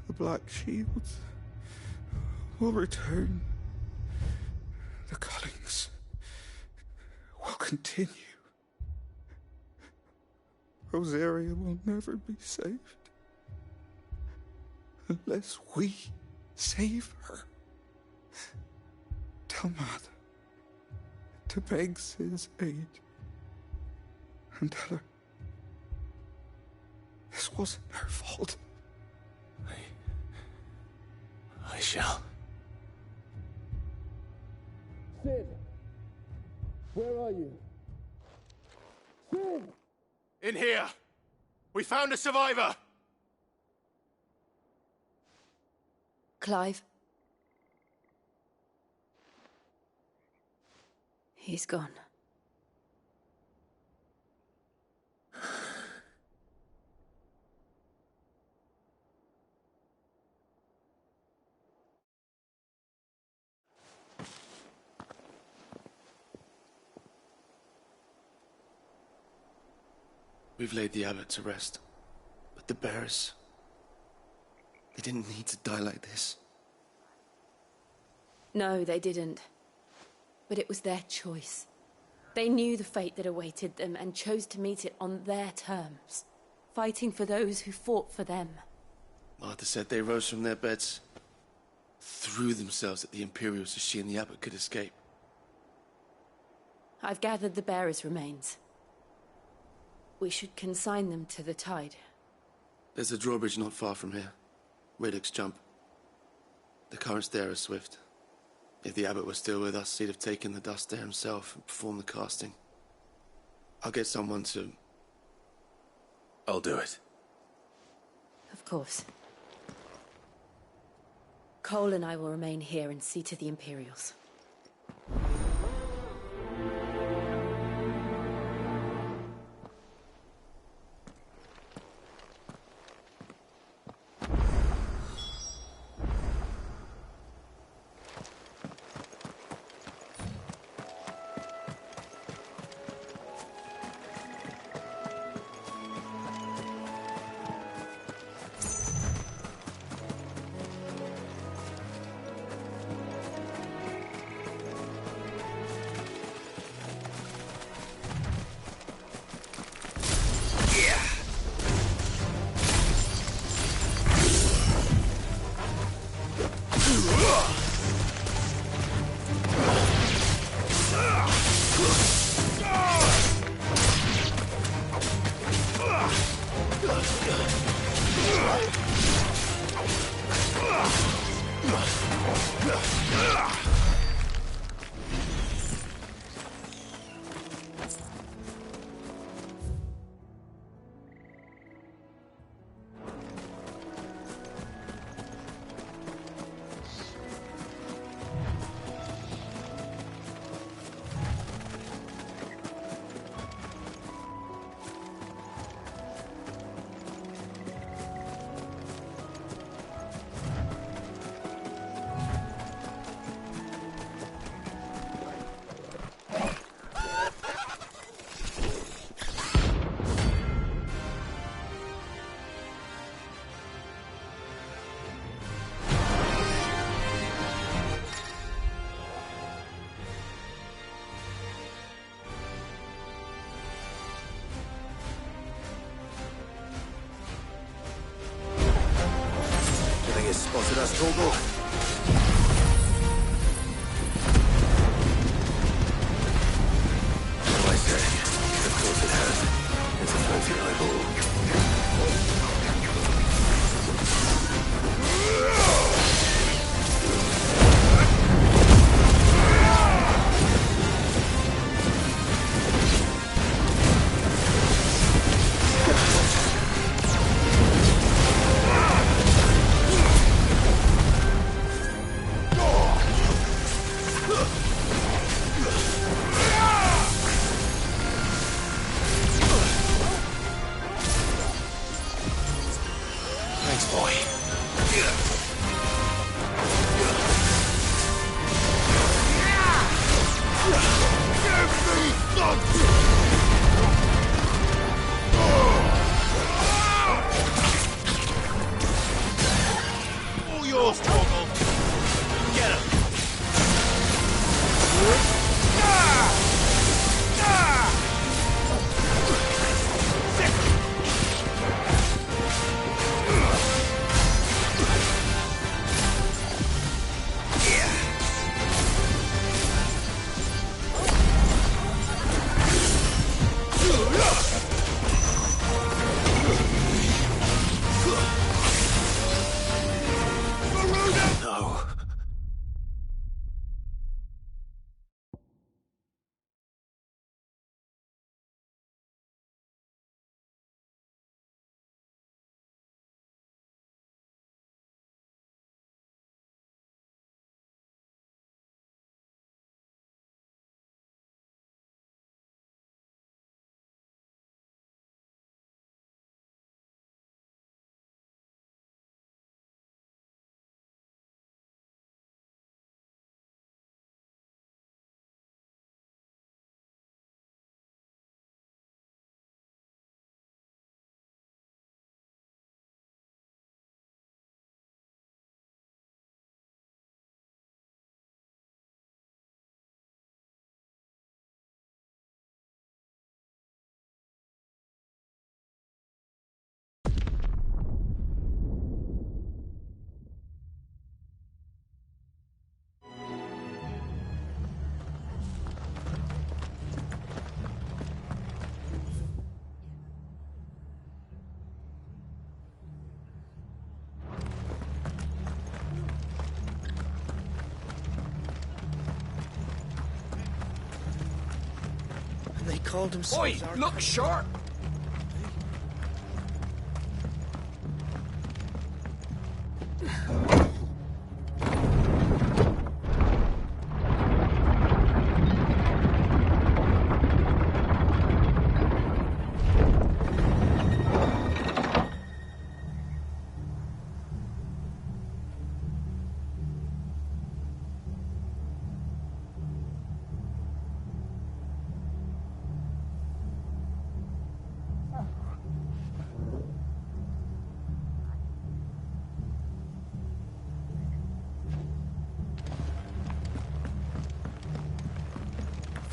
The Black Shields will return. The cullings will continue. Rosaria will never be saved unless we save her. Tell Mother to beg his aid and tell her this wasn't her fault. I shall. Sid! Where are you? Sid! In here! We found a survivor! Clive, He's gone. We've laid the abbot to rest. But the bearers... they didn't need to die like this. No, they didn't. But it was their choice. They knew the fate that awaited them and chose to meet it on their terms, fighting for those who fought for them. Martha said they rose from their beds, threw themselves at the Imperials so she and the abbot could escape. I've gathered the bearers' remains. We should consign them to the tide. There's a drawbridge not far from here. Radix jump. The currents there are swift. If the abbot were still with us, he'd have taken the dust there himself and performed the casting. I'll get someone to... I'll do it. Of course. Cole and I will remain here and see to the Imperials. Spotted us, Torgal. What do I say? Of course it has. It's a floating eyeball. Maroon call themselves... Oi, look sharp!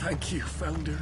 Thank you, Founder.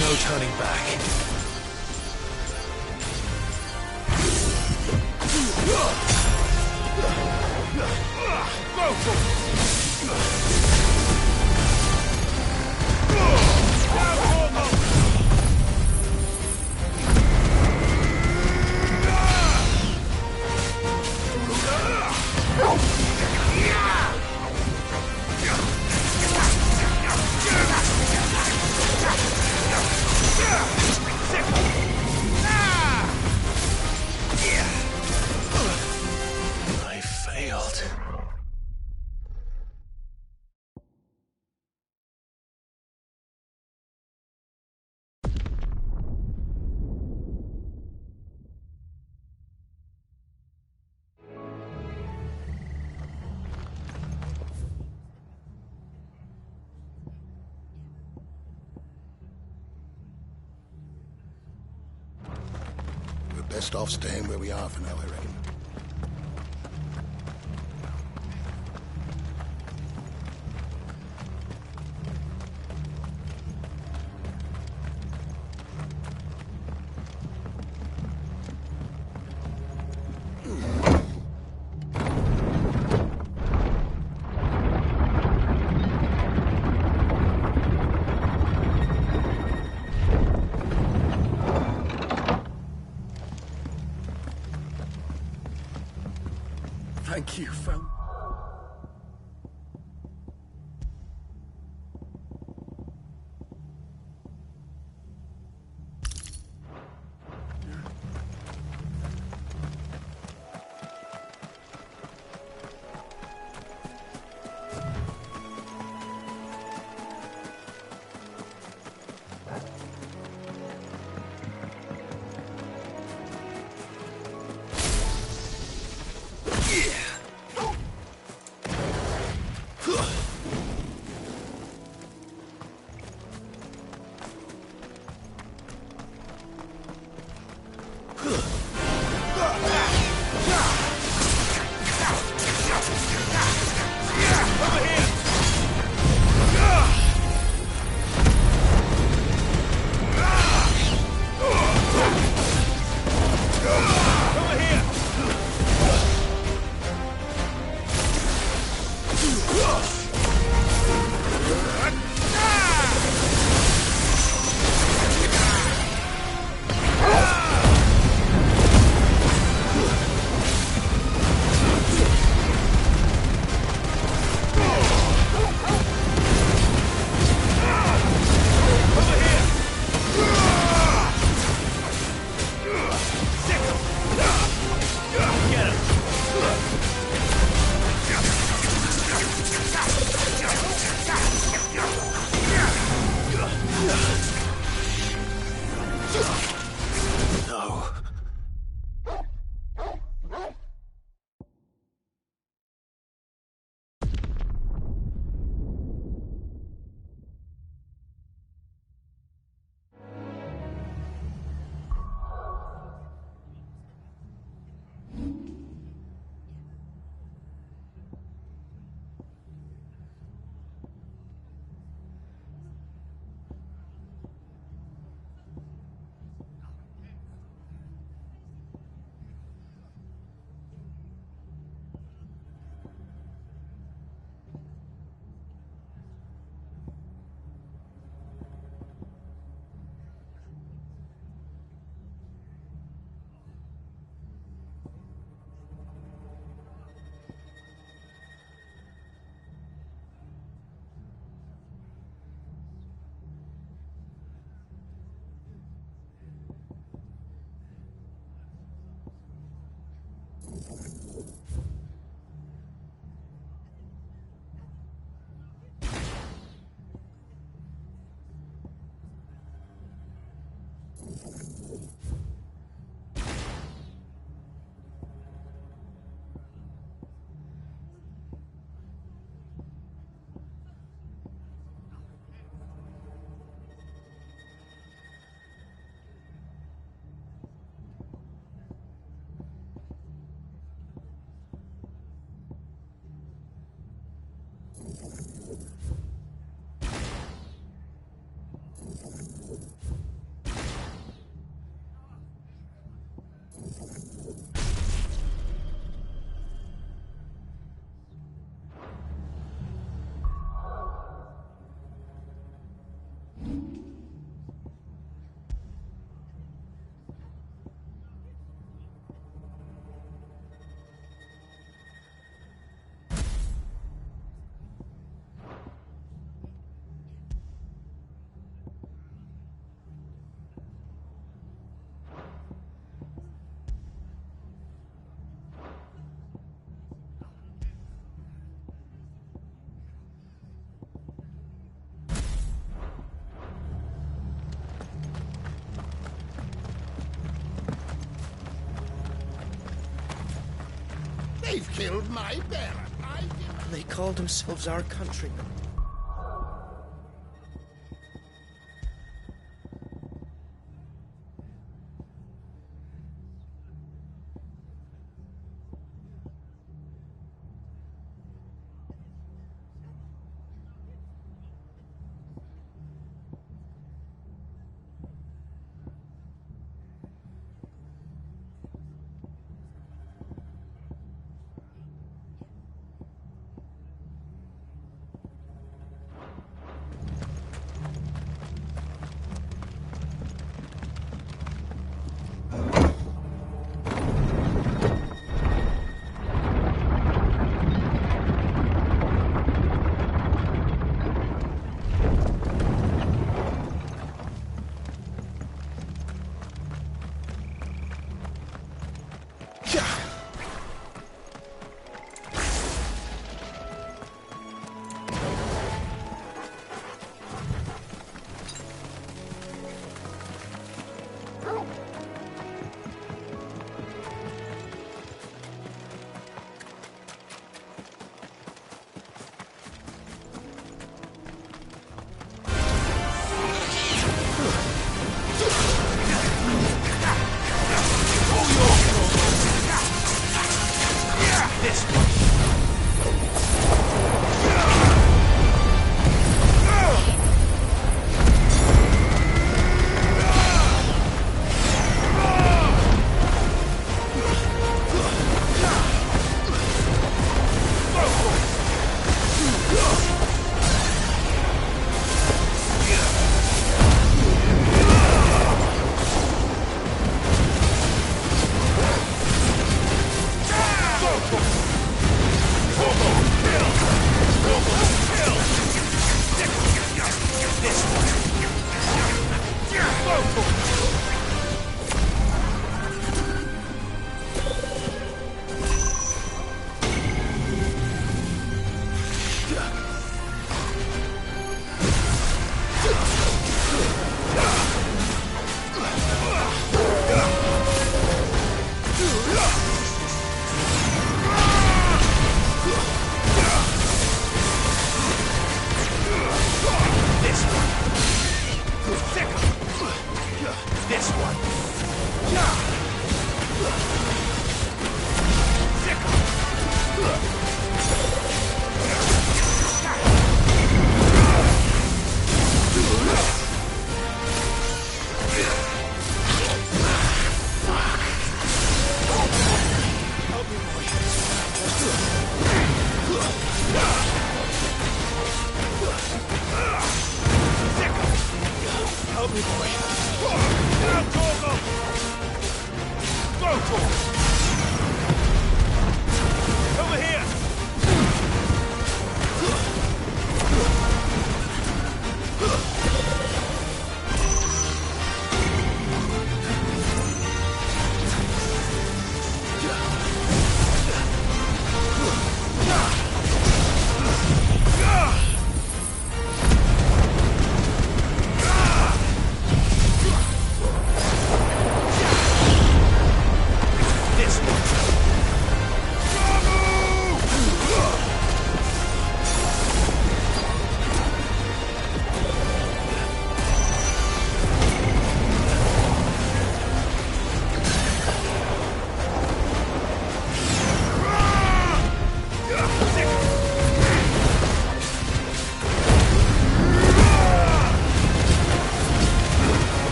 No turning back. Best off staying where we are for now, I reckon. Thank you, Founder. They've killed my bearer. They called themselves our countrymen.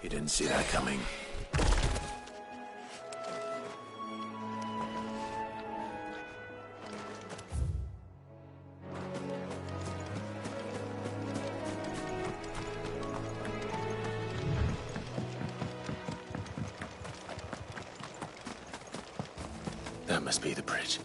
You didn't see that coming. That must be the bridge.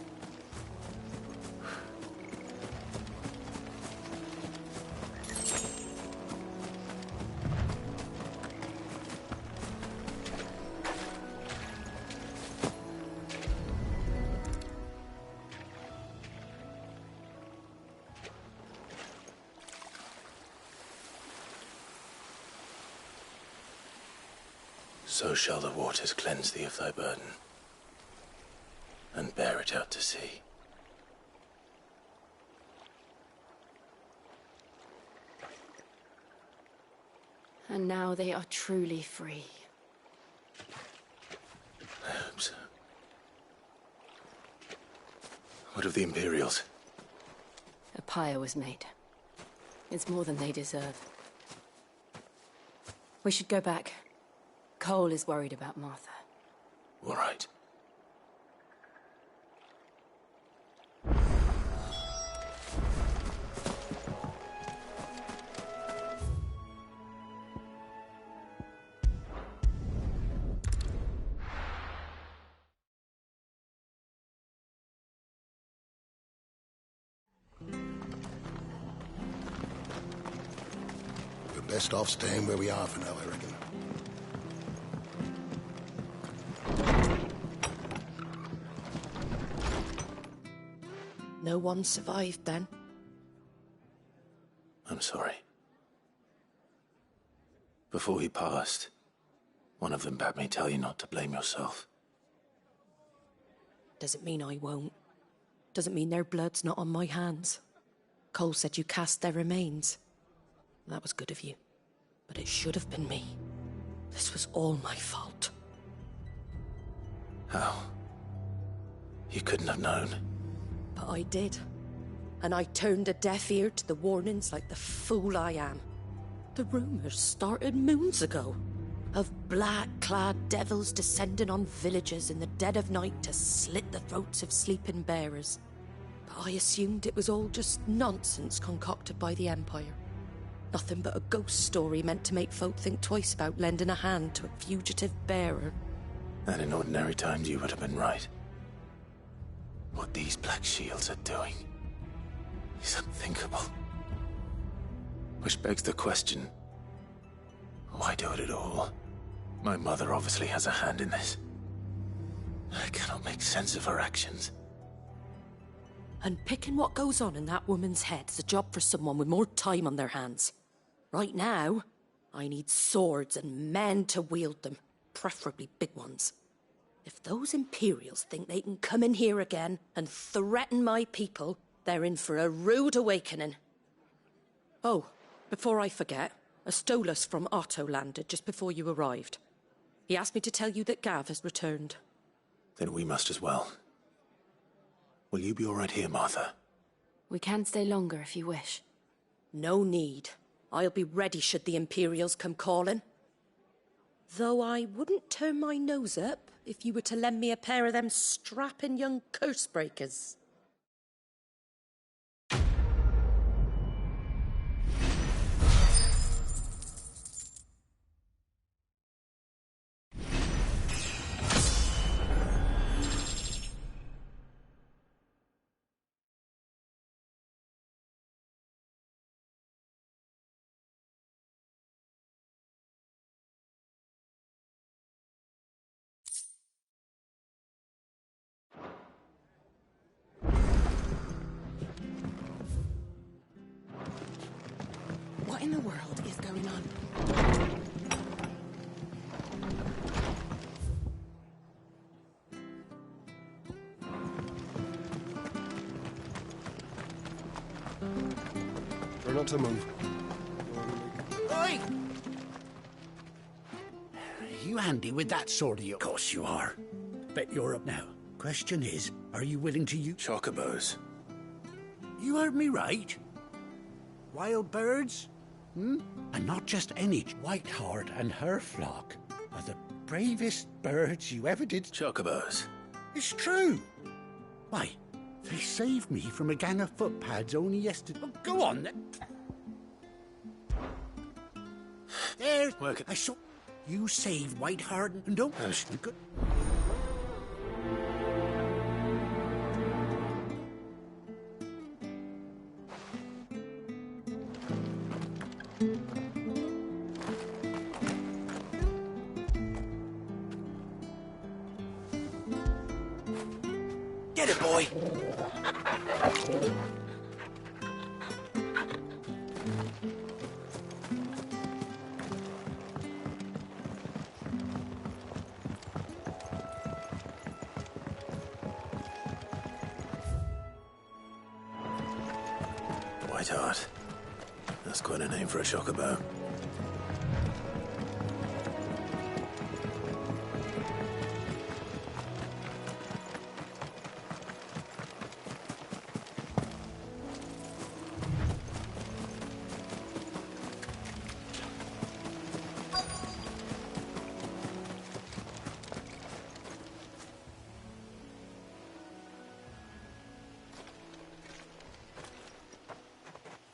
So shall the waters cleanse thee of thy burden, and bear it out to sea. And now they are truly free. I hope so. What of the Imperials? A pyre was made. It's more than they deserve. We should go back. Cole is worried about Martha. All right. We're best off staying where we are for now, I reckon. No one survived then? I'm sorry. Before he passed, one of them bade me tell you not to blame yourself. Doesn't mean I won't. Doesn't mean their blood's not on my hands. Cole said you cast their remains. That was good of you. But it should have been me. This was all my fault. How? You couldn't have known. But I did. And I turned a deaf ear to the warnings like the fool I am. The rumours started moons ago. Of black-clad devils descending on villages in the dead of night to slit the throats of sleeping bearers. But I assumed it was all just nonsense concocted by the Empire. Nothing but a ghost story meant to make folk think twice about lending a hand to a fugitive bearer. And in ordinary times you would have been right. What these Black Shields are doing is unthinkable. Which begs the question, why do it at all? My mother obviously has a hand in this. I cannot make sense of her actions. And picking what goes on in that woman's head is a job for someone with more time on their hands. Right now, I need swords and men to wield them, preferably big ones. If those Imperials think they can come in here again and threaten my people, they're in for a rude awakening. Oh, before I forget, a Stolas from Otto landed just before you arrived. He asked me to tell you that Gav has returned. Then we must as well. Will you be all right here, Martha? We can stay longer if you wish. No need. I'll be ready should the Imperials come calling. Though I wouldn't turn my nose up if you were to lend me a pair of them strapping young curse-breakers. What in the world is going on? Try not to move. Oi! You handy with that sword of yours? Of course you are. Bet you're up now. Question is, are you willing to use chocobos? You heard me right. Wild birds? And not just any. Whiteheart and her flock are the bravest birds you ever did. Chocobos. It's true. Why, they saved me from a gang of footpads only yesterday. Oh, go on then. There. I saw you saved Whiteheart and don't. Good. Get it, boy! White Hart. That's quite a name for a chocobo.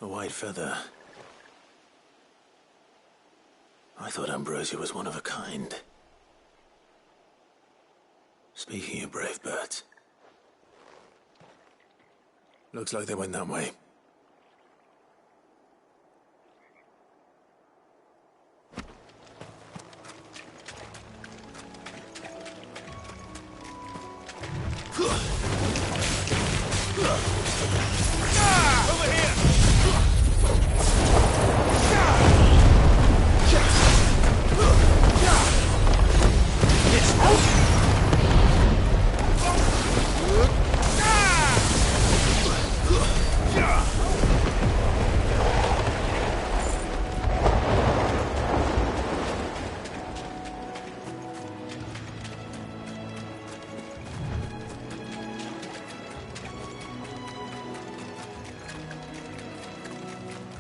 A white feather. I thought Ambrosia was one of a kind. Speaking of brave birds, looks like they went that way. Over here!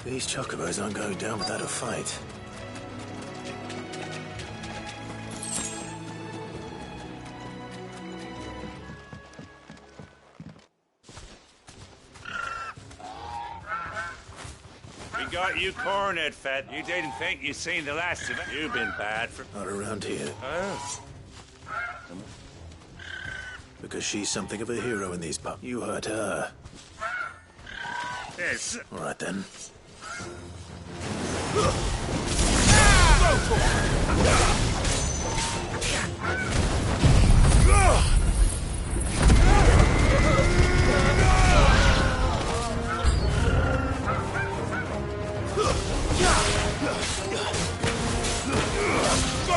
These chocobos aren't going down without a fight. We got you cornered, Fed. You didn't think you'd seen the last of it. You've been bad for... Not around here. Oh. Because she's something of a hero in these pubs. You hurt her. Yes. All right, then. Go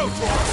for it!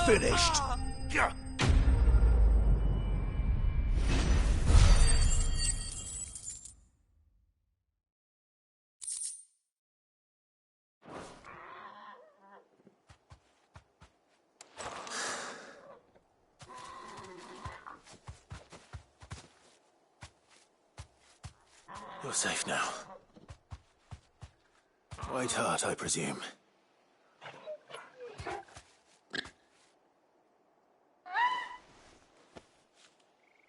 Finished. You're safe now. White Hart, I presume.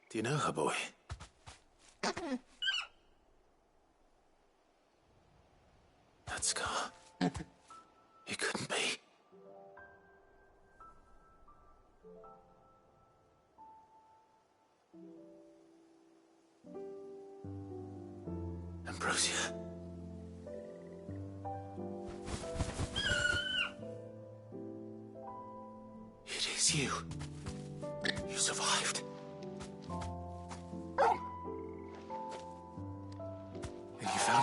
Do you know her, boy? That scar. It couldn't be. Ambrosia. It is you. You survived.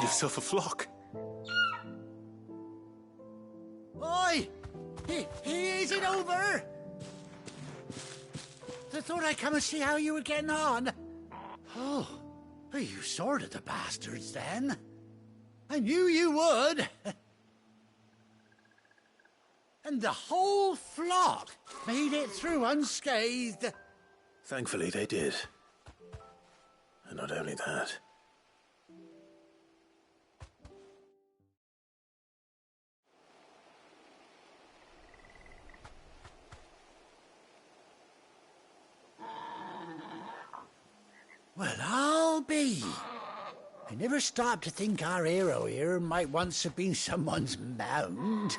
found yourself a flock. Oi! Is it over? I thought I'd come and see how you were getting on. Oh, you sorted the bastards then. I knew you would. And the whole flock made it through unscathed. Thankfully, they did. And not only that. Well, I'll be. I never stopped to think our hero here might once have been someone's mount.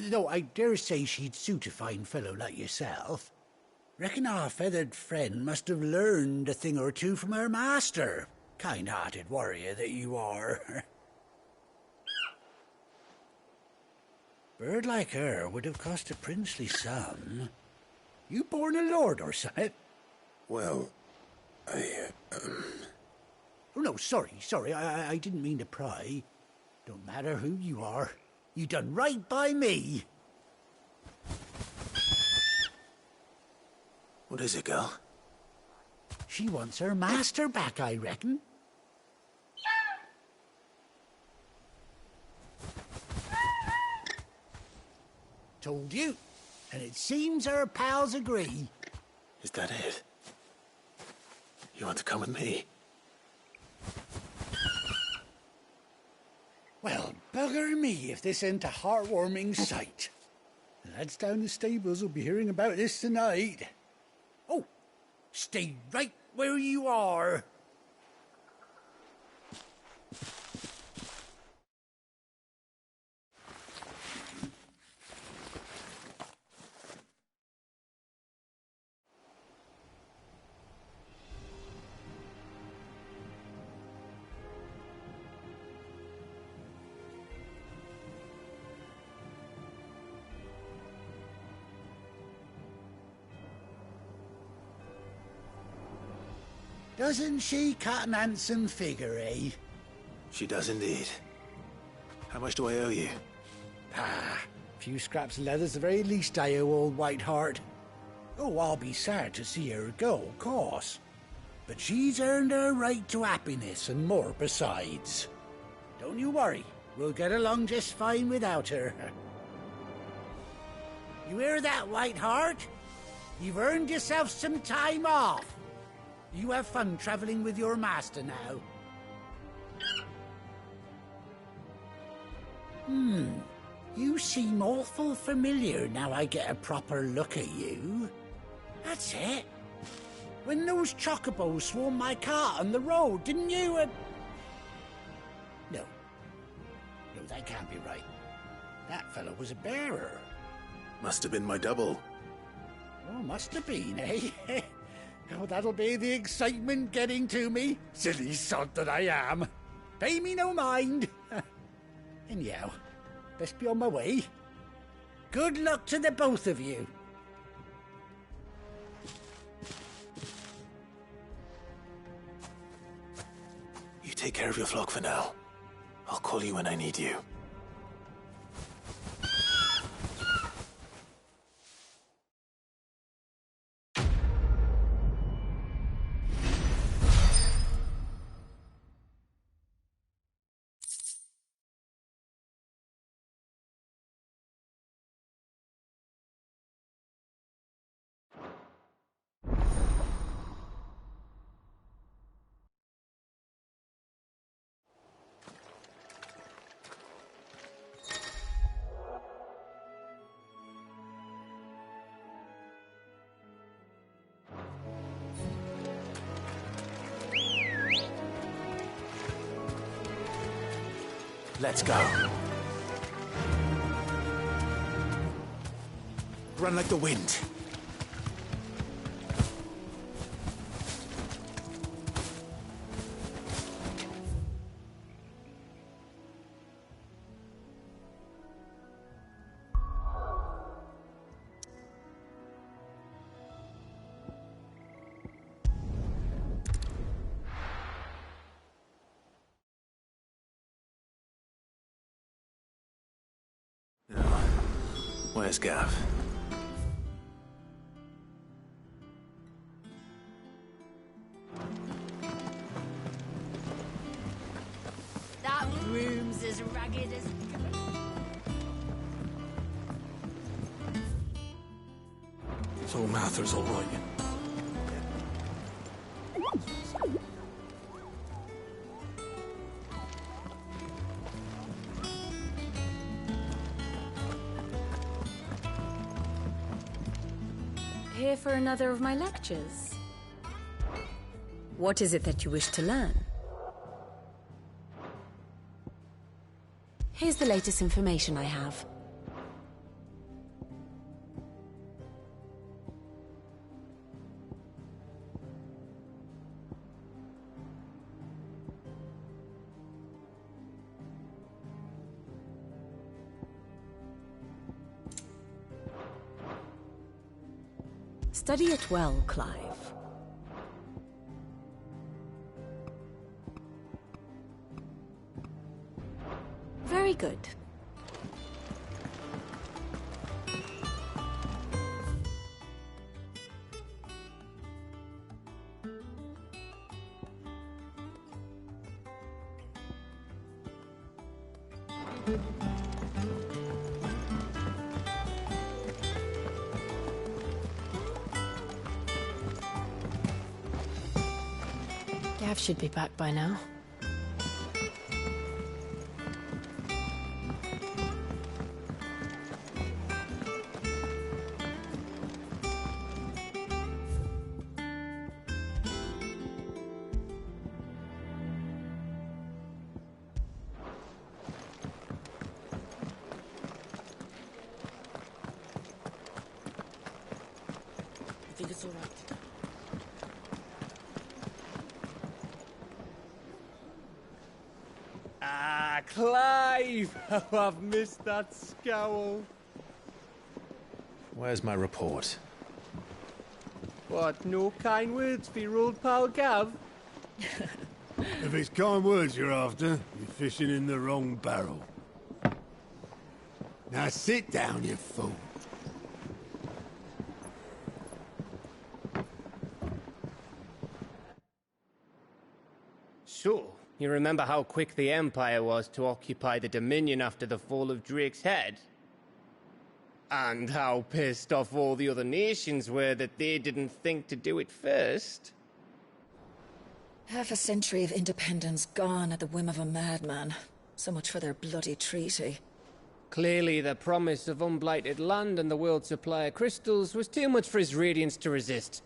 Though I dare say she'd suit a fine fellow like yourself. Reckon our feathered friend must have learned a thing or two from her master. Kind-hearted warrior that you are. Bird like her would have cost a princely sum. You born a lord or something? Well, Oh, no, sorry. I didn't mean to pry. Don't matter who you are. You done right by me. What is it, girl? She wants her master back, I reckon. Told you. And it seems her pals agree. Is that it? You want to come with me? Well, bugger me if this ain't a heartwarming sight. The lads down the stables will be hearing about this tonight. Oh, stay right where you are. Doesn't she cut an handsome figure, eh? She does indeed. How much do I owe you? A few scraps of leather's the very least I owe old Whiteheart. Oh, I'll be sad to see her go, of course. But she's earned her right to happiness and more besides. Don't you worry, we'll get along just fine without her. You hear that, Whiteheart? You've earned yourself some time off. You have fun traveling with your master now. You seem awful familiar now I get a proper look at you. That's it. When those chocobos swarmed my cart on the road, didn't you? No, that can't be right. That fellow was a bearer. Must have been my double. Oh, must have been, eh? Oh, that'll be the excitement getting to me. Silly sod that I am. Pay me no mind. Anyhow, best be on my way. Good luck to the both of you. You take care of your flock for now. I'll call you when I need you. Let's go. Run like the wind. Where's Gav? That room's as ragged as... So Mather's all right. Here for another of my lectures. What is it that you wish to learn? Here's the latest information I have. Study it well, Clive. Very good. Gav should be back by now. I think it's all right. Ah, Clive! Oh, I've missed that scowl. Where's my report? What, no kind words for your old pal Gav? If it's kind words you're after, you're fishing in the wrong barrel. Now sit down, you fool. So, you remember how quick the Empire was to occupy the Dominion after the fall of Drake's head? And how pissed off all the other nations were that they didn't think to do it first? Half a century of independence gone at the whim of a madman. So much for their bloody treaty. Clearly, the promise of unblighted land and the world's supply of crystals was too much for his radiance to resist.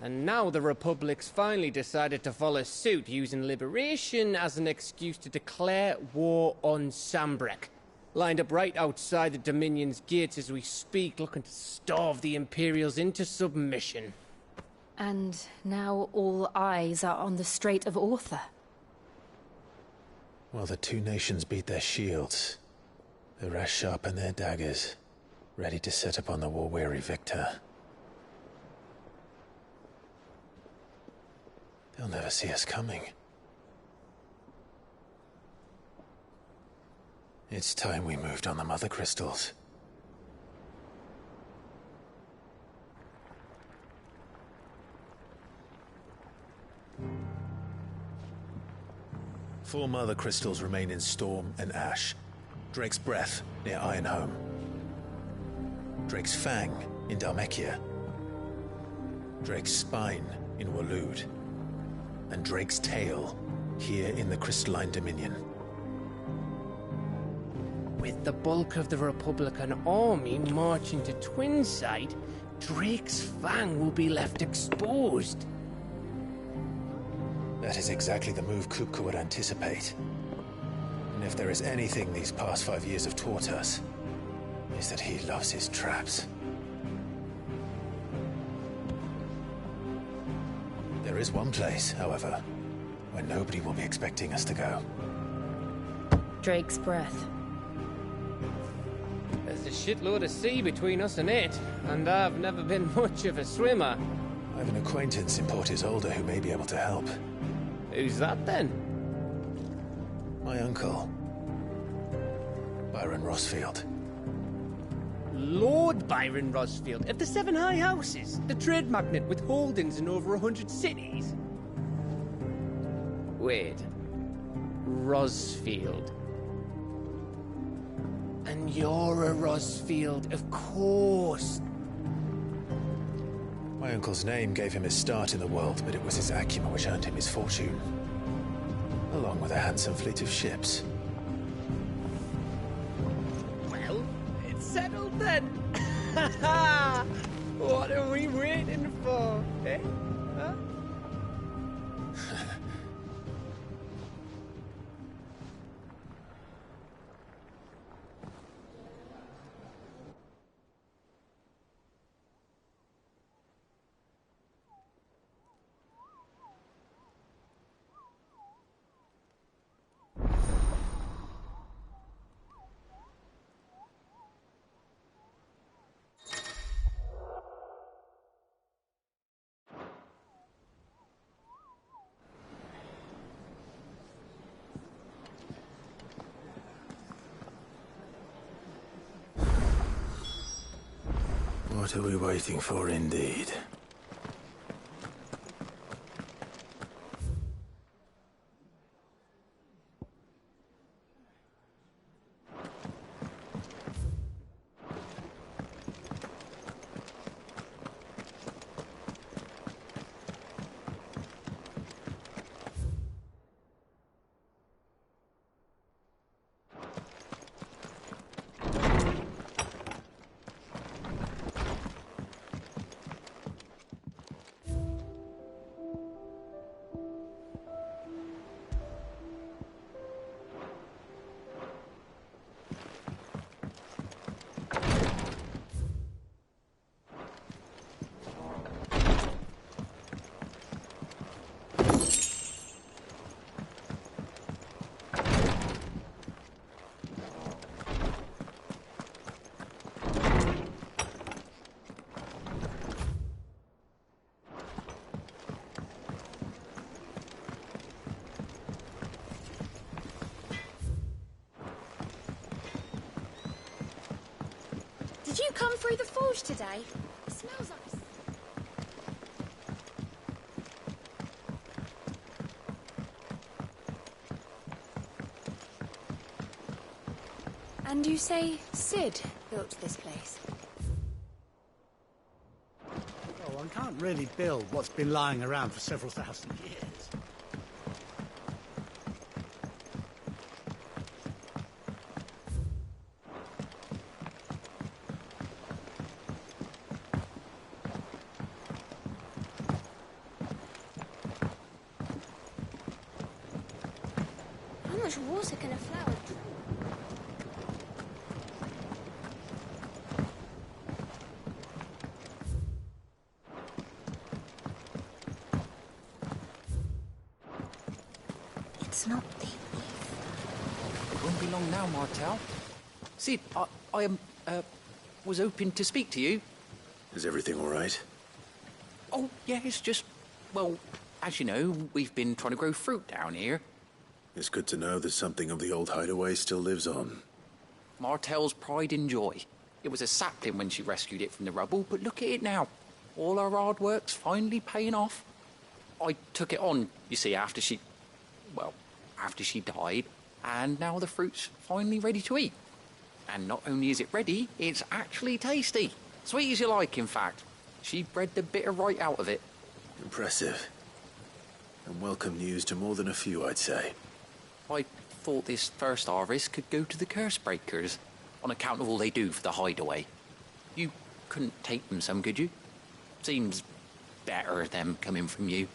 And now the Republic's finally decided to follow suit, using liberation as an excuse to declare war on Sambrek. Lined up right outside the Dominion's gates as we speak, looking to starve the Imperials into submission. And now all eyes are on the Strait of Author. Well, the two nations beat their shields. The rest sharpen their daggers, ready to set upon the war-weary victor. They'll never see us coming. It's time we moved on the Mother Crystals. Four Mother Crystals remain in Storm and Ash. Drake's Breath near Ironhome. Drake's Fang in Dhalmekia. Drake's Spine in Waloed. And Drake's Tail here in the Crystalline Dominion. With the bulk of the Republican army marching to Twinside, Drake's Fang will be left exposed. That is exactly the move Kupka would anticipate. And if there is anything these past 5 years have taught us, is that he loves his traps. There is one place, however, where nobody will be expecting us to go. Drake's Breath. There's a shitload of sea between us and it, and I've never been much of a swimmer. I have an acquaintance in Port Isolde who may be able to help. Who's that then? My uncle. Byron Rossfield. Lord Byron Rosfield of the Seven High Houses, the trade magnate with holdings in over 100 cities. Wait. Rosfield. And you're a Rosfield, of course. My uncle's name gave him his start in the world, but it was his acumen which earned him his fortune. Along with a handsome fleet of ships. Well, it's settled then. What are we waiting for, eh? Huh? What are we waiting for, indeed? Did you come through the forge today? It smells like... And you say Sid built this place? Well, one can't really build what's been lying around for several thousand years. How much water can a flower drink? It's not the It won't be long now, Martel. Sid, I was hoping to speak to you. Is everything all right? Oh, yeah, it's just, well, as you know, we've been trying to grow fruit down here. It's good to know that something of the old hideaway still lives on. Martel's pride and joy. It was a sapling when she rescued it from the rubble, but look at it now. All our hard work's finally paying off. I took it on, you see, after she died, and now the fruit's finally ready to eat. And not only is it ready, it's actually tasty. Sweet as you like, in fact. She bred the bitter right out of it. Impressive. And welcome news to more than a few, I'd say. I thought this first harvest could go to the curse breakers, on account of all they do for the hideaway. You couldn't take them some, could you? Seems better them coming from you.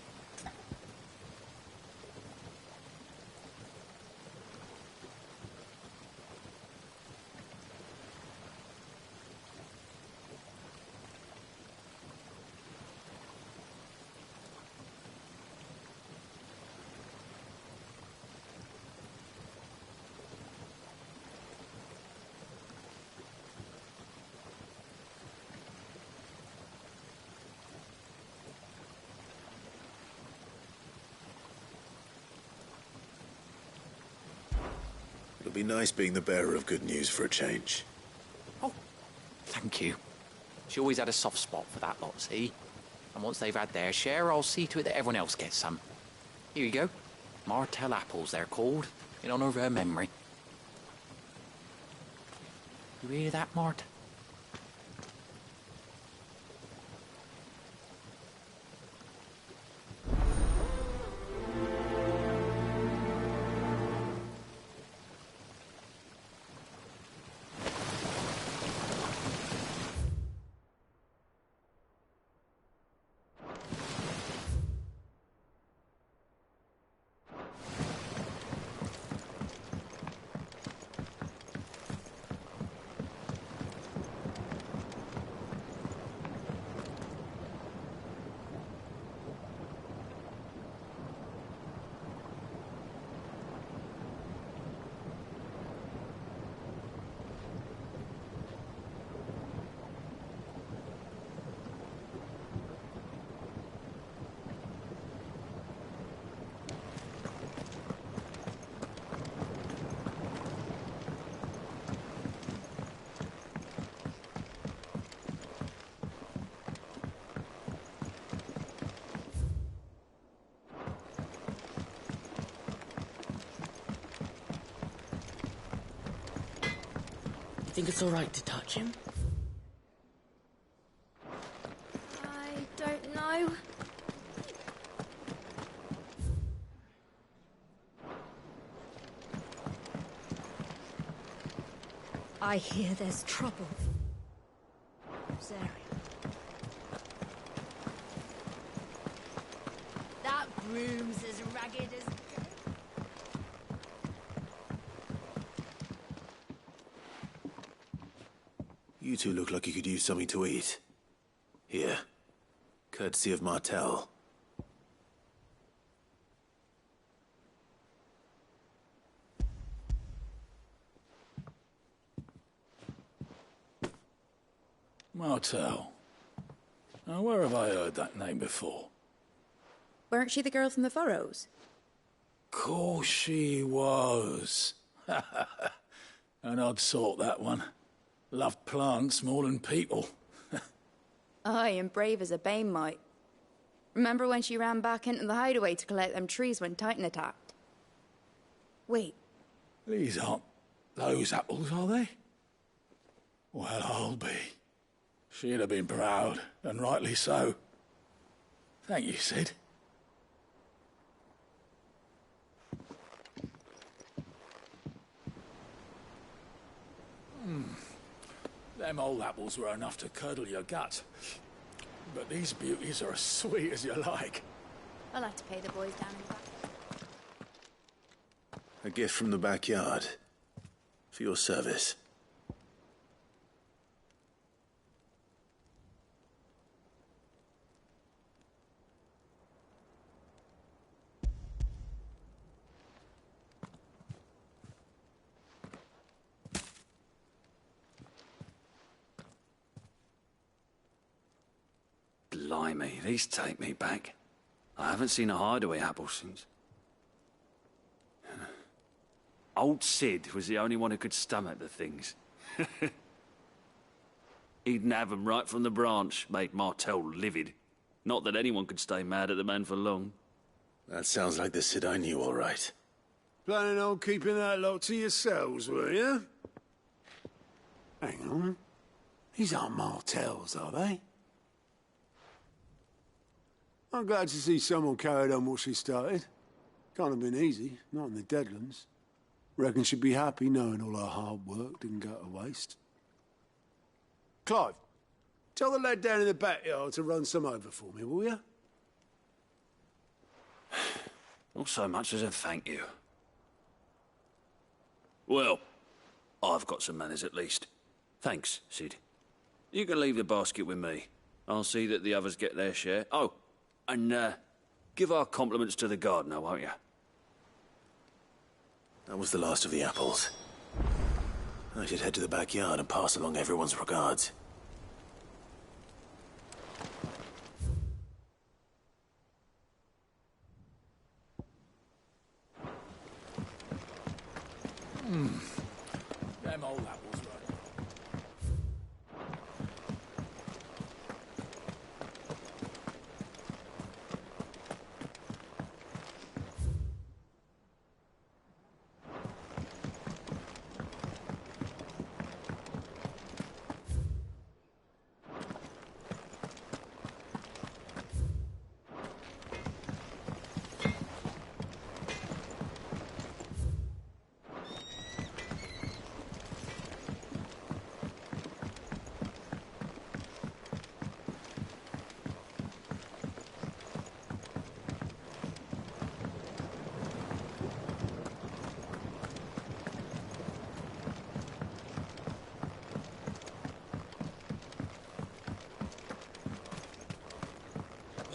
It'll be nice being the bearer of good news for a change. Thank you. She always had a soft spot for that lot, see? And once they've had their share, I'll see to it that everyone else gets some. Here you go. Martell apples, they're called, in honor of her memory. You hear that, Mart? Think it's all right to touch him? I don't know. I hear there's trouble. Zarian. That broom's as ragged as... You two look like you could use something to eat. Here. Courtesy of Martell. Martell. Now, where have I heard that name before? Weren't she the girl from the Furrows? Course she was. An odd sort, that one. Loved plants more than people. Aye, and brave as a bane might. Remember when she ran back into the hideaway to collect them trees when Titan attacked? Wait. These aren't those apples, are they? Well, I'll be. She'd have been proud, and rightly so. Thank you, Sid. Them old apples were enough to curdle your gut. But these beauties are as sweet as you like. I'll have to pay the boys down in the back. A gift from the backyard. For your service. Blimey, these take me back. I haven't seen a hideaway apple since. Old Sid was the only one who could stomach the things. He'd nab 'em right from the branch, made Martell livid. Not that anyone could stay mad at the man for long. That sounds like the Sid I knew, all right. Planning on keeping that lot to yourselves, were you? Hang on. These aren't Martells, are they? I'm glad to see someone carried on what she started. Can't have been easy, not in the Deadlands. Reckon she'd be happy knowing all her hard work didn't go to waste. Clive, tell the lad down in the backyard to run some over for me, will you? Not so much as a thank you. Well, I've got some manners at least. Thanks, Sid. You can leave the basket with me. I'll see that the others get their share. Oh, and give our compliments to the gardener, won't you? That was the last of the apples. I should head to the backyard and pass along everyone's regards. Them old apples, right?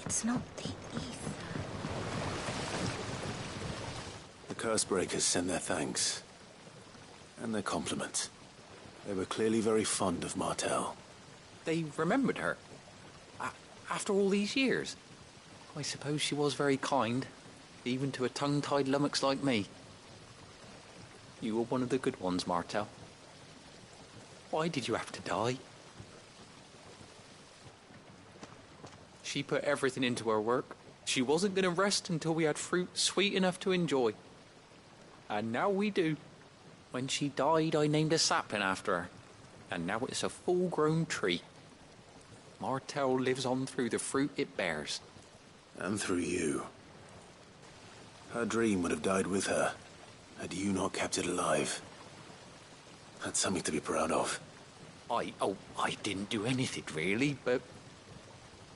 It's not the ether. The Cursebreakers sent their thanks. And their compliments. They were clearly very fond of Martel. They remembered her. After all these years. I suppose she was very kind, even to a tongue-tied lummox like me. You were one of the good ones, Martel. Why did you have to die? She put everything into her work. She wasn't going to rest until we had fruit sweet enough to enjoy. And now we do. When she died, I named a sapling after her. And now it's a full-grown tree. Martel lives on through the fruit it bears. And through you. Her dream would have died with her, had you not kept it alive. That's something to be proud of. I didn't do anything really, but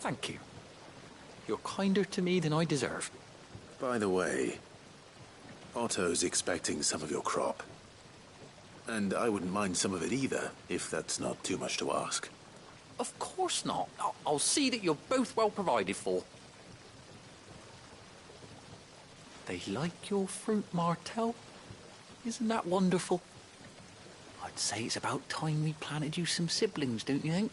thank you. You're kinder to me than I deserve. By the way, Otto's expecting some of your crop. And I wouldn't mind some of it either, if that's not too much to ask. Of course not. I'll see that you're both well provided for. They like your fruit, Martel. Isn't that wonderful? I'd say it's about time we planted you some siblings, don't you think?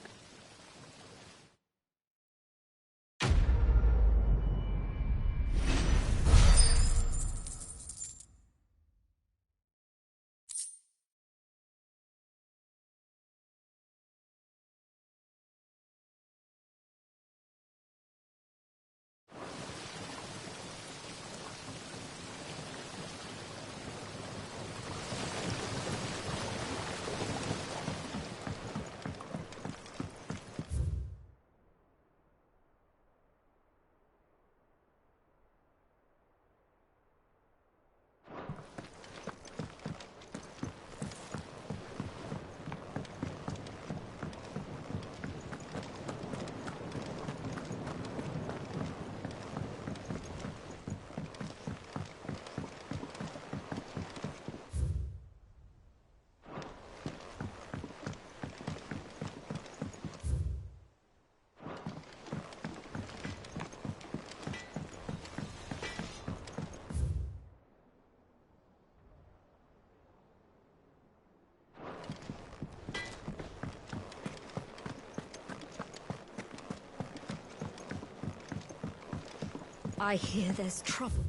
I hear there's trouble.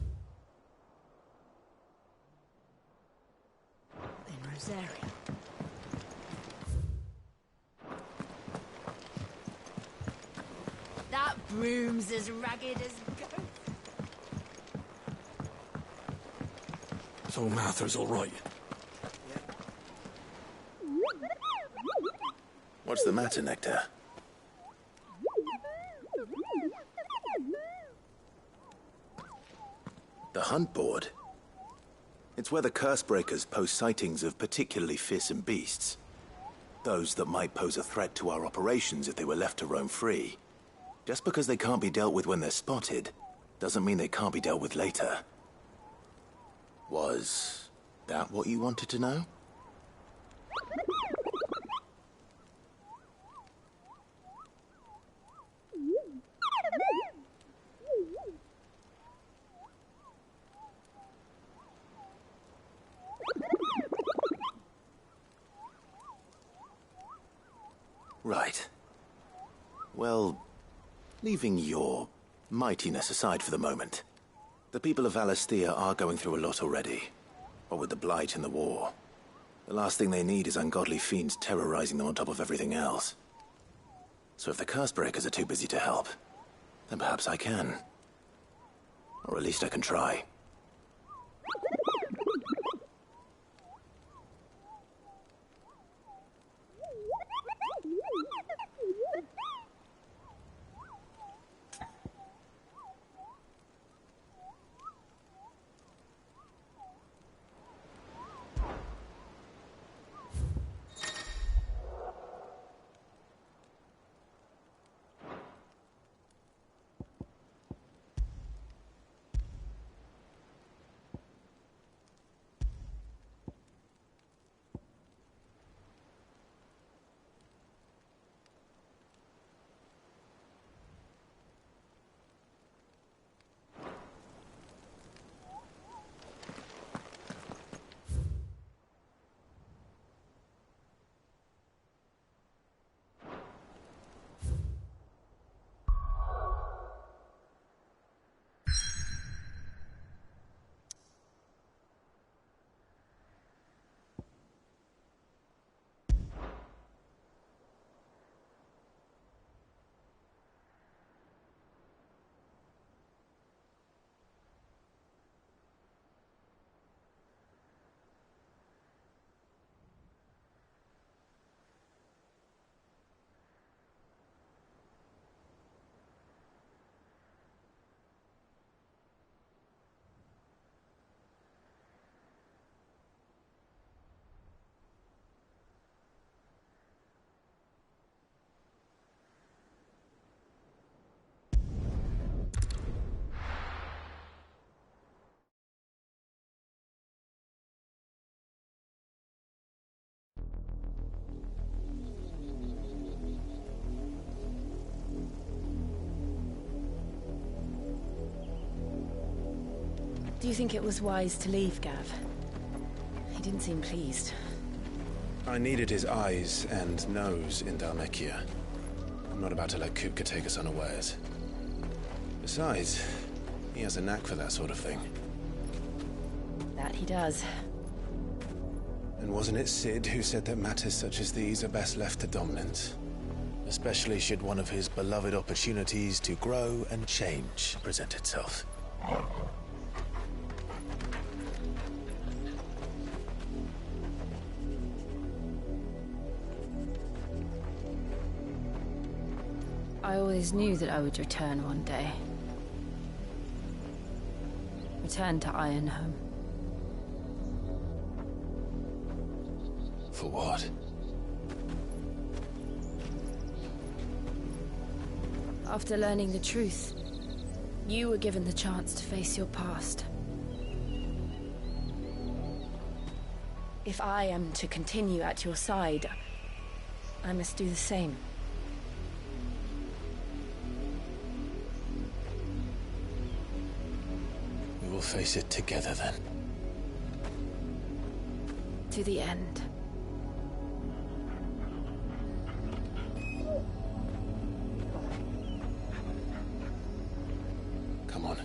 In Rosaria. That broom's as ragged as ghost. So Martha's all right. What's the matter, Nectar? The hunt board? It's where the Cursebreakers post sightings of particularly fearsome beasts. Those that might pose a threat to our operations if they were left to roam free. Just because they can't be dealt with when they're spotted, doesn't mean they can't be dealt with later. Was that what you wanted to know? Right. Well, leaving your mightiness aside for the moment, the people of Valisthea are going through a lot already. What with the Blight and the war, The last thing they need is ungodly fiends terrorizing them on top of everything else. So if the curse breakers are too busy to help, then perhaps I can. Or at least I can try. Do you think it was wise to leave, Gav? He didn't seem pleased. I needed his eyes and nose in Dhalmekia. I'm not about to let Kupka take us unawares. Besides, he has a knack for that sort of thing. That he does. And wasn't it Sid who said that matters such as these are best left to dominance? Especially should one of his beloved opportunities to grow and change present itself. I always knew that I would return one day. Return to Ironhome. For what? After learning the truth, you were given the chance to face your past. If I am to continue at your side, I must do the same. We will face it together then. To the end. Come on.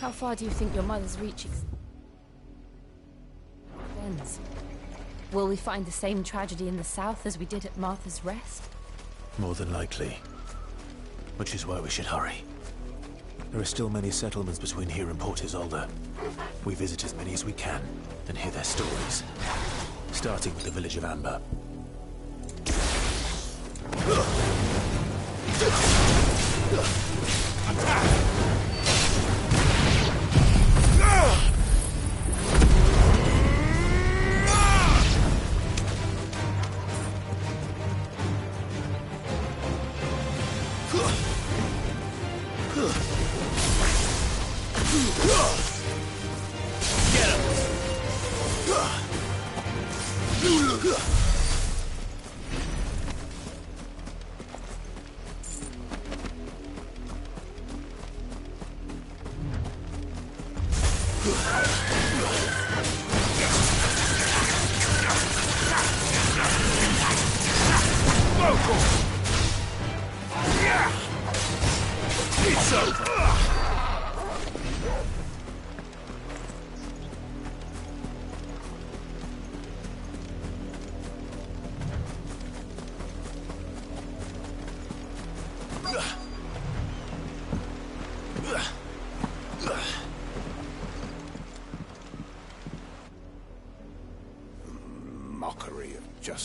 How far do you think your mother's reach extends? Will we find the same tragedy in the south as we did at Martha's Rest? More than likely. Which is why we should hurry. There are still many settlements between here and Port Isolde. We visit as many as we can, and hear their stories. Starting with the village of Amber.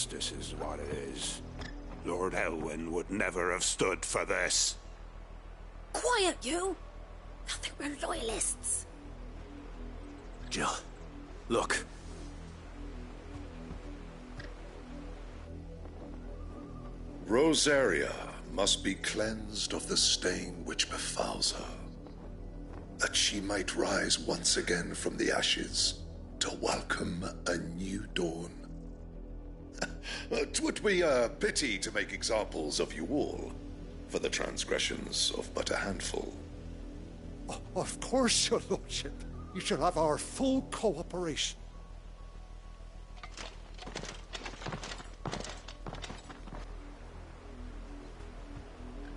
Justice is what it is. Lord Elwyn would never have stood for this. Quiet, you! I think we're loyalists. Jill, look. Rosaria must be cleansed of the stain which befouls her, that she might rise once again from the ashes to welcome a new dawn. 'Twould be a pity to make examples of you all for the transgressions of but a handful. Of course, your lordship. You shall have our full cooperation.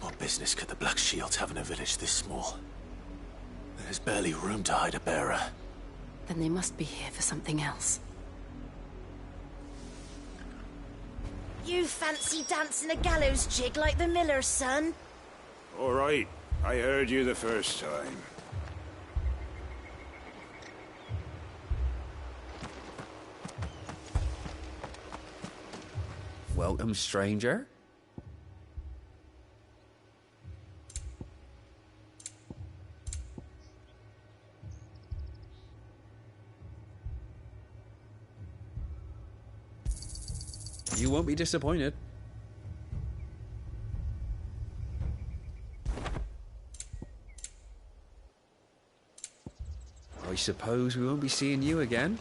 What business could the Black Shields have in a village this small? There's barely room to hide a bearer. Then they must be here for something else. You fancy dancing a gallows jig like the miller's son? All right, I heard you the first time. Welcome, stranger. You won't be disappointed. I suppose we won't be seeing you again.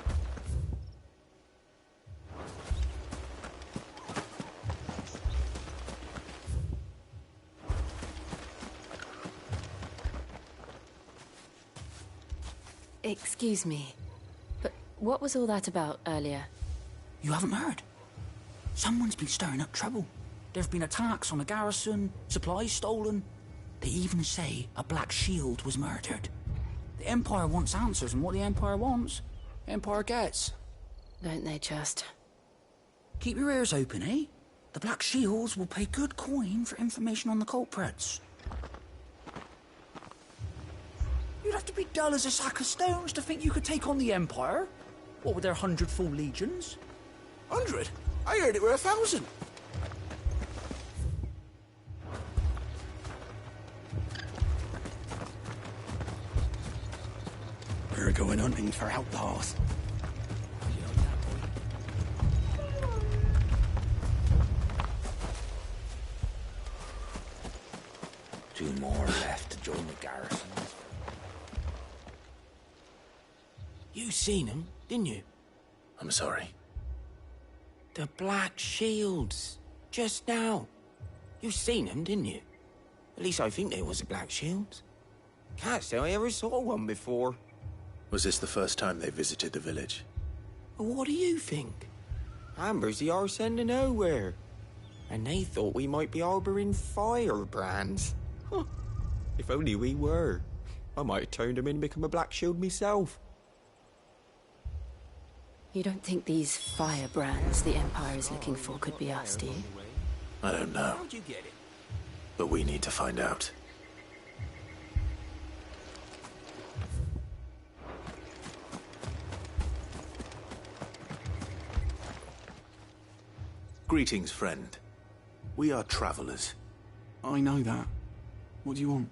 Excuse me, but what was all that about earlier? You haven't heard? Someone's been stirring up trouble. There've been attacks on the garrison, supplies stolen. They even say a Black Shield was murdered. The Empire wants answers, and what the Empire wants, Empire gets. Don't they just? Keep your ears open, eh? The Black Shields will pay good coin for information on the culprits. You'd have to be dull as a sack of stones to think you could take on the Empire. What with their 100 full legions? 100? I heard it were 1,000. We're going hunting for outlaws. 2 more left to join the garrison. You seen him, didn't you? I'm sorry. The Black Shields. Just now. You seen them, didn't you? At least I think they was the Black Shields. Can't say I ever saw one before. Was this the first time they visited the village? What do you think? Amber's the arse end of nowhere. And they thought we might be harbouring firebrands. Huh. If only we were. I might have turned them in and become a Black Shield myself. You don't think these firebrands the Empire is looking for could be us, do you? I don't know. How'd you get it? But we need to find out. Greetings, friend. We are travelers. I know that. What do you want?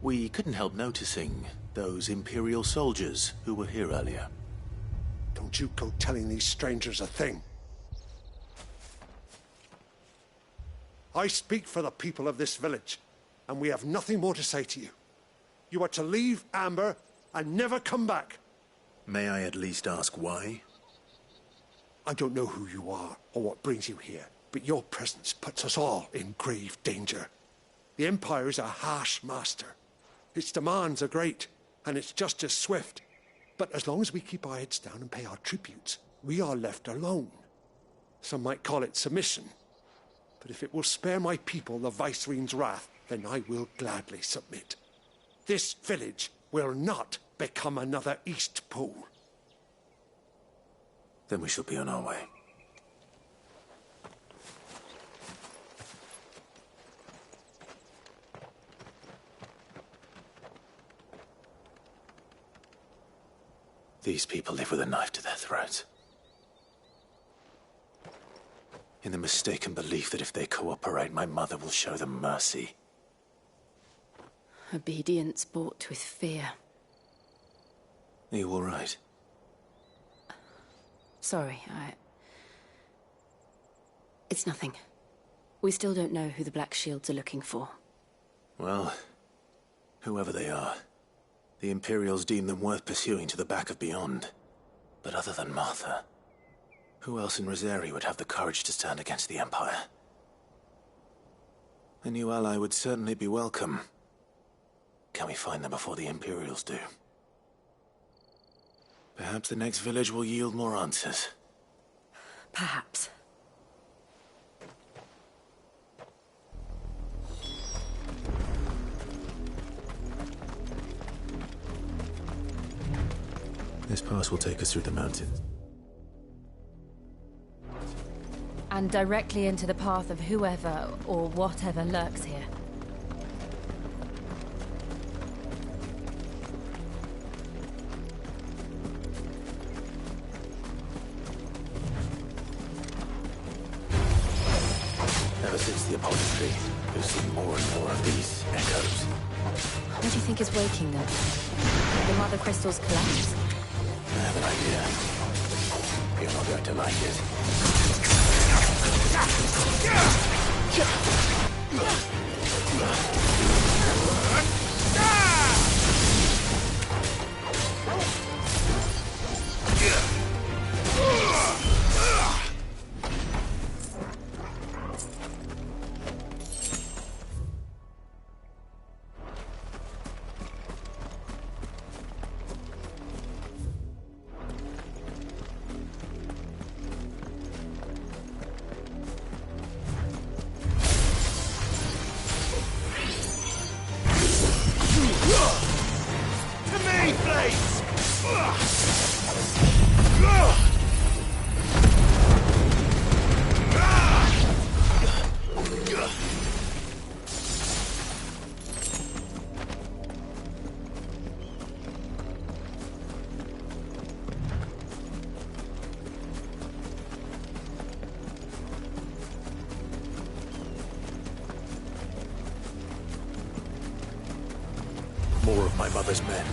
We couldn't help noticing those Imperial soldiers who were here earlier. Don't you go telling these strangers a thing. I speak for the people of this village, and we have nothing more to say to you. You are to leave Amber and never come back. May I at least ask why? I don't know who you are or what brings you here, but your presence puts us all in grave danger. The Empire is a harsh master. Its demands are great, and its justice swift. But as long as we keep our heads down and pay our tributes, we are left alone. Some might call it submission. But if it will spare my people the Viceroy's wrath, then I will gladly submit. This village will not become another Eastpool. Then we shall be on our way. These people live with a knife to their throats. mistaken belief that if they cooperate, my mother will show them mercy. Obedience bought with fear. Are you all right? Sorry, It's nothing. We still don't know who the Black Shields are looking for. Well, whoever they are, the Imperials deem them worth pursuing to the back of beyond. But other than Martha, who else in Rosari would have the courage to stand against the Empire? A new ally would certainly be welcome. Can we find them before the Imperials do? Perhaps the next village will yield more answers. Perhaps. This pass will take us through the mountains. And directly into the path of whoever or whatever lurks here. Ever since the apothecary, we've seen more and more of these echoes. What do you think is waking them? The mother crystals collapse? I have an idea. You're not going to like it. More of my mother's men.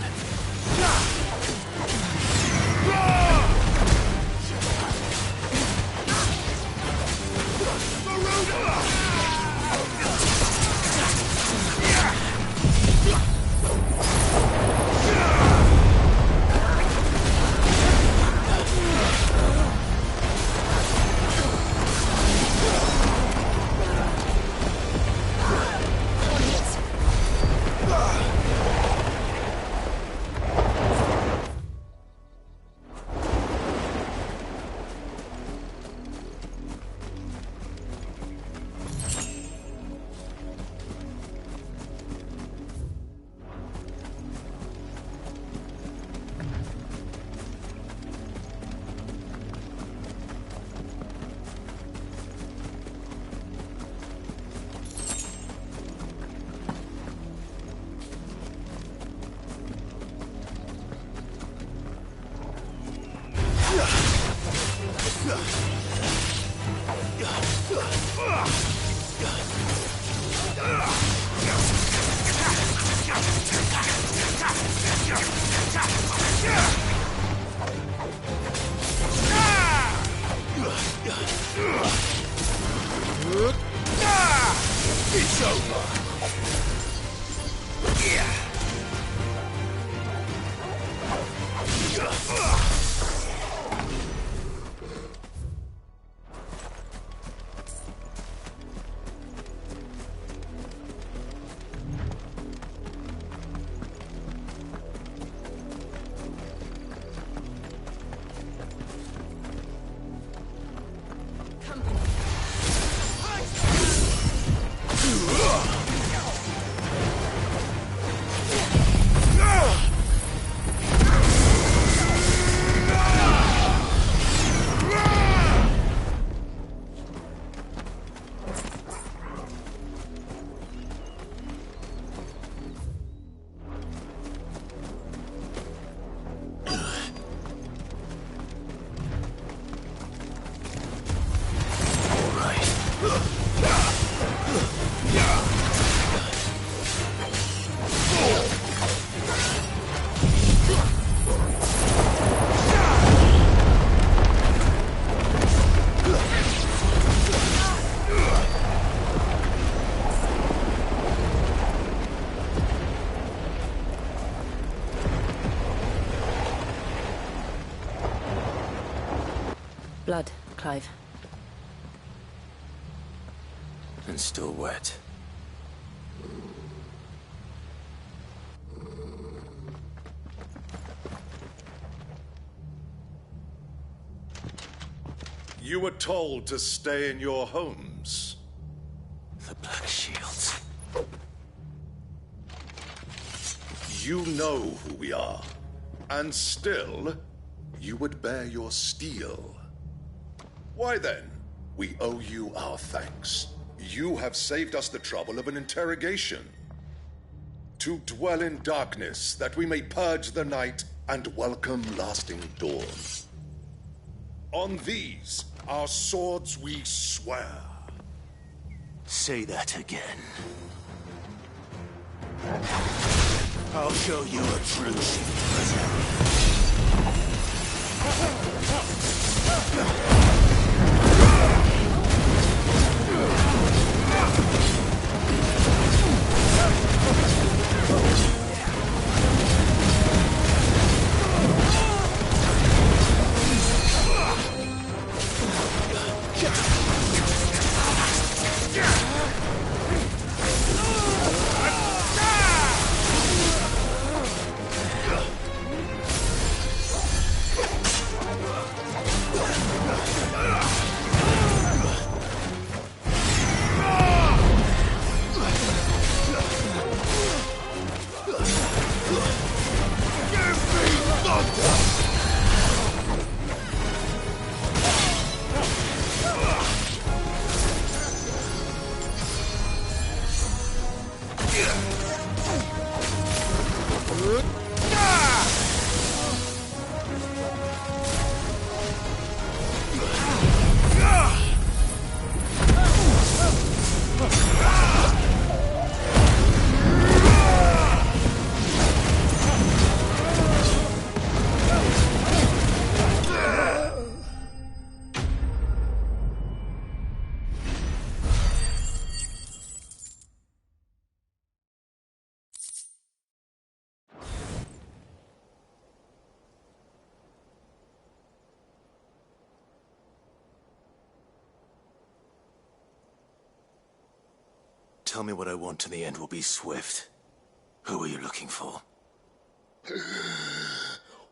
It's over. blood, Clive. And still wet. You were told to stay in your homes. The Black Shields. You know who we are. And still, you would bear your steel. Why then, we owe you our thanks. You have saved us the trouble of an interrogation. To dwell in darkness, that we may purge the night and welcome lasting dawn. On these, our swords we swear. Say that again. I'll show you a true Tell me what I want and the end will be swift. Who are you looking for?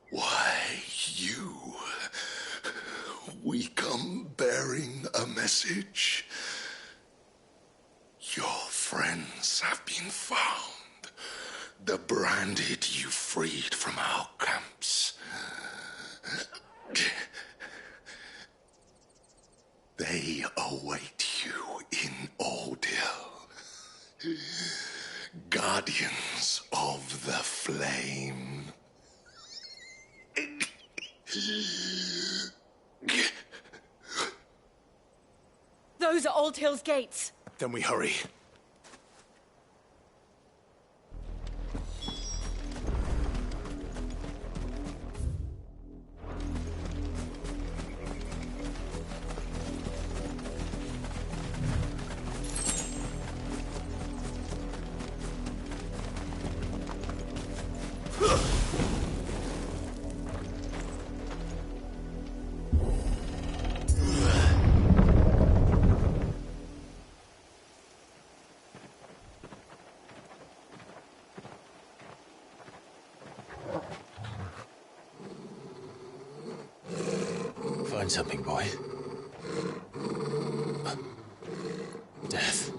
Why, you. We come bearing a message. Your friends have been found. The branded you freed from our camps. They await you in Odil. Guardians of the Flame. Those are Old Hill's gates. Then we hurry. Find something, boy. Death.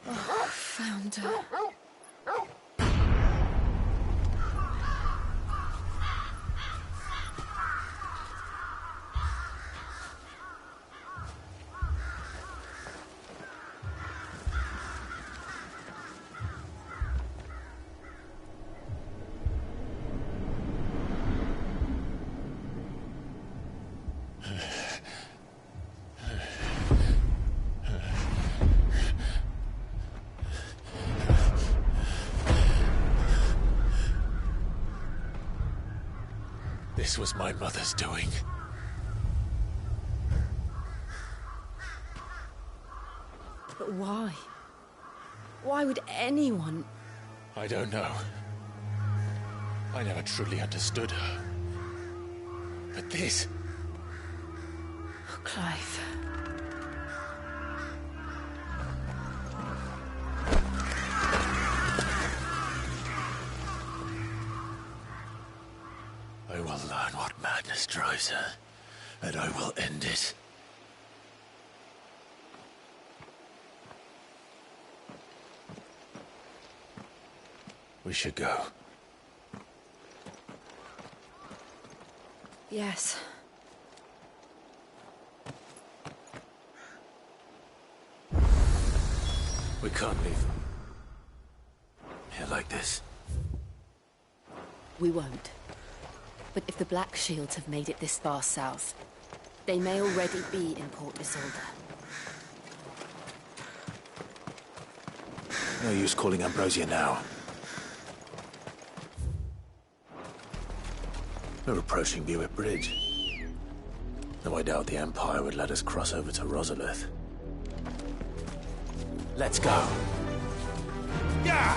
Oh, found her. This was my mother's doing. Why? Why would anyone... I don't know. I never truly understood her. But this... Oh, Clive. I will learn what madness drives her, and I will end it. We should go. Yes. We can't leave them here like this. We won't. But if the Black Shields have made it this far south, they may already be in Port Isolde. No use calling Ambrosia now. We're approaching Buick Bridge. Though I doubt the Empire would let us cross over to Rosalith. Let's go. Yeah!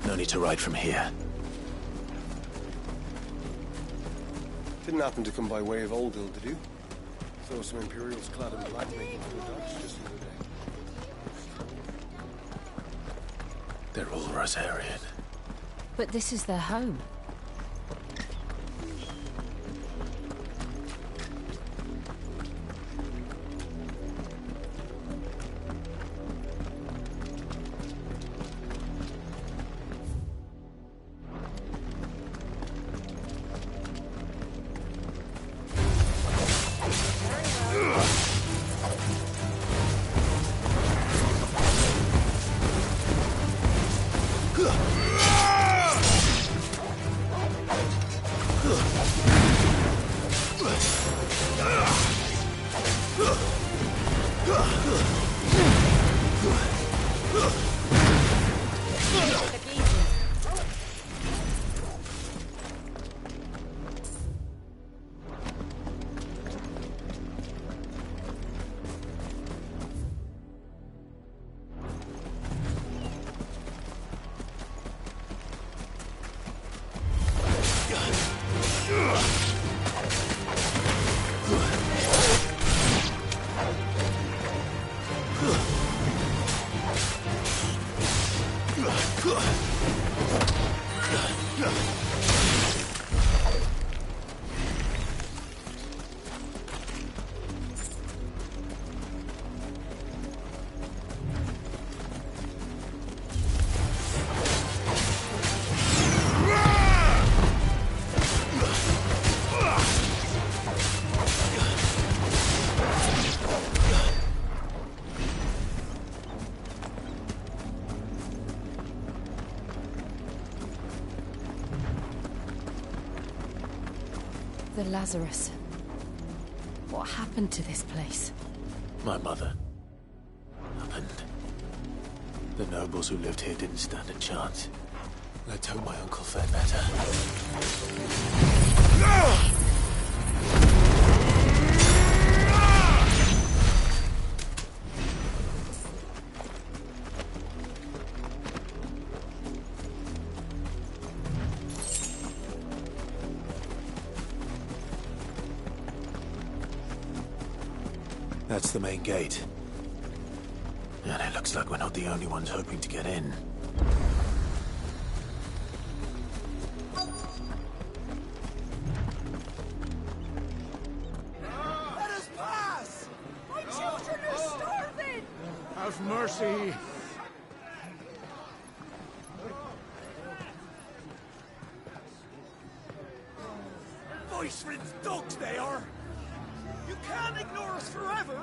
No need to ride from here. Didn't happen to come by way of Oldhill, did you? Saw some Imperials clad in black making for the Dutch just the other day. They're all Rosarian. But this is their home. The Lazarus. What happened to this place? My mother. Happened. The nobles who lived here didn't stand a chance. Let's hope my uncle fared better. That's the main gate. And it looks like we're not the only ones hoping to get in. Let us pass! My children are starving! Have mercy! Voice-riddled dogs they are! You can't ignore us forever!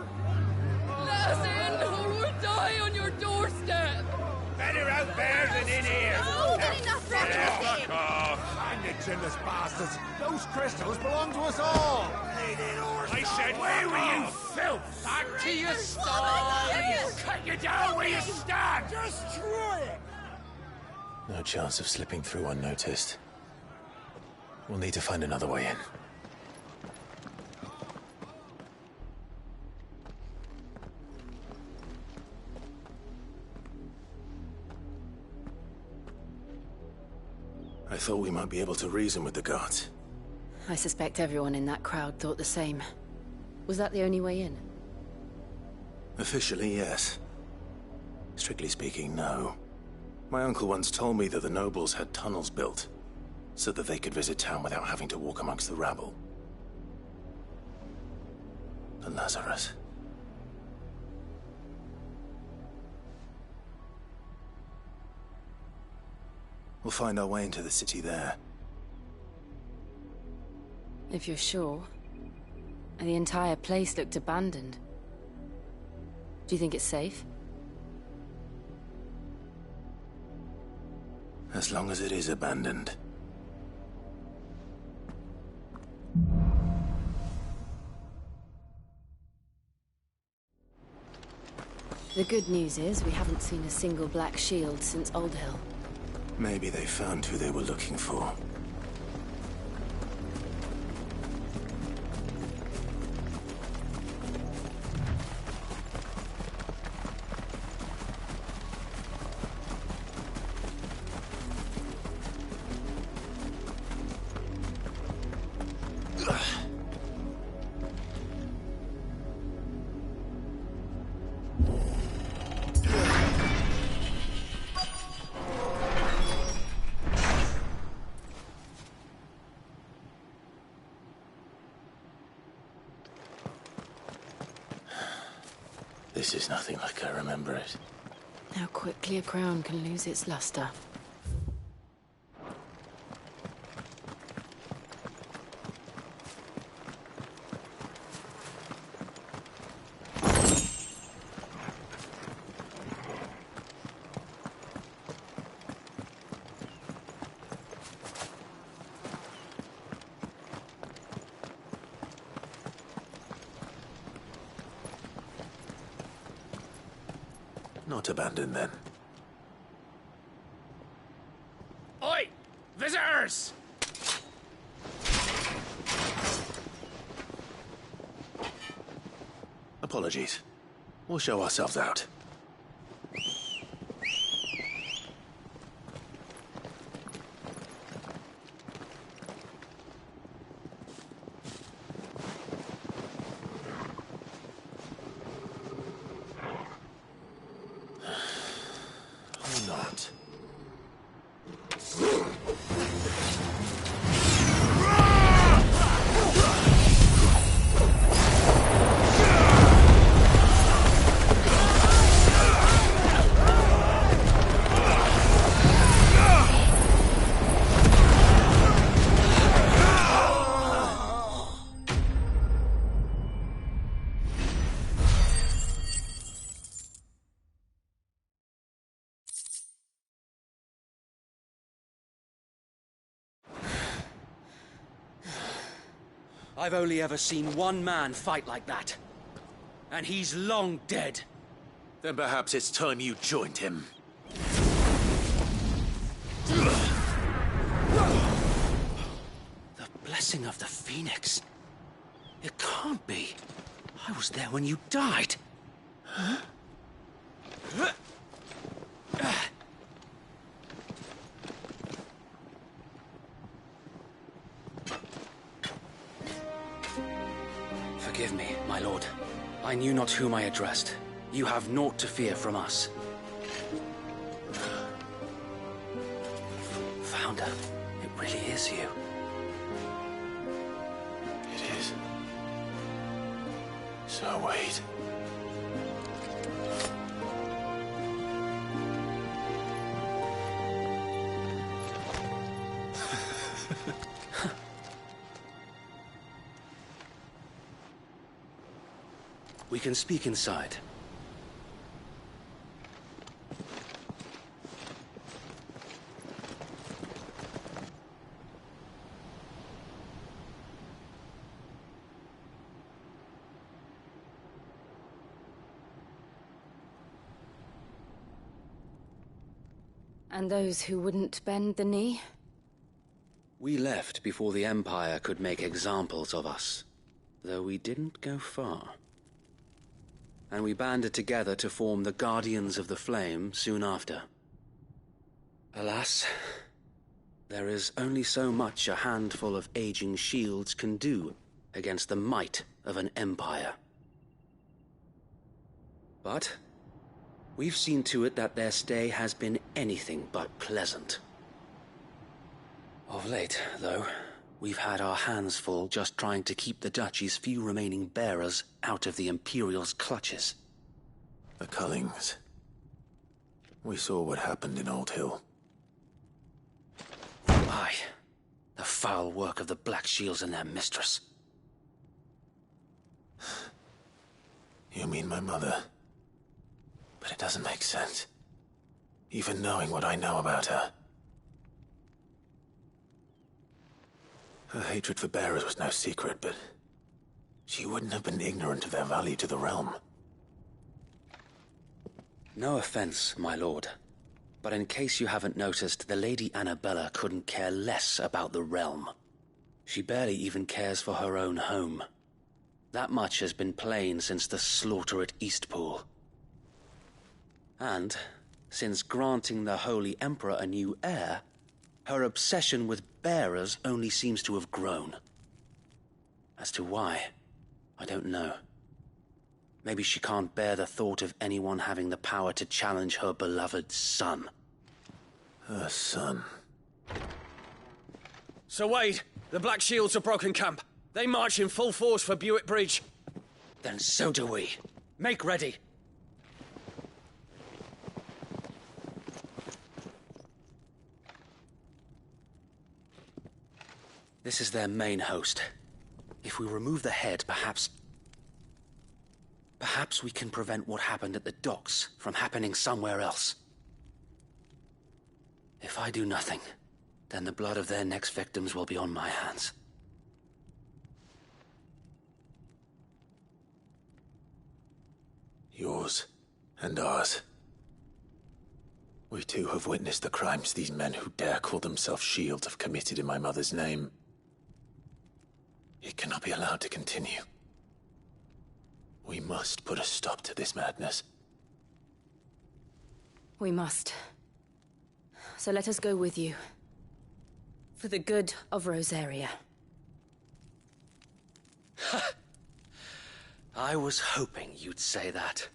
Let us in, or we'll die on your doorstep! Better out there than in here! Oh, get enough rhetoric! Fuck off! Hang the chinless bastards! Those crystals belong to us all! I said, where were you, filth? Back to your stalls! Cut you down where you stand! Destroy it! No chance of slipping through unnoticed. We'll need to find another way in. I thought we might be able to reason with the guards. I suspect everyone in that crowd thought the same. Was that the only way in? Officially, yes. Strictly speaking, no. My uncle once told me that the nobles had tunnels built, so that they could visit town without having to walk amongst the rabble. The Lazarus. We'll find our way into the city there. If you're sure. The entire place looked abandoned. Do you think it's safe? As long as it is abandoned. The good news is we haven't seen a single black shield since Old Hill. Maybe they found who they were looking for. This is nothing like I remember it. How quickly a crown can lose its luster. Not abandoned, then. Oi! Visitors! Apologies. We'll show ourselves out. Not. I've only ever seen one man fight like that. And he's long dead. Then perhaps it's time you joined him. The blessing of the Phoenix. It can't be. I was there when you died. Huh? Forgive me, my lord. I knew not whom I addressed. You have naught to fear from us. Founder, it really is you. It is. So wait. We can speak inside. And those who wouldn't bend the knee? We left before the Empire could make examples of us, though we didn't go far. And we banded together to form the Guardians of the Flame soon after. Alas, there is only so much a handful of aging shields can do against the might of an empire. But we've seen to it that their stay has been anything but pleasant. Of late, though, we've had our hands full just trying to keep the Duchy's few remaining bearers out of the Imperial's clutches. The Cullings. We saw what happened in Old Hill. Aye, the foul work of the Black Shields and their mistress. You mean my mother? But it doesn't make sense. Even knowing what I know about her. Her hatred for bearers was no secret, but she wouldn't have been ignorant of their value to the realm. No offense, my lord, but in case you haven't noticed, the Lady Annabella couldn't care less about the realm. She barely even cares for her own home. That much has been plain since the slaughter at Eastpool. And, since granting the Holy Emperor a new heir, her obsession with bearers only seems to have grown. As to why, I don't know. Maybe she can't bear the thought of anyone having the power to challenge her beloved son. Her son. Sir Wade, the Black Shields have broken camp. They march in full force for Buick Bridge. Then so do we. Make ready. This is their main host. If we remove the head, perhaps we can prevent what happened at the docks from happening somewhere else. If I do nothing, then the blood of their next victims will be on my hands. Yours and ours. We too have witnessed the crimes these men who dare call themselves shields have committed in my mother's name. It cannot be allowed to continue. We must put a stop to this madness. We must. So let us go with you. For the good of Rosaria. I was hoping you'd say that.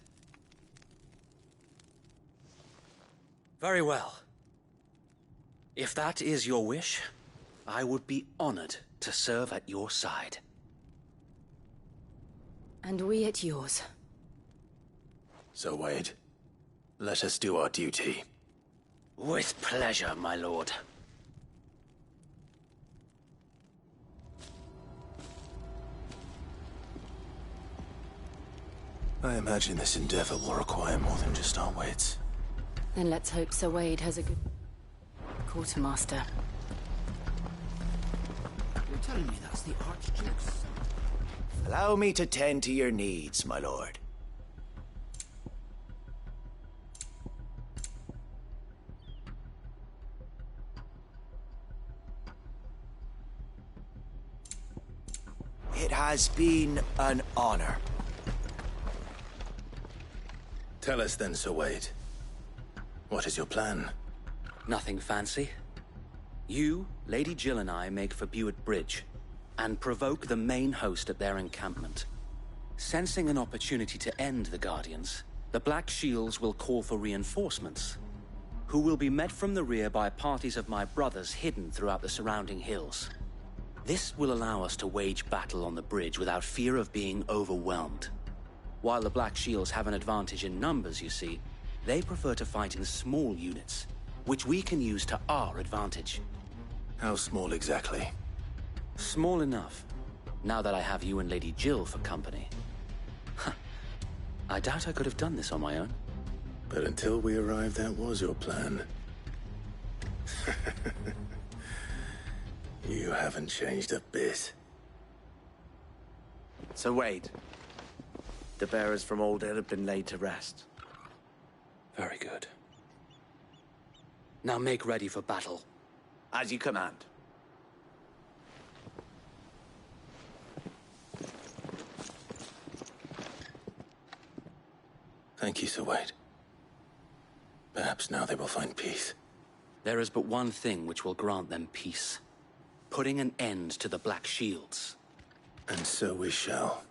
Very well. If that is your wish, I would be honored to serve at your side. And we at yours. So, Wade, let us do our duty. With pleasure, my lord. I imagine this endeavor will require more than just our wits. Then let's hope Sir Wade has a good quartermaster. You're telling me that's the Archduke's son? Allow me to tend to your needs, my lord. It has been an honor. Tell us then, Sir Wade. What is your plan? Nothing fancy. You, Lady Jill and I make for Buick Bridge, and provoke the main host at their encampment. Sensing an opportunity to end the Guardians, the Black Shields will call for reinforcements, who will be met from the rear by parties of my brothers hidden throughout the surrounding hills. This will allow us to wage battle on the bridge without fear of being overwhelmed. While the Black Shields have an advantage in numbers, you see, they prefer to fight in small units, which we can use to our advantage. How small exactly? Small enough, now that I have you and Lady Jill for company. I doubt I could have done this on my own. But until we arrived, that was your plan. You haven't changed a bit. Sir Wade, the bearers from Old Hill have been laid to rest. Very good. Now make ready for battle. As you command. Thank you, Sir Wade. Perhaps now they will find peace. There is but one thing which will grant them peace. Putting an end to the Black Shields. And so we shall.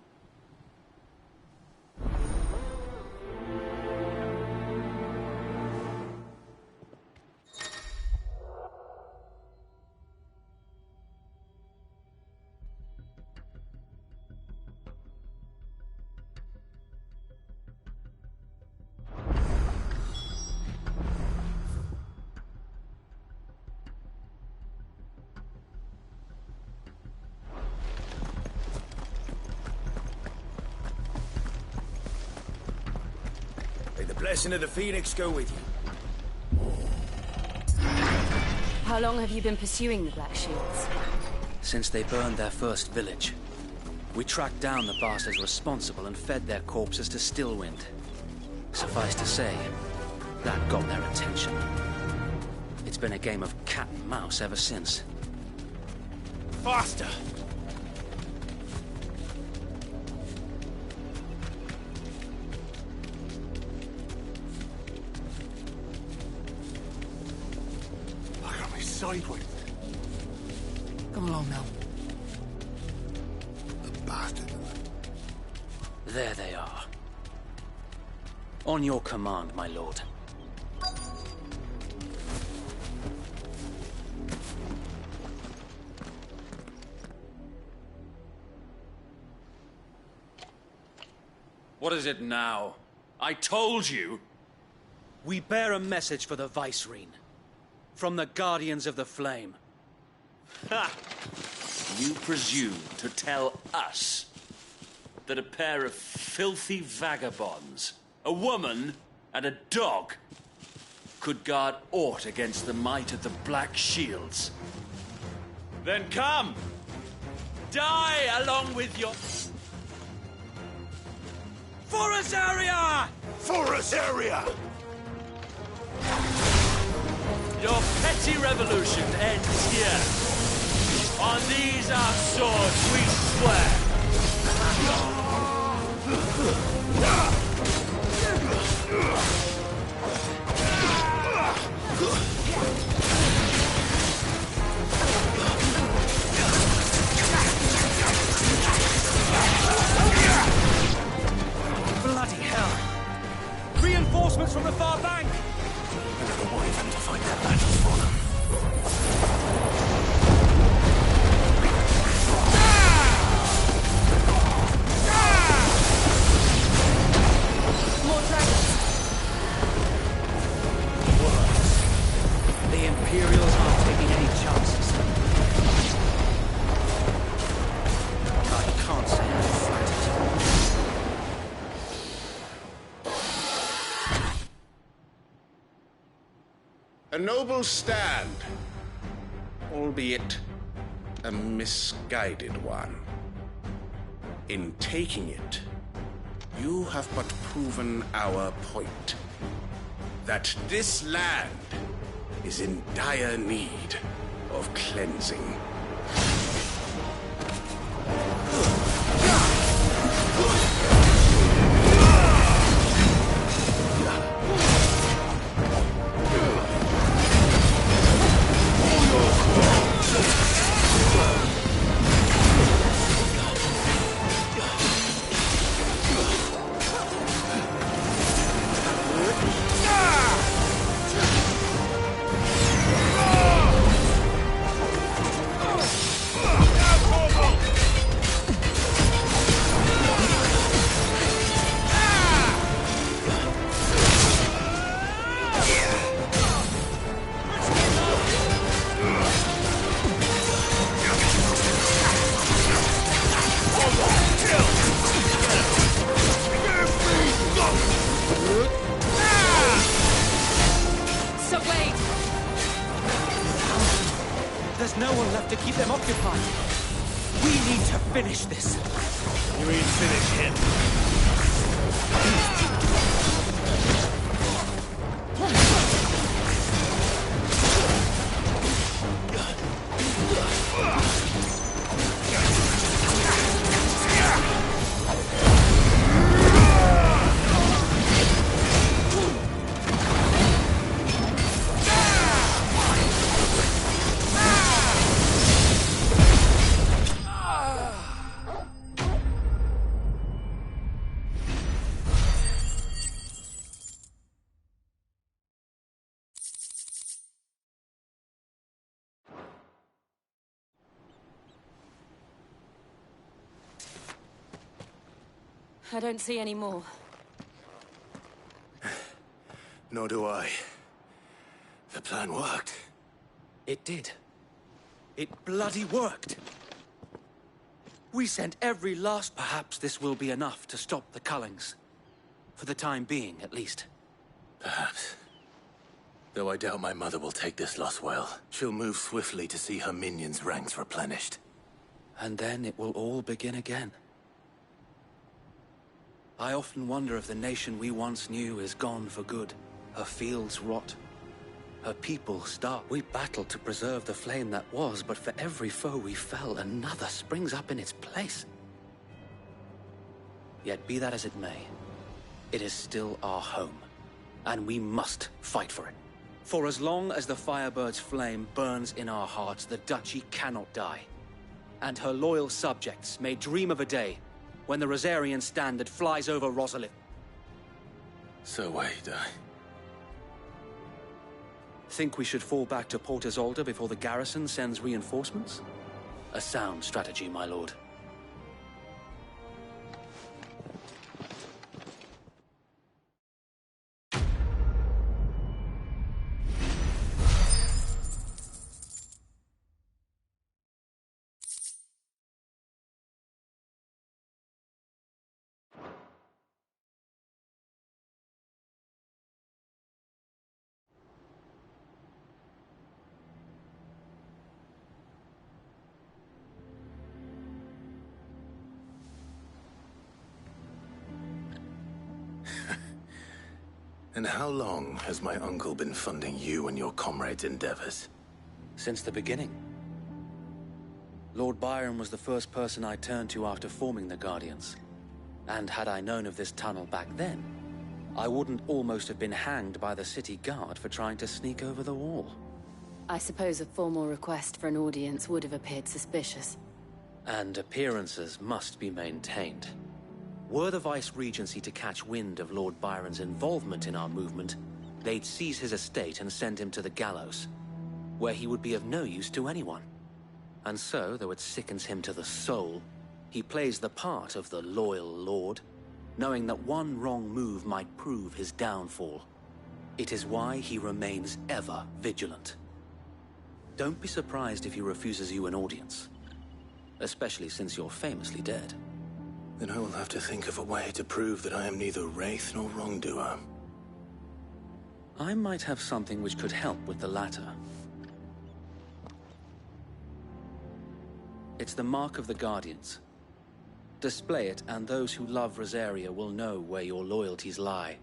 May the blessing of the Phoenix go with you. How long have you been pursuing the Black Shields? Since they burned their first village. We tracked down the bastards responsible and fed their corpses to Stillwind. Suffice to say, that got their attention. It's been a game of cat and mouse ever since. Faster! Sideways. Come along now. The bastard. There they are. On your command, my lord. What is it now? I told you! We bear a message for the Vicereine. From the Guardians of the Flame. Ha! You presume to tell us that a pair of filthy vagabonds, a woman and a dog, could guard aught against the might of the Black Shields? Then come! Die along with your... Forest area! Forest area! Your petty revolution ends here. On these our swords we swear. Bloody hell! Reinforcements from the far bank! Another wyvern to fight their battles for them. More dragons! Worse. The Imperials aren't taking any chances. I can't say I'm flattered. A noble stand, albeit a misguided one. In taking it, you have but proven our point. That this land is in dire need of cleansing. There's no one left to keep them occupied. We need to finish this. You mean finish him? I don't see any more. Nor do I. The plan worked. It did. It bloody worked. We sent every last... Perhaps this will be enough to stop the Cullings. For the time being, at least. Perhaps. Though I doubt my mother will take this loss well. She'll move swiftly to see her minions' ranks replenished. And then it will all begin again. I often wonder if the nation we once knew is gone for good. Her fields rot. Her people starve. We battled to preserve the flame that was, but for every foe we fell, another springs up in its place. Yet be that as it may, it is still our home, and we must fight for it. For as long as the Firebird's flame burns in our hearts, the Duchy cannot die. And her loyal subjects may dream of a day when the Rosarian standard flies over Rosalith. So wait, Think we should fall back to Port Isolde before the garrison sends reinforcements? A sound strategy, my lord. And how long has my uncle been funding you and your comrades' endeavors? Since the beginning. Lord Byron was the first person I turned to after forming the Guardians. And had I known of this tunnel back then, I wouldn't almost have been hanged by the city guard for trying to sneak over the wall. I suppose a formal request for an audience would have appeared suspicious. And appearances must be maintained. Were the Vice-Regency to catch wind of Lord Byron's involvement in our movement, they'd seize his estate and send him to the gallows, where he would be of no use to anyone. And so, though it sickens him to the soul, he plays the part of the loyal lord, knowing that one wrong move might prove his downfall. It is why he remains ever vigilant. Don't be surprised if he refuses you an audience, especially since you're famously dead. Then I will have to think of a way to prove that I am neither wraith nor wrongdoer. I might have something which could help with the latter. It's the mark of the Guardians. Display it, and those who love Rosaria will know where your loyalties lie.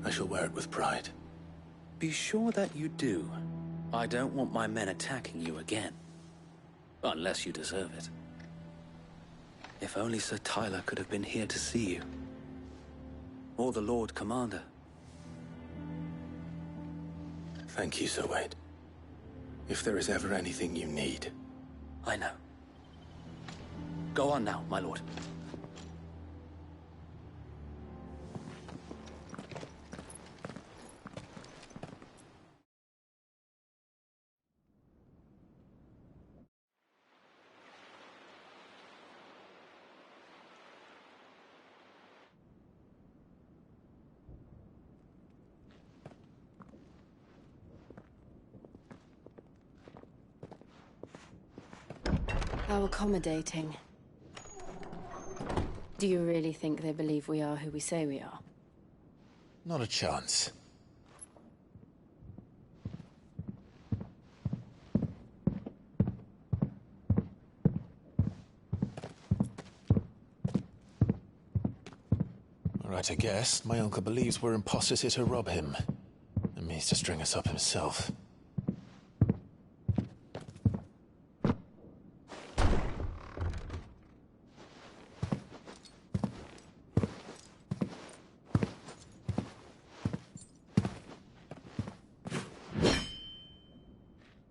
I shall wear it with pride. Be sure that you do. I don't want my men attacking you again. Unless you deserve it. If only Sir Tyler could have been here to see you. Or the Lord Commander. Thank you, Sir Wade. If there is ever anything you need. I know. Go on now, my lord. How accommodating. Do you really think they believe we are who we say we are? Not a chance. Right, I guess. My uncle believes we're imposters here to rob him. And means to string us up himself.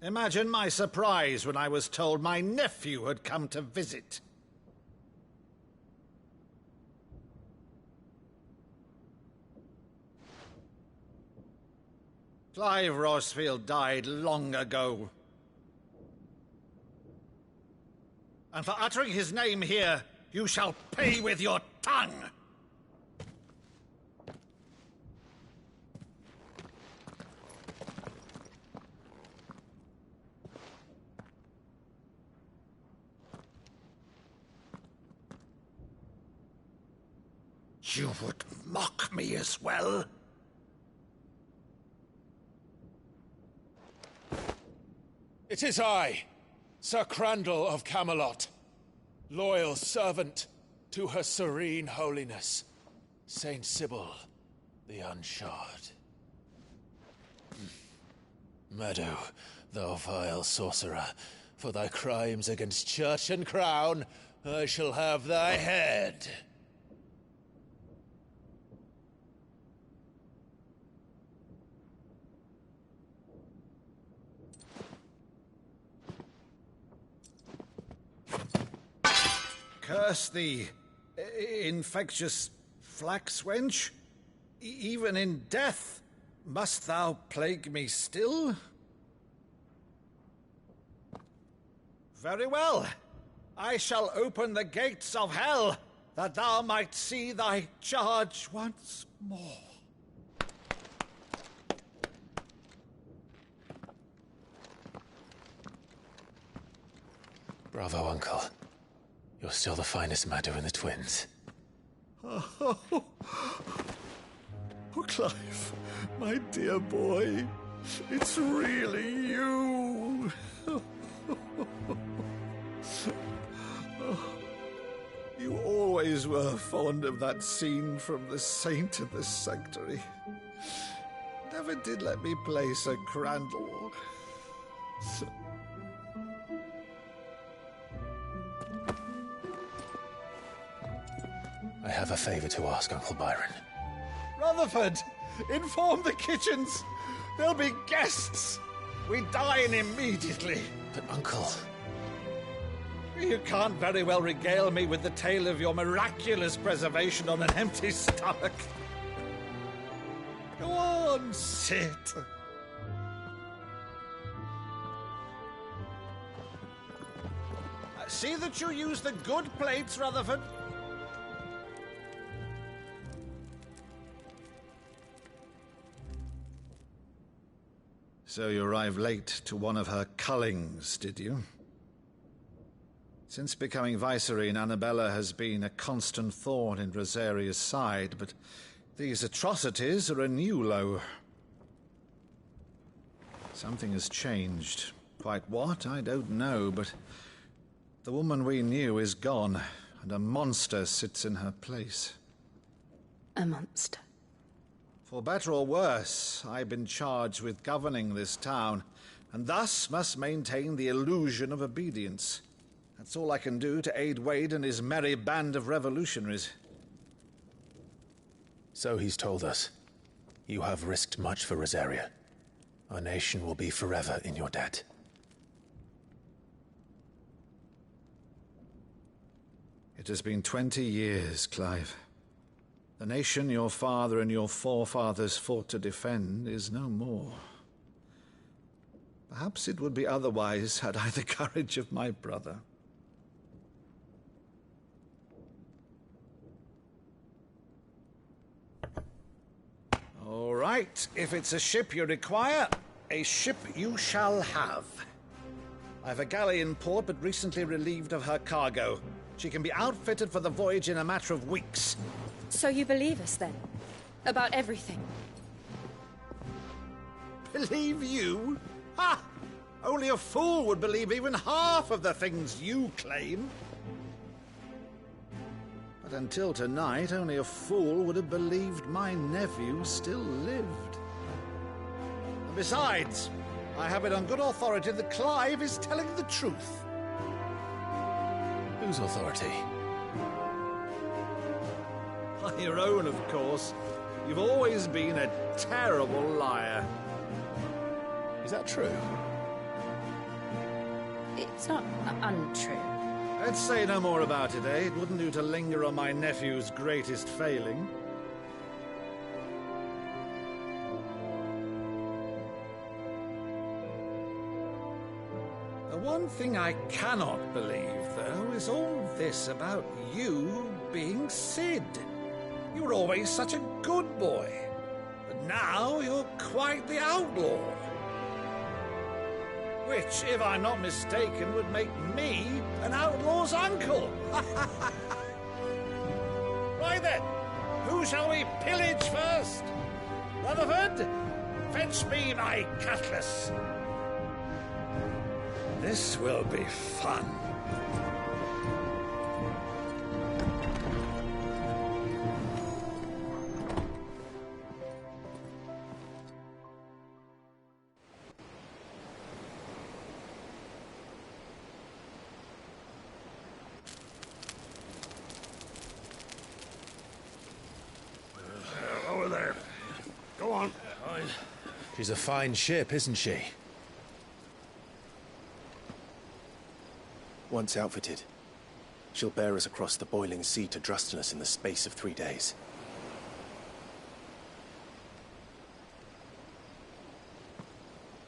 Imagine my surprise when I was told my nephew had come to visit. Clive Rosfield died long ago. And for uttering his name here, you shall pay with your tongue! You would mock me as well? It is I, Sir Crandall of Camelot, loyal servant to Her Serene Holiness, Saint Sybil the Unshod. Meadow, thou vile sorcerer, for thy crimes against church and crown, I shall have thy head. Curse thee, infectious flax wench. Even in death, must thou plague me still? Very well. I shall open the gates of hell, that thou might see thy charge once more. Bravo, Uncle. You're still the finest Meadow in the twins. Oh, Clive, my dear boy, it's really you. You always were fond of that scene from The Saint in the Sanctuary. Never did let me play Sir Crandall. I have a favor to ask, Uncle Byron. Rutherford, inform the kitchens. There'll be guests. We dine immediately. But, Uncle... You can't very well regale me with the tale of your miraculous preservation on an empty stomach. Go on, sit. See that you use the good plates, Rutherford. So you arrived late to one of her cullings, did you? Since becoming Vicereine, Annabella has been a constant thorn in Rosaria's side, but these atrocities are a new low. Something has changed. Quite what, I don't know, but the woman we knew is gone, and a monster sits in her place. A monster? For better or worse, I've been charged with governing this town, and thus must maintain the illusion of obedience. That's all I can do to aid Wade and his merry band of revolutionaries. So he's told us. You have risked much for Rosaria. Our nation will be forever in your debt. It has been 20 years, Clive. The nation your father and your forefathers fought to defend is no more. Perhaps it would be otherwise had I the courage of my brother. All right, if it's a ship you require, a ship you shall have. I've a galley in port, but recently relieved of her cargo. She can be outfitted for the voyage in a matter of weeks. So you believe us, then? About everything? Believe you? Ha! Only a fool would believe even half of the things you claim. But until tonight, only a fool would have believed my nephew still lived. And besides, I have it on good authority that Clive is telling the truth. Whose authority? Your own, of course. You've always been a terrible liar. Is that true? It's not untrue. Let's say no more about it, eh? It wouldn't do to linger on my nephew's greatest failing. The one thing I cannot believe, though, is all this about you being Sid. You were always such a good boy, but now you're quite the outlaw. Which, if I'm not mistaken, would make me an outlaw's uncle. Right then, who shall we pillage first? Rutherford, fetch me my cutlass. This will be fun. Over there. Go on. She's a fine ship, isn't she? Once outfitted, she'll bear us across the boiling sea to Drustinus in the space of 3 days.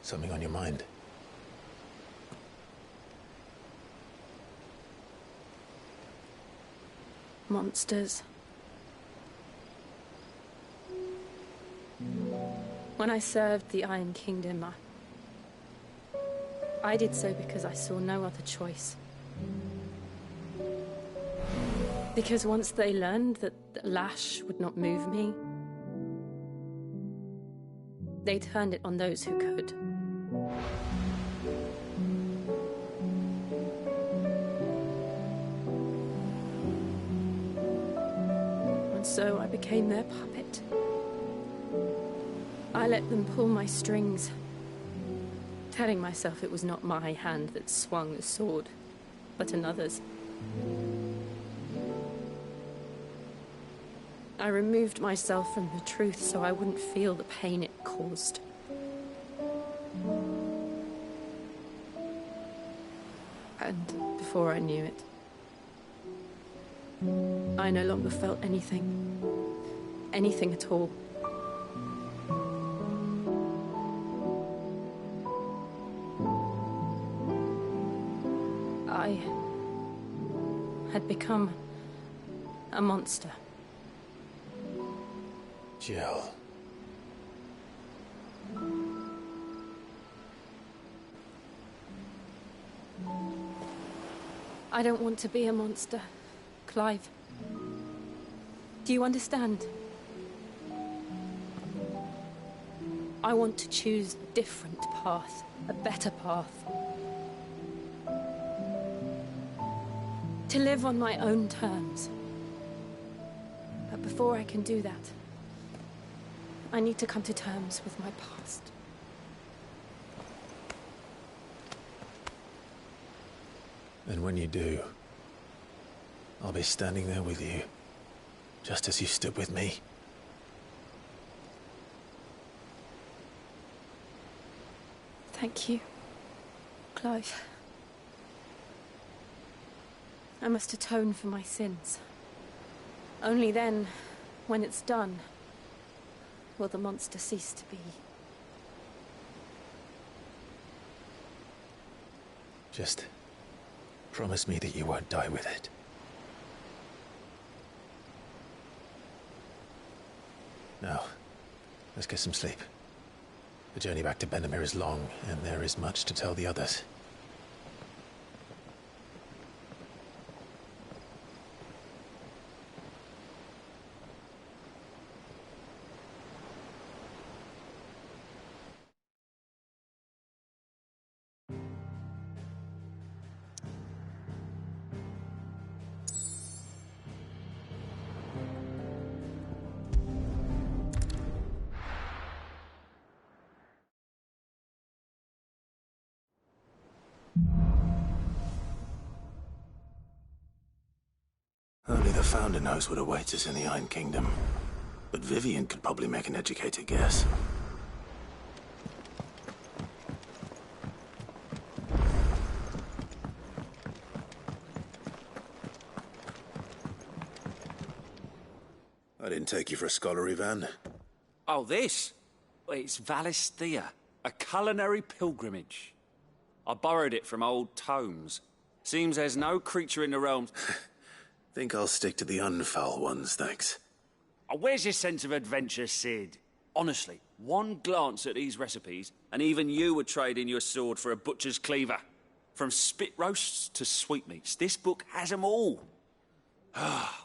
Something on your mind? Monsters. When I served the Iron Kingdom, I did so because I saw no other choice. Because once they learned that the lash would not move me, they turned it on those who could. And so I became their puppet. I let them pull my strings, telling myself it was not my hand that swung the sword, but another's. I removed myself from the truth so I wouldn't feel the pain it caused. And before I knew it, I no longer felt anything. Anything at all. I had become a monster. Jill. I don't want to be a monster, Clive. Do you understand? I want to choose a different path, a better path. To live on my own terms. But before I can do that, I need to come to terms with my past. And when you do, I'll be standing there with you, just as you stood with me. Thank you, Clive. I must atone for my sins. Only then, when it's done, will the monster cease to be. Just promise me that you won't die with it. Now, let's get some sleep. The journey back to Benamir is long, and there is much to tell the others. Only the Founder knows what awaits us in the Iron Kingdom. But Vivian could probably make an educated guess. I didn't take you for a scholar, Ivan. Oh, this? Well, it's Valisthea, a culinary pilgrimage. I borrowed it from old tomes. Seems there's no creature in the realms... Think I'll stick to the unfoul ones, thanks. Oh, where's your sense of adventure, Sid? Honestly, one glance at these recipes, and even you would trade in your sword for a butcher's cleaver. From spit roasts to sweetmeats, this book has them all.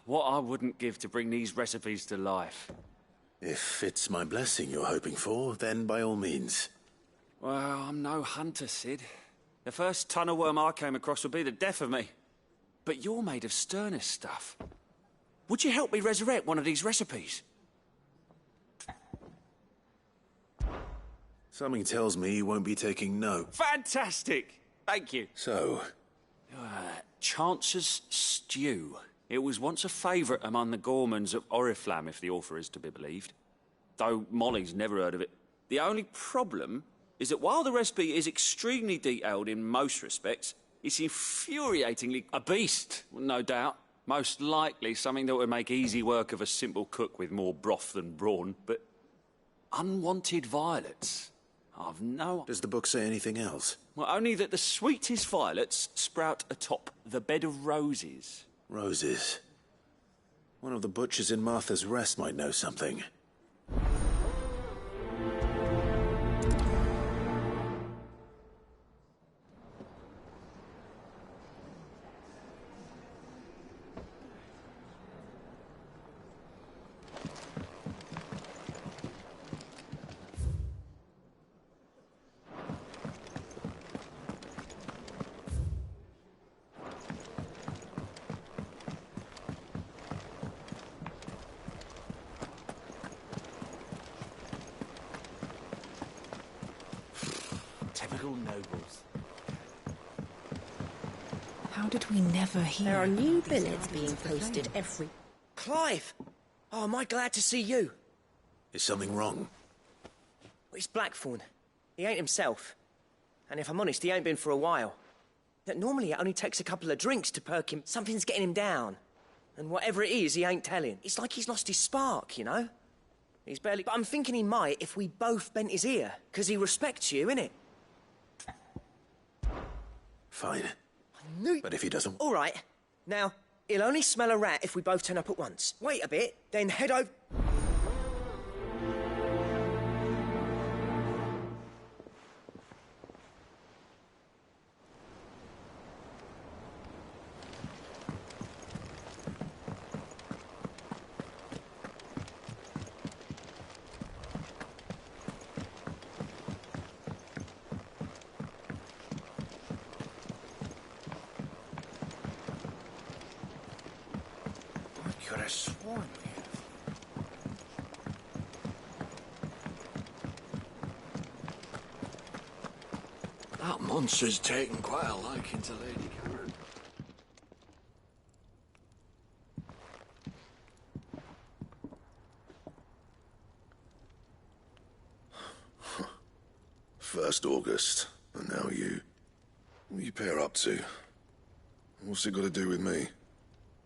What I wouldn't give to bring these recipes to life. If it's my blessing you're hoping for, then by all means. Well, I'm no hunter, Sid. The first tunnel worm I came across would be the death of me. But you're made of sterner stuff. Would you help me resurrect one of these recipes? Something tells me you won't be taking no. Fantastic! Thank you. So? Chance's Stew. It was once a favourite among the gourmands of Oriflamme, if the author is to be believed. Though Molly's never heard of it. The only problem is that while the recipe is extremely detailed in most respects, it's infuriatingly a beast, no doubt. Most likely something that would make easy work of a simple cook with more broth than brawn, but unwanted violets. I've no... Does the book say anything else? Well, only that the sweetest violets sprout atop the bed of roses. Roses. One of the butchers in Martha's Rest might know something. Typical nobles. How did we never hear? There are new billets being posted every... Clive! Oh, am I glad to see you? Is something wrong? It's Blackthorn. He ain't himself. And if I'm honest, he ain't been for a while. That normally it only takes a couple of drinks to perk him. Something's getting him down. And whatever it is, he ain't telling. It's like he's lost his spark, you know? He's barely... But I'm thinking he might if we both bent his ear. 'Cause he respects you, innit? Fine. I knew... But if he doesn't... All right. Now, he'll only smell a rat if we both turn up at once. Wait a bit, then head over... Could have sworn we had. That monster's taken quite a liking to Lady Karen. First August, and now you. What are you pair up to? What's it got to do with me?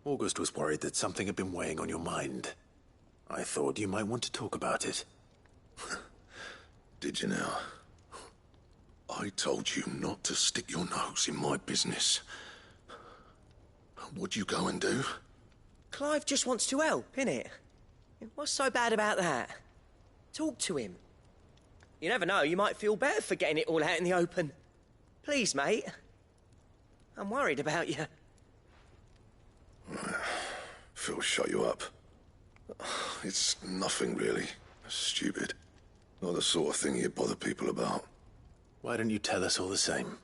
August was worried that something had been weighing on your mind. I thought you might want to talk about it. Did you now? I told you not to stick your nose in my business. What'd you go and do? Clive just wants to help, innit? What's so bad about that? Talk to him. You never know, you might feel better for getting it all out in the open. Please, mate. I'm worried about you. Phil shut you up. It's nothing really. Stupid. Not the sort of thing you bother people about. Why don't you tell us all the same?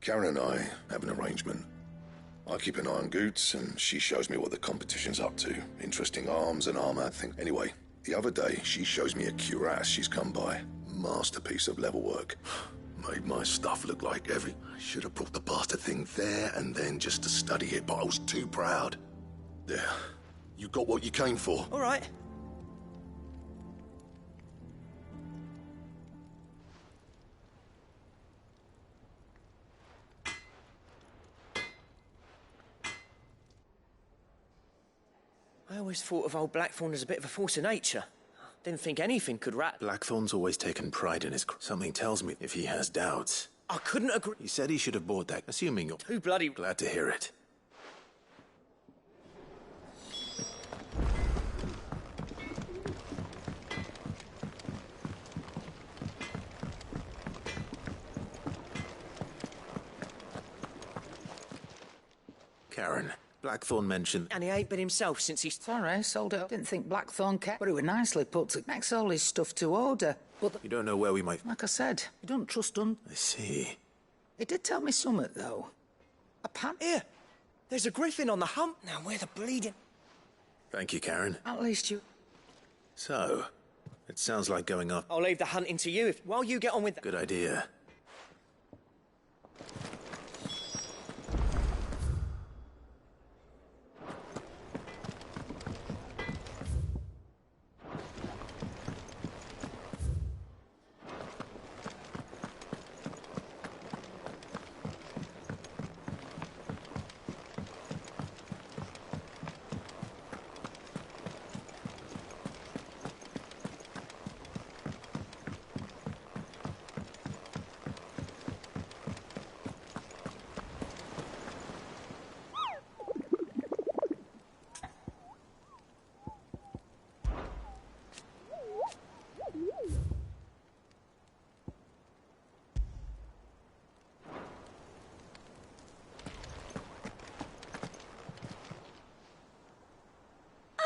Karen and I have an arrangement. I keep an eye on Goots, and she shows me what the competition's up to. Interesting arms and armor, Anyway, the other day, she shows me a cuirass she's come by. Masterpiece of level work. Made my stuff look like heavy. I should have brought the bastard thing there and then just to study it, but I was too proud. There. You got what you came for. All right. I always thought of old Blackthorn as a bit of a force of nature. Didn't think anything could Blackthorn's always taken pride in his... Something tells me if he has doubts. I couldn't agree. He said he should have bought that, assuming you're... Too bloody... Glad to hear it. Karen, Blackthorn mentioned... And he ain't been himself since he's... Sorry, sold it. Didn't think Blackthorn kept... But it was nicely put to... Makes all his stuff to order. But... You don't know where we might... Like I said, you don't trust him. I see. He did tell me something, though. A pan... Here, there's a griffin on the hump. Now, where the bleeding... Thank you, Karen. At least you... So, it sounds like going up... I'll leave the hunting to you while you get on with that. Good idea.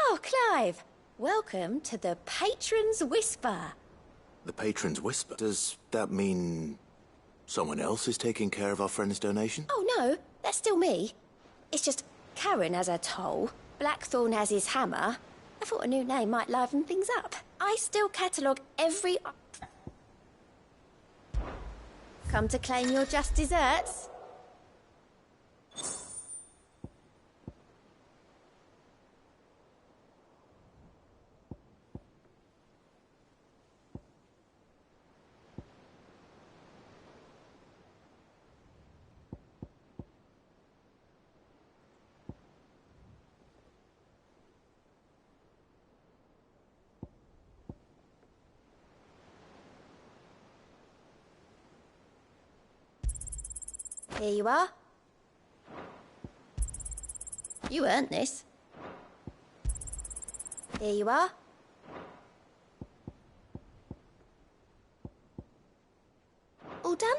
Oh, Clive! Welcome to the Patron's Whisper. The Patron's Whisper? Does that mean someone else is taking care of our friend's donation? Oh, no, that's still me. It's just Karen has her toll, Blackthorn has his hammer. I thought a new name might liven things up. I still catalogue every... Come to claim your just desserts? Here you are. You earned this. Here you are. All done?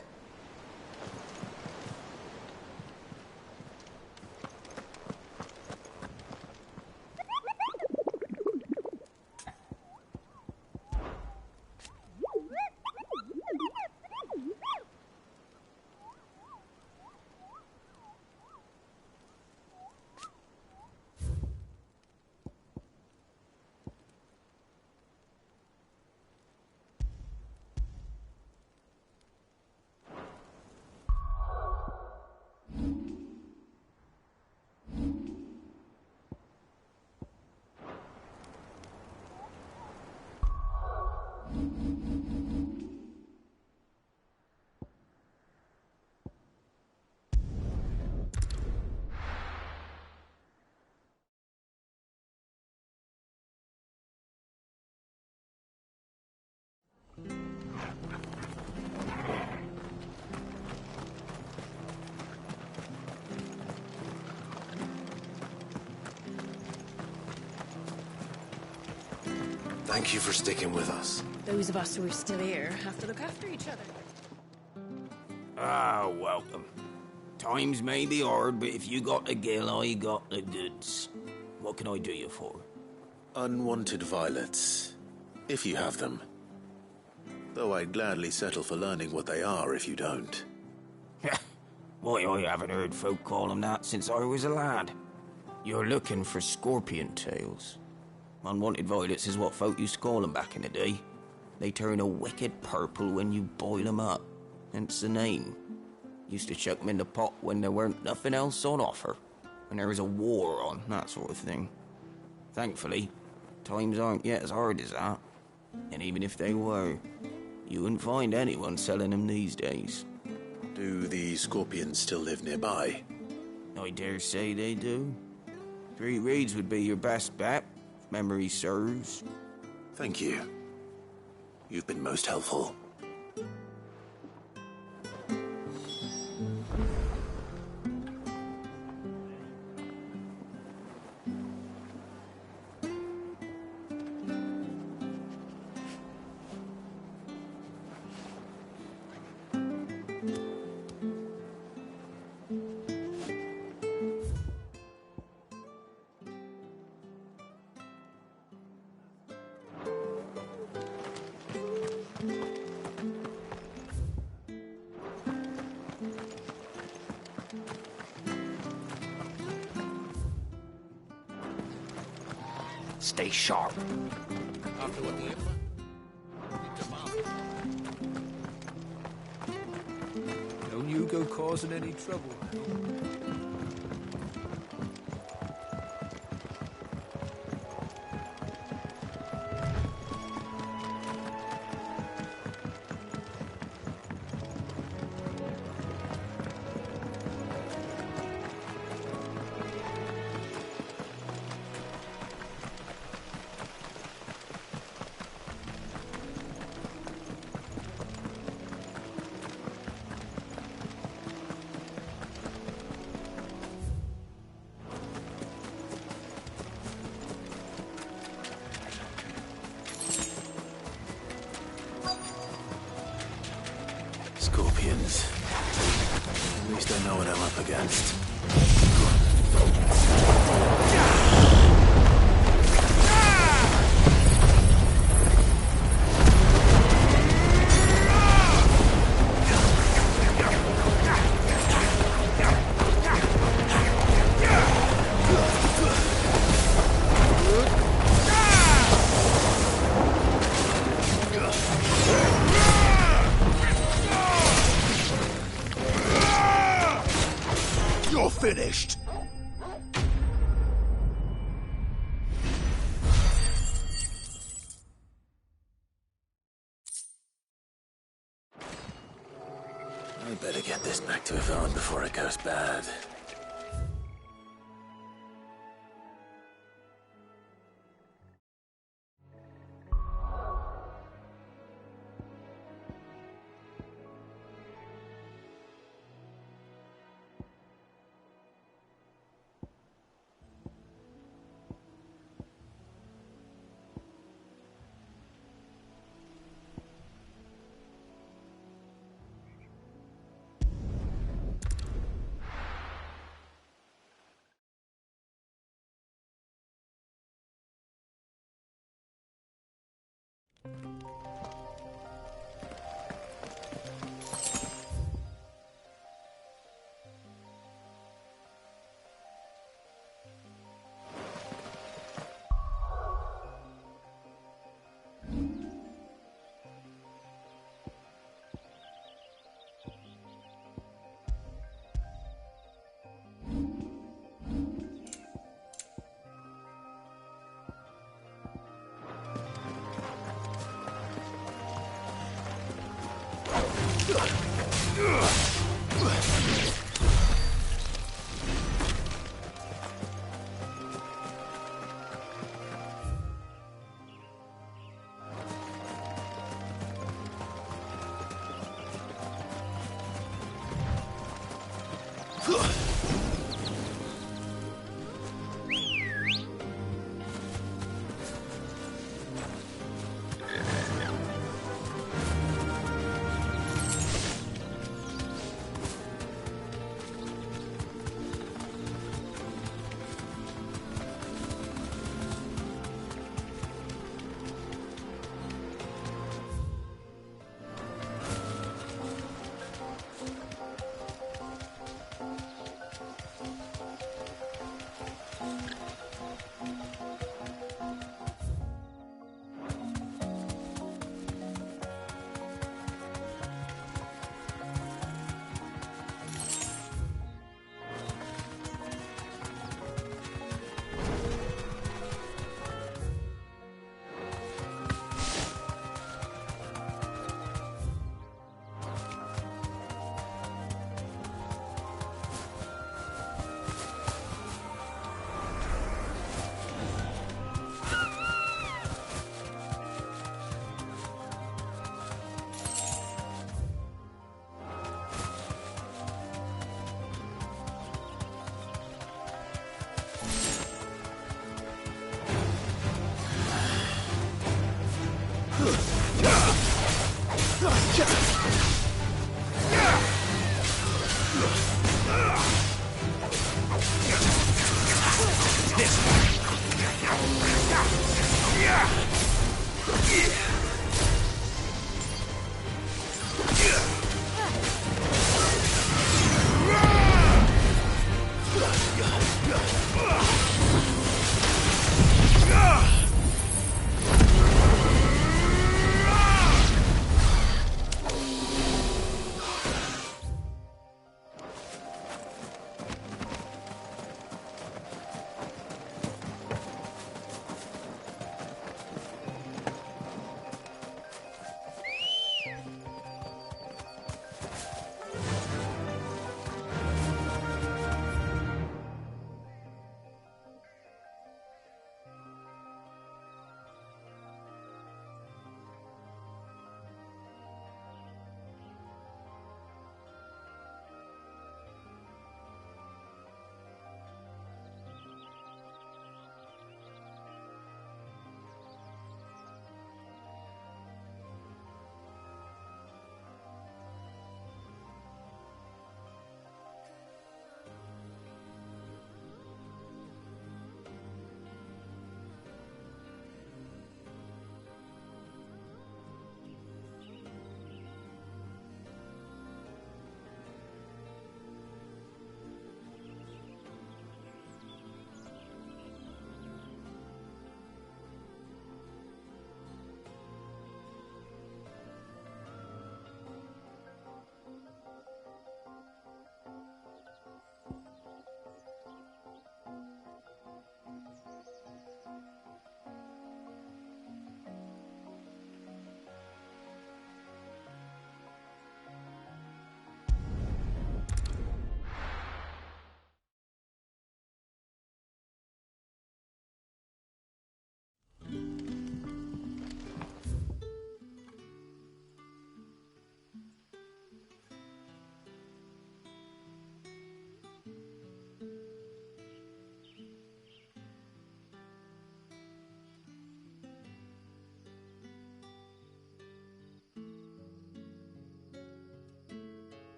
Thank you for sticking with us. Those of us who are still here have to look after each other. Ah, welcome. Times may be hard, but if you got the gill, I got the goods. What can I do you for? Unwanted violets, if you have them. Though I'd gladly settle for learning what they are if you don't. Why, I haven't heard folk call them that since I was a lad. You're looking for scorpion tails. Unwanted violets is what folk used to call them back in the day. They turn a wicked purple when you boil them up. Hence the name. Used to chuck them in the pot when there weren't nothing else on offer. When there was a war on, that sort of thing. Thankfully, times aren't yet as hard as that. And even if they were, you wouldn't find anyone selling them these days. Do the scorpions still live nearby? I dare say they do. 3 Reeds would be your best bet, if memory serves. Thank you. You've been most helpful. Stay sharp. After what we Don't you go causing any trouble. Scorpions. At least I know what I'm up against. You're finished! I better get this back to Yvonne before it goes bad.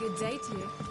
Good day to you.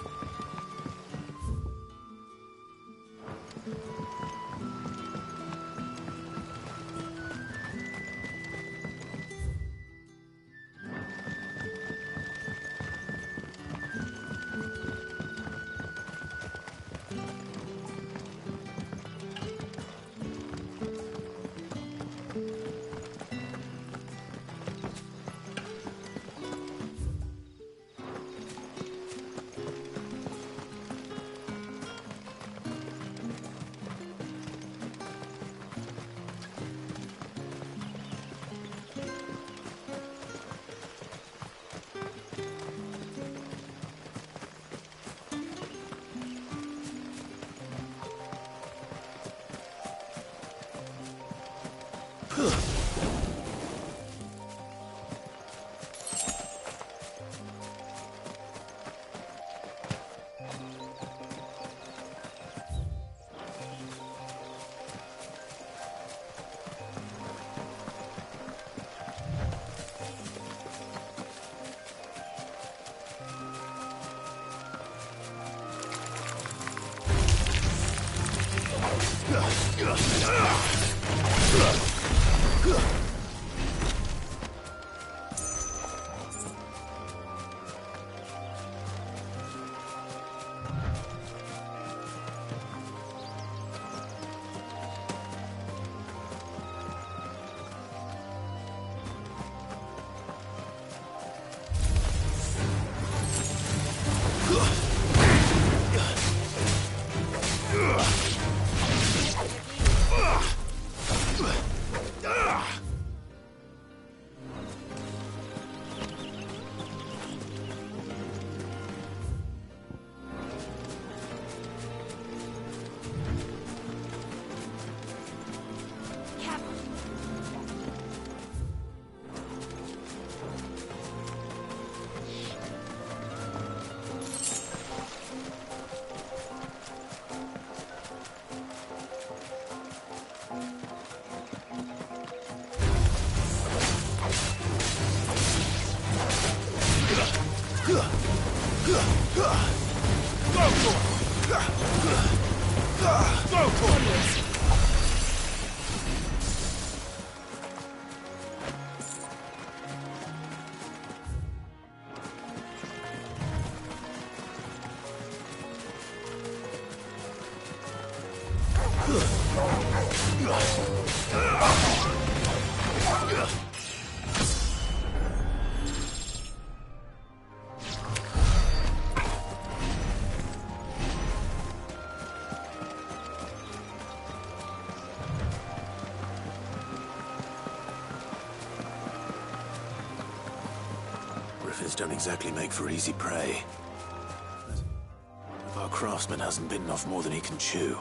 Griffins don't exactly make for easy prey. If our craftsman hasn't bitten off more than he can chew.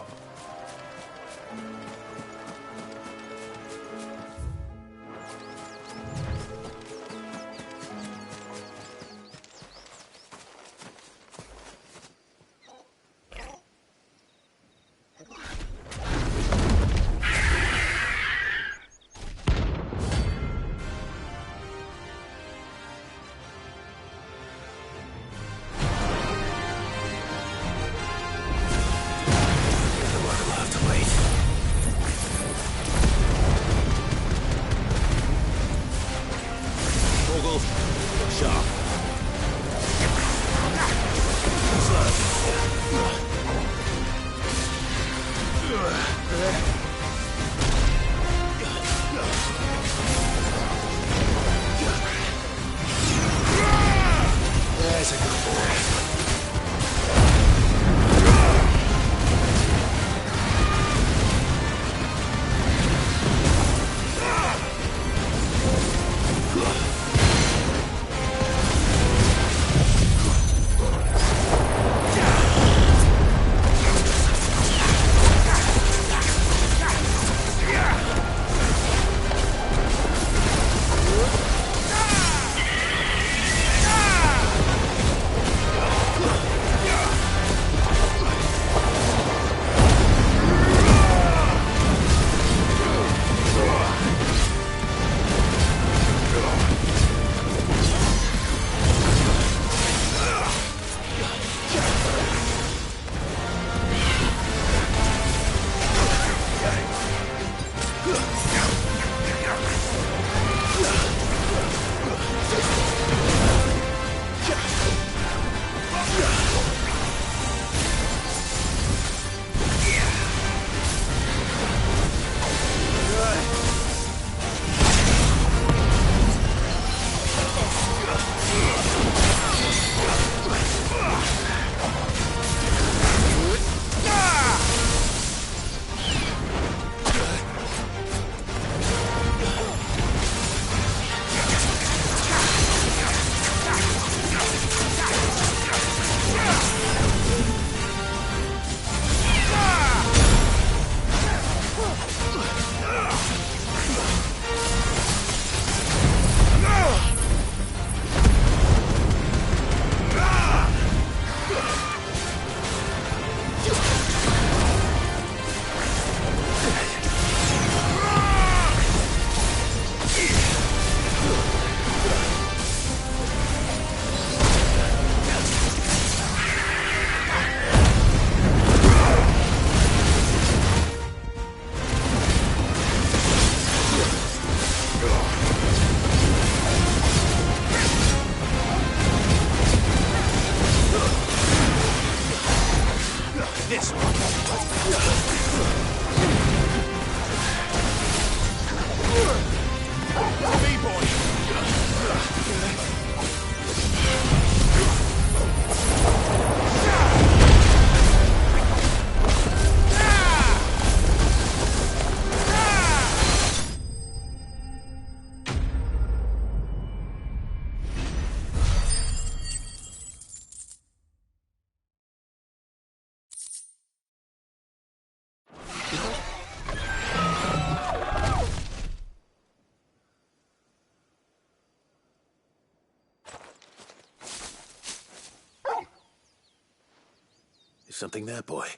Something there, boy.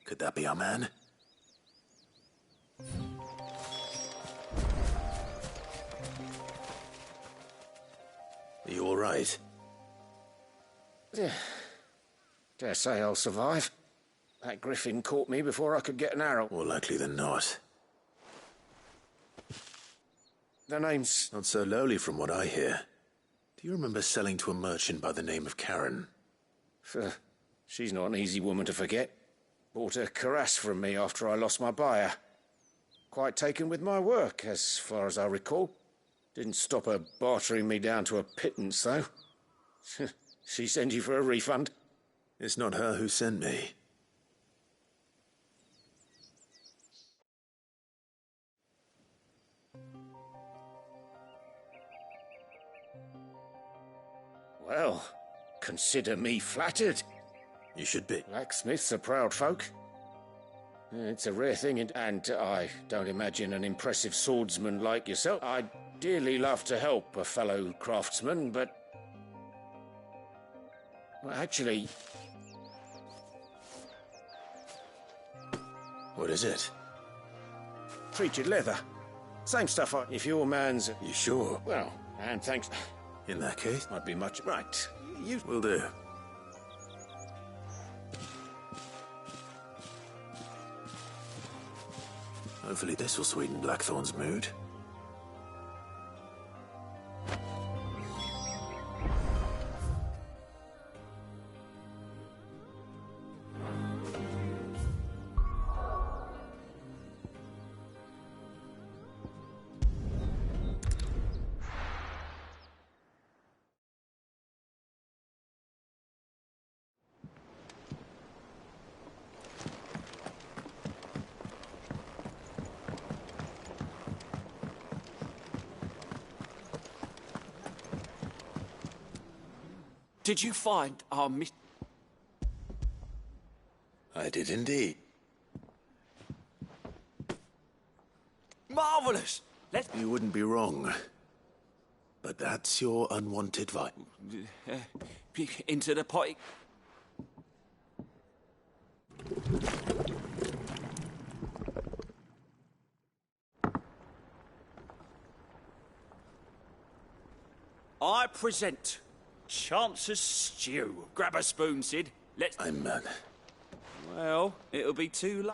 Could that be our man? all right? Yeah. Dare say I'll survive. That griffin caught me before I could get an arrow. More likely than not. The name's... Not so lowly from what I hear. Do you remember selling to a merchant by the name of Karen? She's not an easy woman to forget. Bought a cuirass from me after I lost my buyer. Quite taken with my work, as far as I recall. Didn't stop her bartering me down to a pittance, though. She sent you for a refund? It's not her who sent me. Well, consider me flattered. You should be. Blacksmiths are proud folk. It's a rare thing, and I don't imagine an impressive swordsman like yourself. I'd dearly love to help a fellow craftsman, but... Well, actually... What is it? Treated leather. Same stuff if your man's... You sure? Well, and thanks... In that case? Might be much... Right. You... Will do. Hopefully this will sweeten Blackthorn's mood. Did you find our I did indeed. Marvellous! You wouldn't be wrong. But that's your unwanted vibe. Into the potty. I present Chance's stew. Grab a spoon, Sid. Let's... I'm... Well, it'll be too late.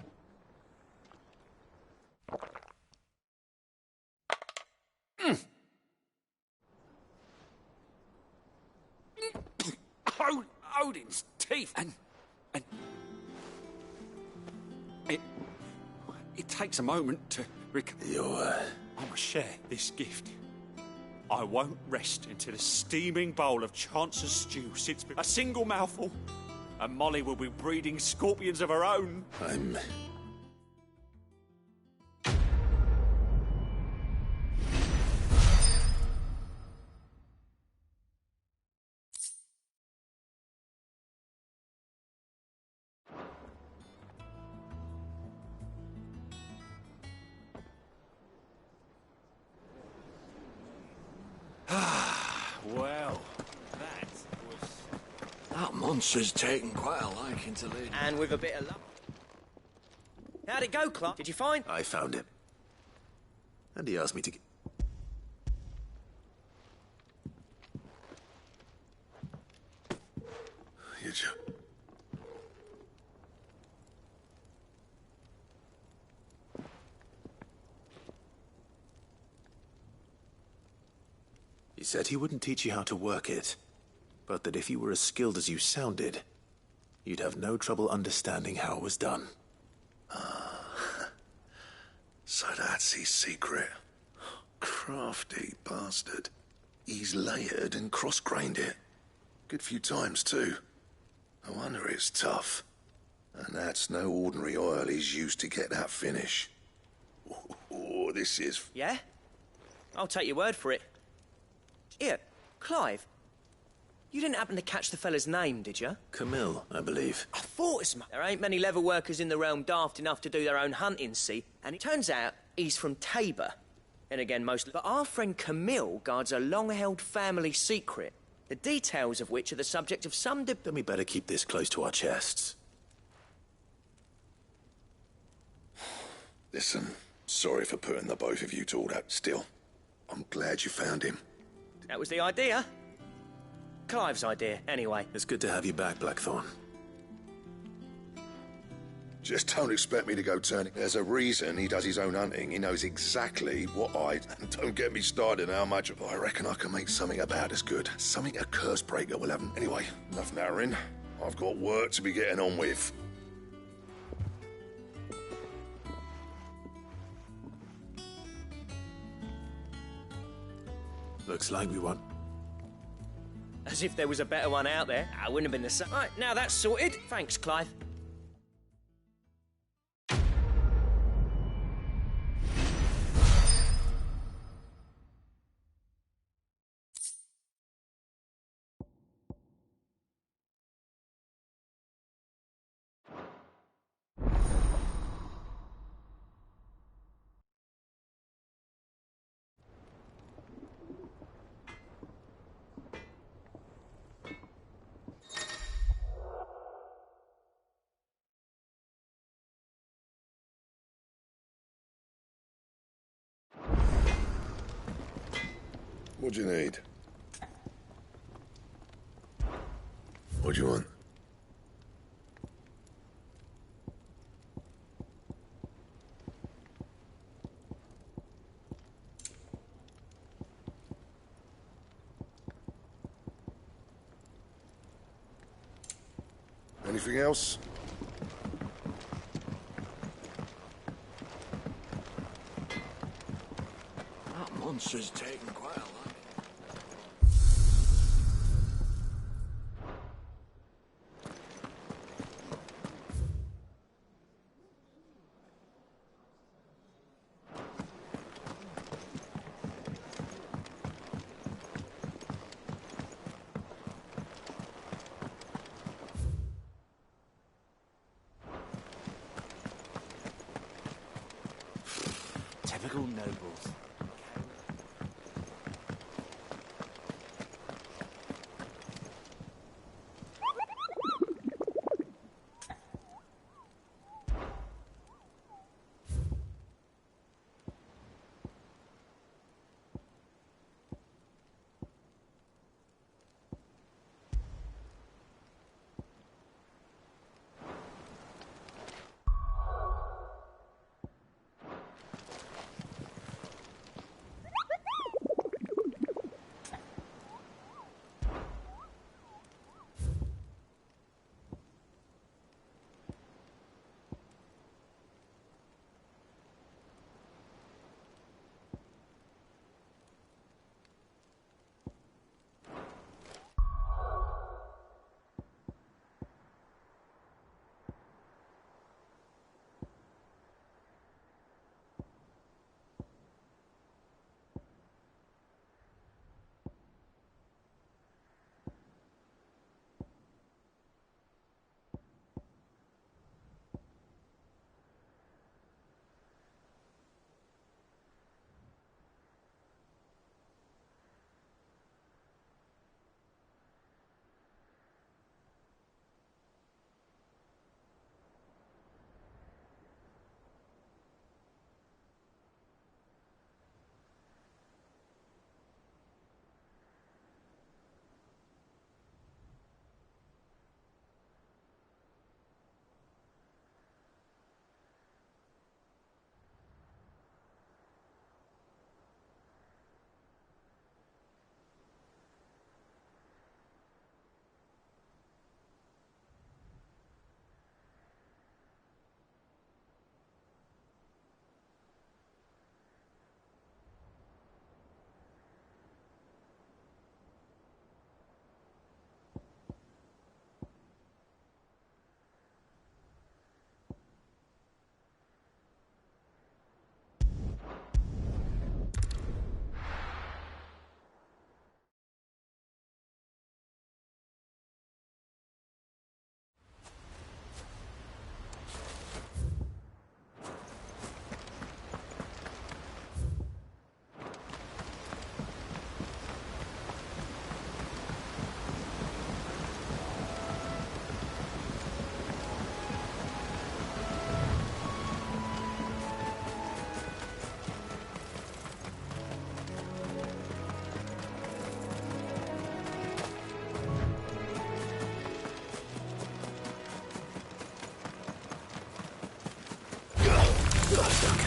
Odin's teeth, and it takes a moment to I must share this gift. I won't rest until a steaming bowl of Chance's stew sits with a single mouthful, and Molly will be breeding scorpions of her own. I'm... Well, that monster's taken quite a liking to Lady. And with a bit of luck. How'd it go, Clark? Did you find? I found him. And he asked me to... He said he wouldn't teach you how to work it, but that if you were as skilled as you sounded, you'd have no trouble understanding how it was done. So that's his secret. Crafty bastard. He's layered and cross-grained it. Good few times, too. No wonder it's tough. And that's no ordinary oil he's used to get that finish. Oh, this is... Yeah? I'll take your word for it. Here, Clive. You didn't happen to catch the fella's name, did you? Camille, I believe. I thought as much. There ain't many leather workers in the realm daft enough to do their own hunting, see? And it turns out he's from Tabor. And again, mostly. But our friend Camille guards a long-held family secret, the details of which are the subject of some Then we better keep this close to our chests. Listen, sorry for putting the both of you to all that. Still, I'm glad you found him. That was the idea. Clive's idea, anyway. It's good to have you back, Blackthorn. Just don't expect me to go turning. There's a reason he does his own hunting. He knows exactly what and don't get me started on how much of I reckon I can make something about as good. Something a curse breaker will have. Anyway, enough nattering. I've got work to be getting on with. Looks like we won. As if there was a better one out there. I wouldn't have been the same. Right, now that's sorted. Thanks, Clive. What do you need? What do you want? Anything else? That monster's taken quite a lot. Typical nobles.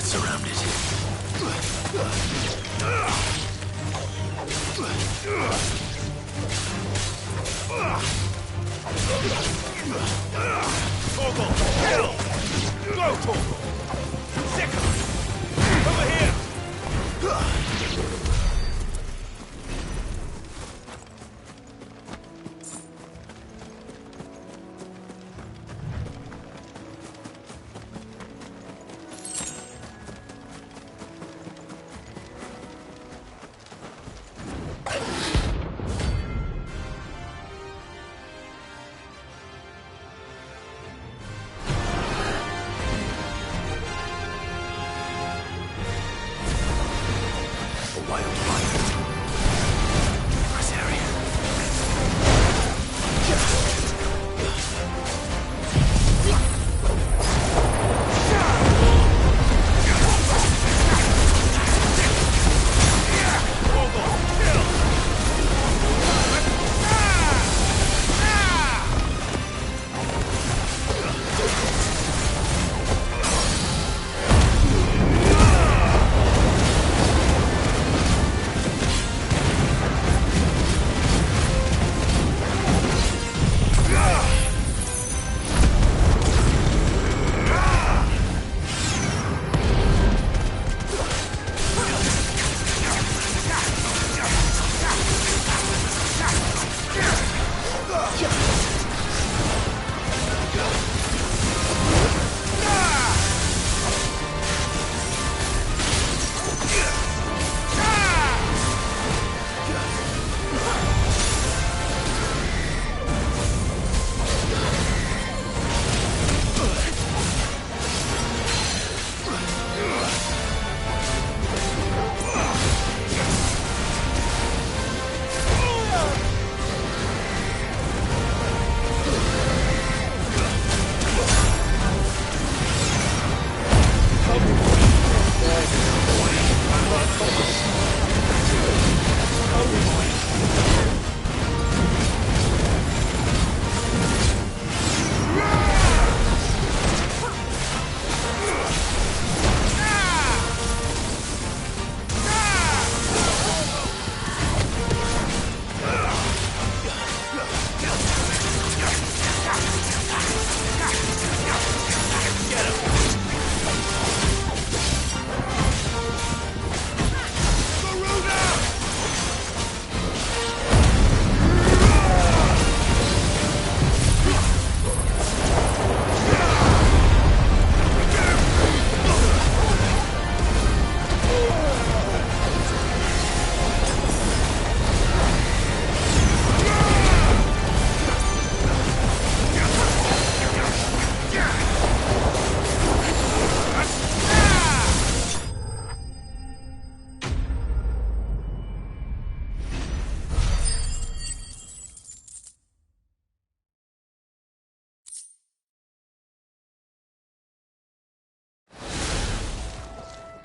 surrounded. Torgal, kill! Go, Torgal! Second! Over here!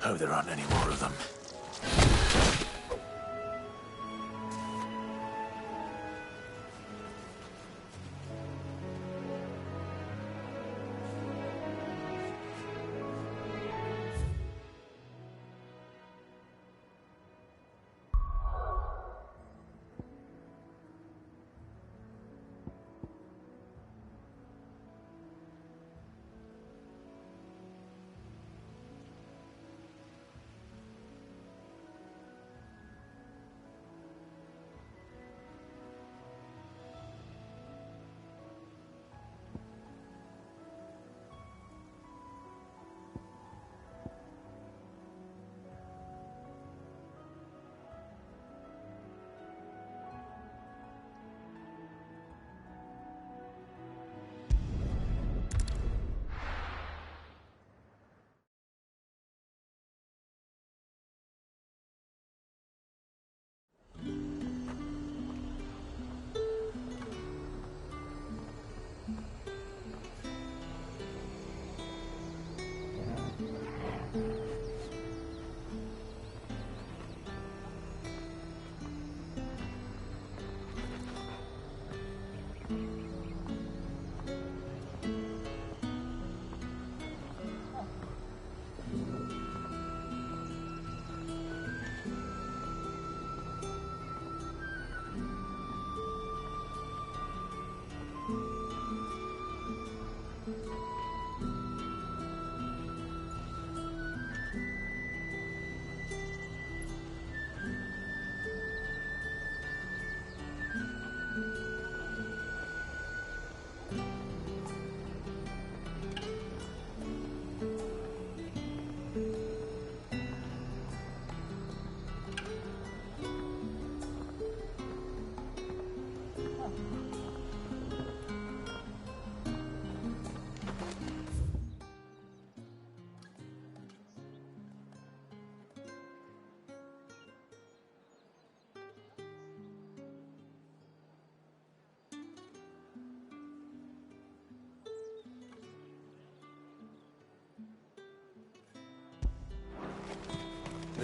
Hope there aren't any more of them.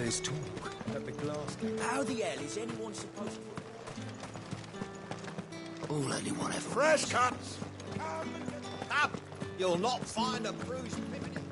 There's talk that the glass can... How the hell is anyone supposed to... All anyone ever... Fresh cuts! Up! You'll not find a bruised primitive.